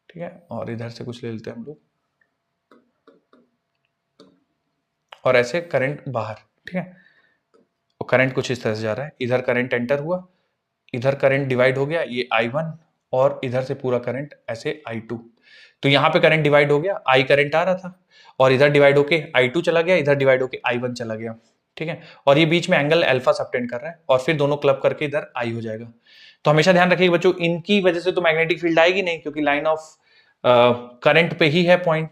ठीक है, और इधर से कुछ ले लेते हैं हम लोग और ऐसे करंट बाहर, ठीक है, और करंट कुछ इस तरह से जा रहा है, इधर करंट एंटर हुआ, इधर करंट डिवाइड हो गया, ये I1 और इधर से पूरा करंट ऐसे I2, तो यहां पे करंट डिवाइड हो गया, I करंट आ रहा था और इधर डिवाइड होके I2 चला गया, इधर डिवाइड होके I1 चला गया, ठीक है, और ये बीच में एंगल अल्फा सबटेंड कर रहा है और फिर दोनों क्लब करके इधर I हो जाएगा। तो हमेशा ध्यान रखिएगा बच्चों, इनकी वजह से तो मैग्नेटिक फील्ड आएगी नहीं क्योंकि लाइन ऑफ करंट पे ही है पॉइंट।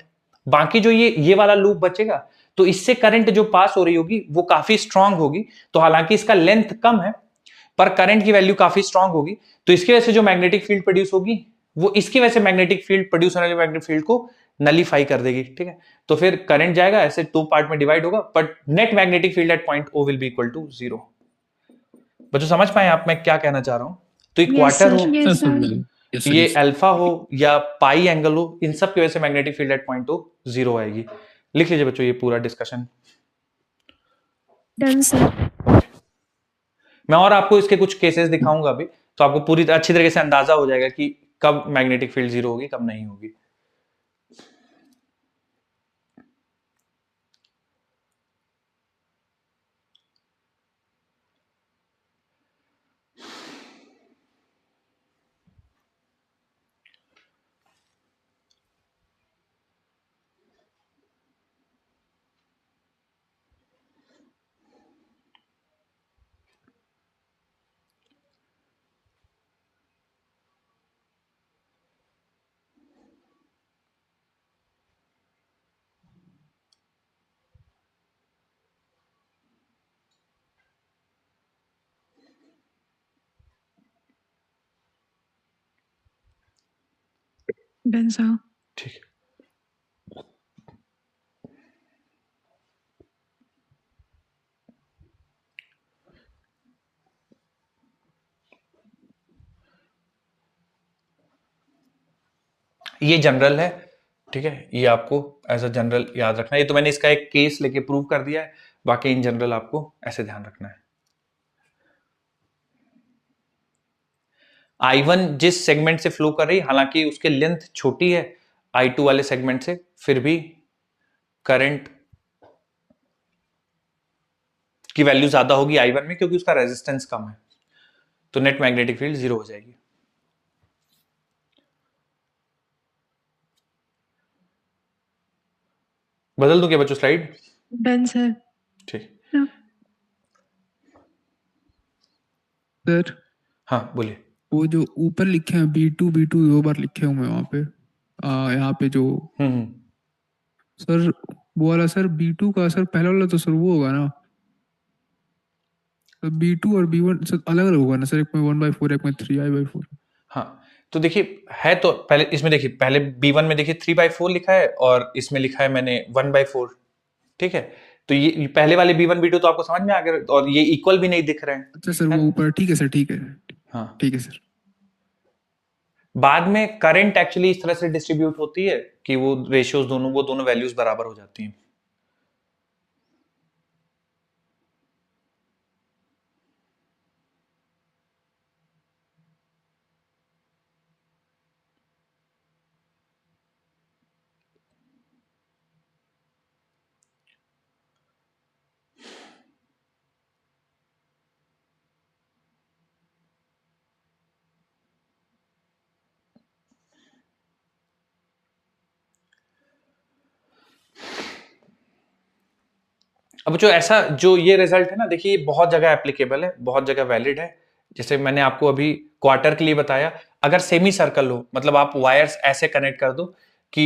बाकी जो ये वाला लूप बचेगा तो इससे करंट जो पास हो रही होगी वो काफी स्ट्रांग होगी, तो हालांकि इसका लेंथ कम है पर करंट की वैल्यू काफी स्ट्रांग होगी, तो इसकी वजह से जो मैग्नेटिक फील्ड प्रोड्यूस होगी वो इसकी वजह से मैग्नेटिक फील्ड प्रोड्यूस होने वाली मैग्नेटिक फील्ड को नलीफाई कर देगी, ठीक है। तो फिर करंट जाएगा ऐसे 2 पार्ट में डिवाइड होगा, but net magnetic field at point O will be equal to 0। बच्चों समझ पाए आप मैं क्या कहना चाह रहा हूं? तो ये क्वार्टर हो, सर समझ गए। Yes, sir, ये yes. अल्फा हो या पाई एंगल हो, इन सब की वजह से magnetic field at point O 0 आएगी। लिख लीजिए बच्चों ये पूरा डिस्कशन। Done sir. मैं और आपको इसके कुछ केसेस दिखाऊंगा अभी, तो आपको पूरी अच्छी तरीके से अंदाजा हो जाएगा कि कब मैग्नेटिक फील्ड जीरो होगी, कब नहीं होगी। Done sir. ठीक है, ये जनरल है, ठीक है, ये आपको एज अ जनरल याद रखना है। ये तो मैंने इसका एक केस लेके प्रूव कर दिया है, बाकी इन जनरल आपको ऐसे ध्यान रखना है। I1 जिस सेगमेंट से फ्लो कर रही है, हालांकि उसके लेंथ छोटी है I2 वाले सेगमेंट से, फिर भी करंट की वैल्यू ज्यादा होगी I1 में, क्योंकि उसका रेजिस्टेंस कम है, तो नेट मैग्नेटिक फील्ड जीरो हो जाएगी। बदल दूं क्या बच्चों स्लाइड? Done sir. ठीक, सर हाँ बोलिए। वो जो ऊपर लिखे हैं B2 दो बार लिखे हुए हैं वहाँ पे, यहाँ पे जो हम्म, सर वो वाला सर B2 का सर पहला वाला तो सर वो होगा ना, तो B2 और B1 सर अलग अलग होगा ना सर, एक में 1/4 एक में 3I/4। हाँ तो देखिए है, तो पहले इसमें देखिए, पहले B1 में देखिए 3/4 लिखा है और इसमें लिखा है मैंने 1/4, ठीक है। तो ये पहले वाले B1 B2 तो आपको समझ में आ गया, और ये इक्वल भी नहीं दिख रहे हैं। अच्छा सर वो ऊपर, ठीक है सर, ठीक है, हाँ, ठीक है सर। बाद में करंट एक्चुअली इस तरह से डिस्ट्रीब्यूट होती है कि वो रेशियोज दोनों, वो दोनों वैल्यूज बराबर हो जाती हैं। अब जो ऐसा जो ये रिजल्ट है ना, देखिए ये बहुत जगह एप्लीकेबल है, बहुत जगह वैलिड है। जैसे मैंने आपको अभी क्वार्टर के लिए बताया, अगर सेमी सर्कल हो, मतलब आप वायर्स ऐसे कनेक्ट कर दो कि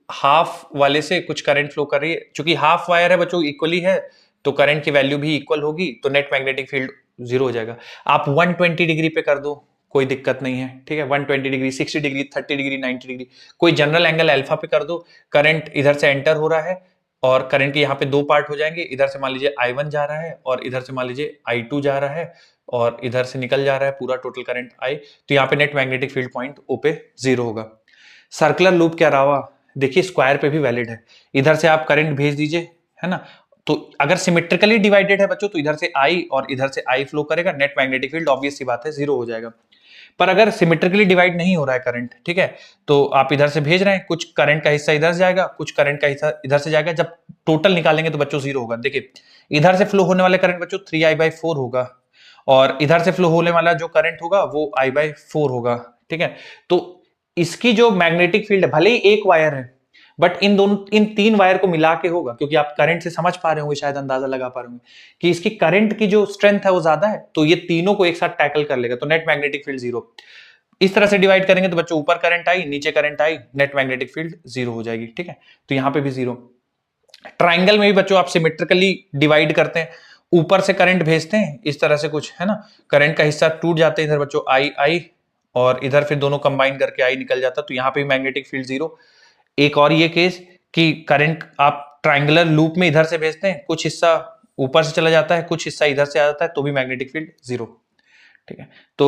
हाफ वाले से कुछ करंट फ्लो कर रही है, चूंकि हाफ वायर है बच्चों इक्वली है, तो करंट की वैल्यू भी इक्वल होगी, तो नेट मैग्नेटिक फील्ड जीरो हो जाएगा। आप 120 डिग्री पे कर दो, कोई दिक्कत नहीं है, ठीक है। 120 डिग्री, 60 डिग्री, 30 डिग्री, 90 डिग्री, कोई जनरल एंगल अल्फा पे कर दो, करंट इधर से एंटर हो रहा है और करंट के यहाँ पे दो पार्ट हो जाएंगे, इधर से मान लीजिए I1 जा रहा है और इधर से मान लीजिए I2 जा रहा है और इधर से निकल जा रहा है पूरा टोटल करंट I, तो यहाँ पे net magnetic field point O पे जीरो होगा। सर्कुलर लूप क्या रहा, देखिए स्क्वायर पे भी वैलिड है, इधर से आप करंट भेज दीजिए, है ना, तो अगर सिमेट्रिकली डिवाइडेड है बच्चों, तो इधर से I और इधर से I फ्लो करेगा, नेट मैग्नेटिक फील्ड ऑब्वियस सी बात है जीरो हो जाएगा। पर अगर सिमेट्रिकली डिवाइड नहीं हो रहा है करंट, ठीक है, तो आप इधर से भेज रहे हैं, कुछ करंट का हिस्सा इधर से जाएगा, कुछ करंट का हिस्सा इधर से जाएगा, जब टोटल निकालेंगे तो बच्चों जीरो होगा। देखिए इधर से फ्लो होने वाले करंट बच्चों 3I/4 होगा और इधर से फ्लो होने वाला जो करंट होगा वो I/4 होगा, ठीक है। तो इसकी जो मैग्नेटिक फील्ड है, भले ही एक वायर है, बट इन तीन वायर को मिला के होगा, क्योंकि आप करंट से समझ पा रहे होंगे, शायद अंदाजा लगा पा रहे होंगे कि इसकी करंट की जो स्ट्रेंथ है वो ज्यादा है, तो ये तीनों को एक साथ टैकल कर लेगा, तो नेट मैग्नेटिक फील्ड जीरो। इस तरह से डिवाइड करेंगे तो बच्चों ऊपर करंट आई, नीचे current I, net magnetic field zero हो जाएगी, ठीक है। तो यहां पे भी जीरो। ट्राइंगल में भी बच्चों आप सिमेट्रिकली डिवाइड करते हैं, ऊपर से करंट भेजते हैं इस तरह से कुछ, है ना, करंट का हिस्सा टूट जाते हैं इधर बच्चों I और इधर फिर दोनों कंबाइन करके I निकल जाता, तो यहाँ पे भी मैग्नेटिक फील्ड जीरो। एक और ये केस कि करंट आप ट्राइंगुलर लूप में इधर से भेजते हैं, कुछ हिस्सा ऊपर से चला जाता है, कुछ हिस्सा इधर से आ जाता है, तो भी मैग्नेटिक फील्ड जीरो, ठीक है। तो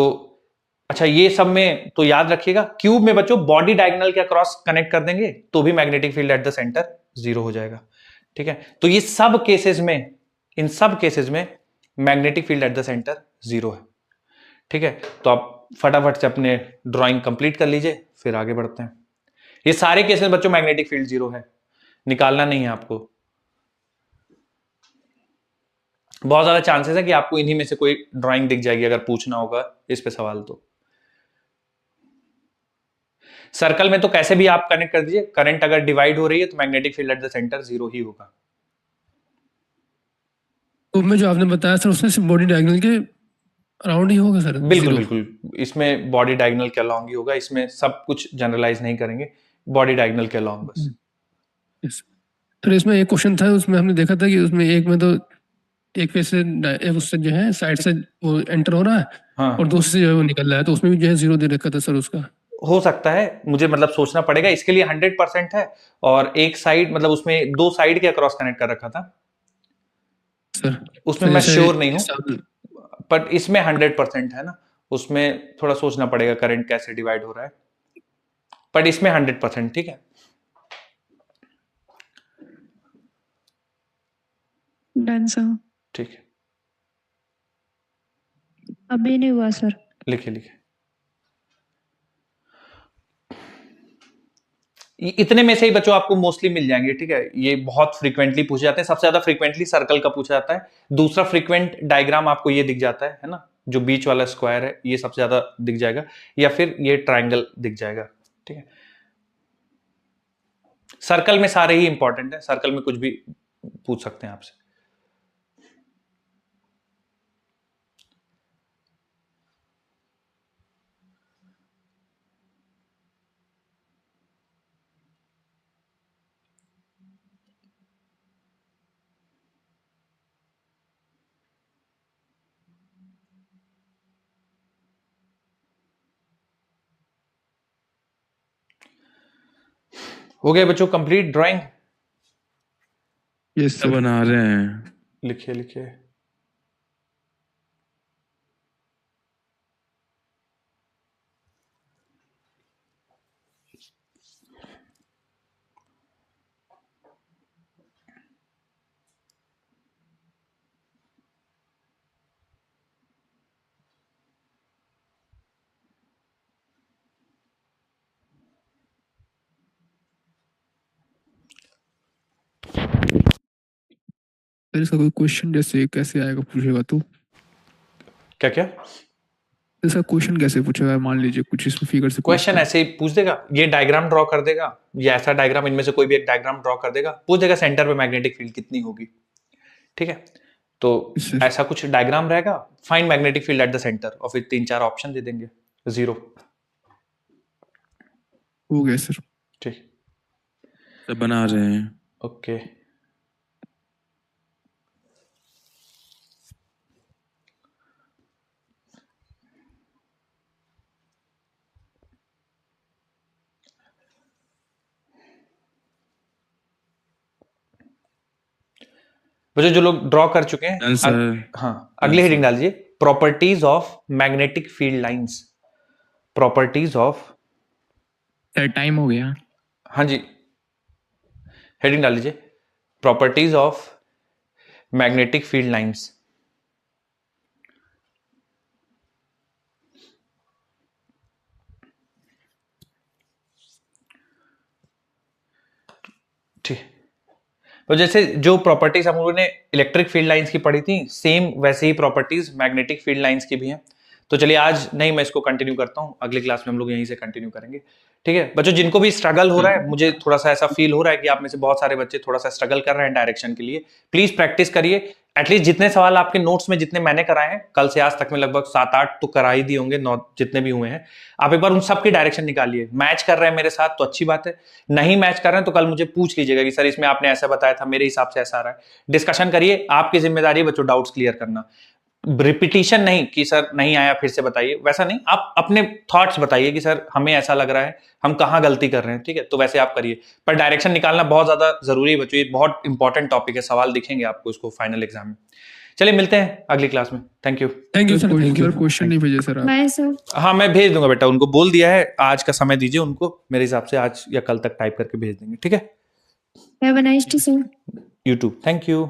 अच्छा ये सब में तो याद रखिएगा, क्यूब में बच्चों बॉडी डायगोनल के अक्रॉस कनेक्ट कर देंगे तो भी magnetic field at the centre zero हो जाएगा, ठीक है। तो ये सब केसेस में इन सब केसेस में magnetic field at the centre 0 है। ठीक है, तो आप फटाफट से अपने ड्राइंग कंप्लीट कर लीजिए, फिर आगे बढ़ते हैं। ये सारे केसेस बच्चों मैग्नेटिक फील्ड 0 है, निकालना नहीं है आपको। बहुत ज्यादा चांसेस है कि आपको इन्हीं में से कोई ड्राइंग दिख जाएगी अगर पूछना होगा इस पे सवाल। तो सर्कल में तो कैसे भी आप कनेक्ट कर दीजिए, करंट अगर डिवाइड हो रही है तो magnetic field at the centre 0 ही होगा। तो में जो आपने बताया सर उसमें सिर्फ बॉडी डायगोनल के अराउंड ही होगा सर? बिल्कुल 0? बिल्कुल, इसमें बॉडी डायगोनल के अलॉन्ग ही होगा, इसमें सब कुछ जनरलाइज नहीं करेंगे, बॉडी डायगोनल के अलॉन्ग बस। Yes. तो इसमें एक क्वेश्चन था, उसमें हमने देखा था कि उसमें एक में तो एक पे से उससे जो है साइड से वो एंटर हो रहा है हाँ, और दूसरे से जो है वो निकल रहा है, तो उसमें भी जो है 0 दे रखा था सर उसका। हो सकता है, मुझे मतलब सोचना पड़ेगा। इसके लिए 100% है और एक साइड मतलब उसमें 2 साइड के अक्रॉस कनेक्ट कर रखा था सर उसमें, मैं श्योर नहीं हूँ, बट इसमें 100% है ना, उसमें थोड़ा सोचना पड़ेगा करंट कैसे डिवाइड हो रहा है, बट इसमें 100%। ठीक है, डन सर। ठीक है, अभी नहीं हुआ सर। लिखिए लिखिए। इतने में से ही बच्चों आपको मोस्टली मिल जाएंगे। ठीक है, ये बहुत फ्रीक्वेंटली पूछे जाते हैं। सबसे ज्यादा फ्रीक्वेंटली सर्कल का पूछा जाता है, दूसरा फ्रीक्वेंट डायग्राम आपको ये दिख जाता है ना, जो बीच वाला स्क्वायर है ये सबसे ज्यादा दिख जाएगा, या फिर ये ट्रायंगल दिख जाएगा। ठीक है, सर्कल में सारे ही इंपॉर्टेंट है, सर्कल में कुछ भी पूछ सकते हैं आपसे। हो गया बच्चों कंप्लीट ड्राइंग? Yes sir. बना रहे हैं। लिखिए लिखिए। सर इसका कोई क्वेश्चन जैसे कैसे आएगा पूछेगा तो? क्या क्या इसका क्वेश्चन कैसे पूछेगा? मान लीजिए कुछ इसमें फिगर से क्वेश्चन ऐसे ही पूछ देगा, ये डायग्राम ड्रॉ कर देगा, या ऐसा डायग्राम, इनमें से कोई भी एक डायग्राम ड्रॉ कर देगा, पूछ देगा सेंटर पे मैग्नेटिक फील्ड कितनी होगी। ठीक है, तो ऐसा कुछ डायग्राम रहेगा, find magnetic field at the centre, और फिर 3-4 ऑप्शन दे देंगे। 0 हो गया सर। ठीक, सब बना रहे हैं। ओके। बच्चों जो लोग ड्रॉ कर चुके हैं, हाँ अगली हेडिंग डाल दीजिए, properties of magnetic field lines. Properties of, sir time हो गया। हाँ जी, हेडिंग डाल लीजिए, properties of magnetic field lines. ठीक, तो जैसे जो प्रॉपर्टीज हम लोगों ने इलेक्ट्रिक फील्ड लाइंस की पढ़ी थी, सेम वैसे ही प्रॉपर्टीज मैग्नेटिक फील्ड लाइंस की भी हैं। तो चलिए आज नहीं, मैं इसको कंटिन्यू करता हूं, अगली क्लास में हम लोग यहीं से कंटिन्यू करेंगे। ठीक है बच्चों, जिनको भी स्ट्रगल हो रहा है, मुझे थोड़ा सा ऐसा फील हो रहा है कि आप में से बहुत सारे बच्चे थोड़ा सा स्ट्रगल कर रहे हैं डायरेक्शन के लिए, प्लीज प्रैक्टिस करिए। एटलीस्ट जितने सवाल आपके नोट्स में जितने मैंने कराए हैं कल से आज तक में, लगभग 7-8 तो करा ही दिए होंगे, 9 जितने भी हुए हैं, आप एक बार उन सब की डायरेक्शन निकालिए। मैच कर रहे हैं मेरे साथ तो अच्छी बात है, नहीं मैच कर रहे हैं तो कल मुझे पूछ लीजिएगा कि सर इसमें आपने ऐसा बताया था, मेरे हिसाब से ऐसा आ रहा है। डिस्कशन करिए, आपकी जिम्मेदारी है बच्चों डाउट्स क्लियर करना, रिपीटिशन नहीं कि सर नहीं आया फिर से बताइए, वैसा नहीं, आप अपने थॉट्स बताइए कि सर हमें ऐसा लग रहा है, हम कहाँ गलती कर रहे हैं। ठीक है, तो वैसे आप करिए, पर डायरेक्शन निकालना बहुत ज्यादा जरूरी है बच्चों, ये बहुत इंपॉर्टेंट टॉपिक है, सवाल दिखेंगे आपको इसको फाइनल एग्जाम में। चलिए मिलते हैं अगली क्लास में, thank you. Thank you sir, thank you. Question नहीं भेजे सर आप? Bye sir. हाँ मैं भेज दूंगा बेटा, उनको बोल दिया है, आज का समय दीजिए उनको, मेरे हिसाब से आज या कल तक टाइप करके भेज देंगे। ठीक है, have a nice day sir. You too, thank you.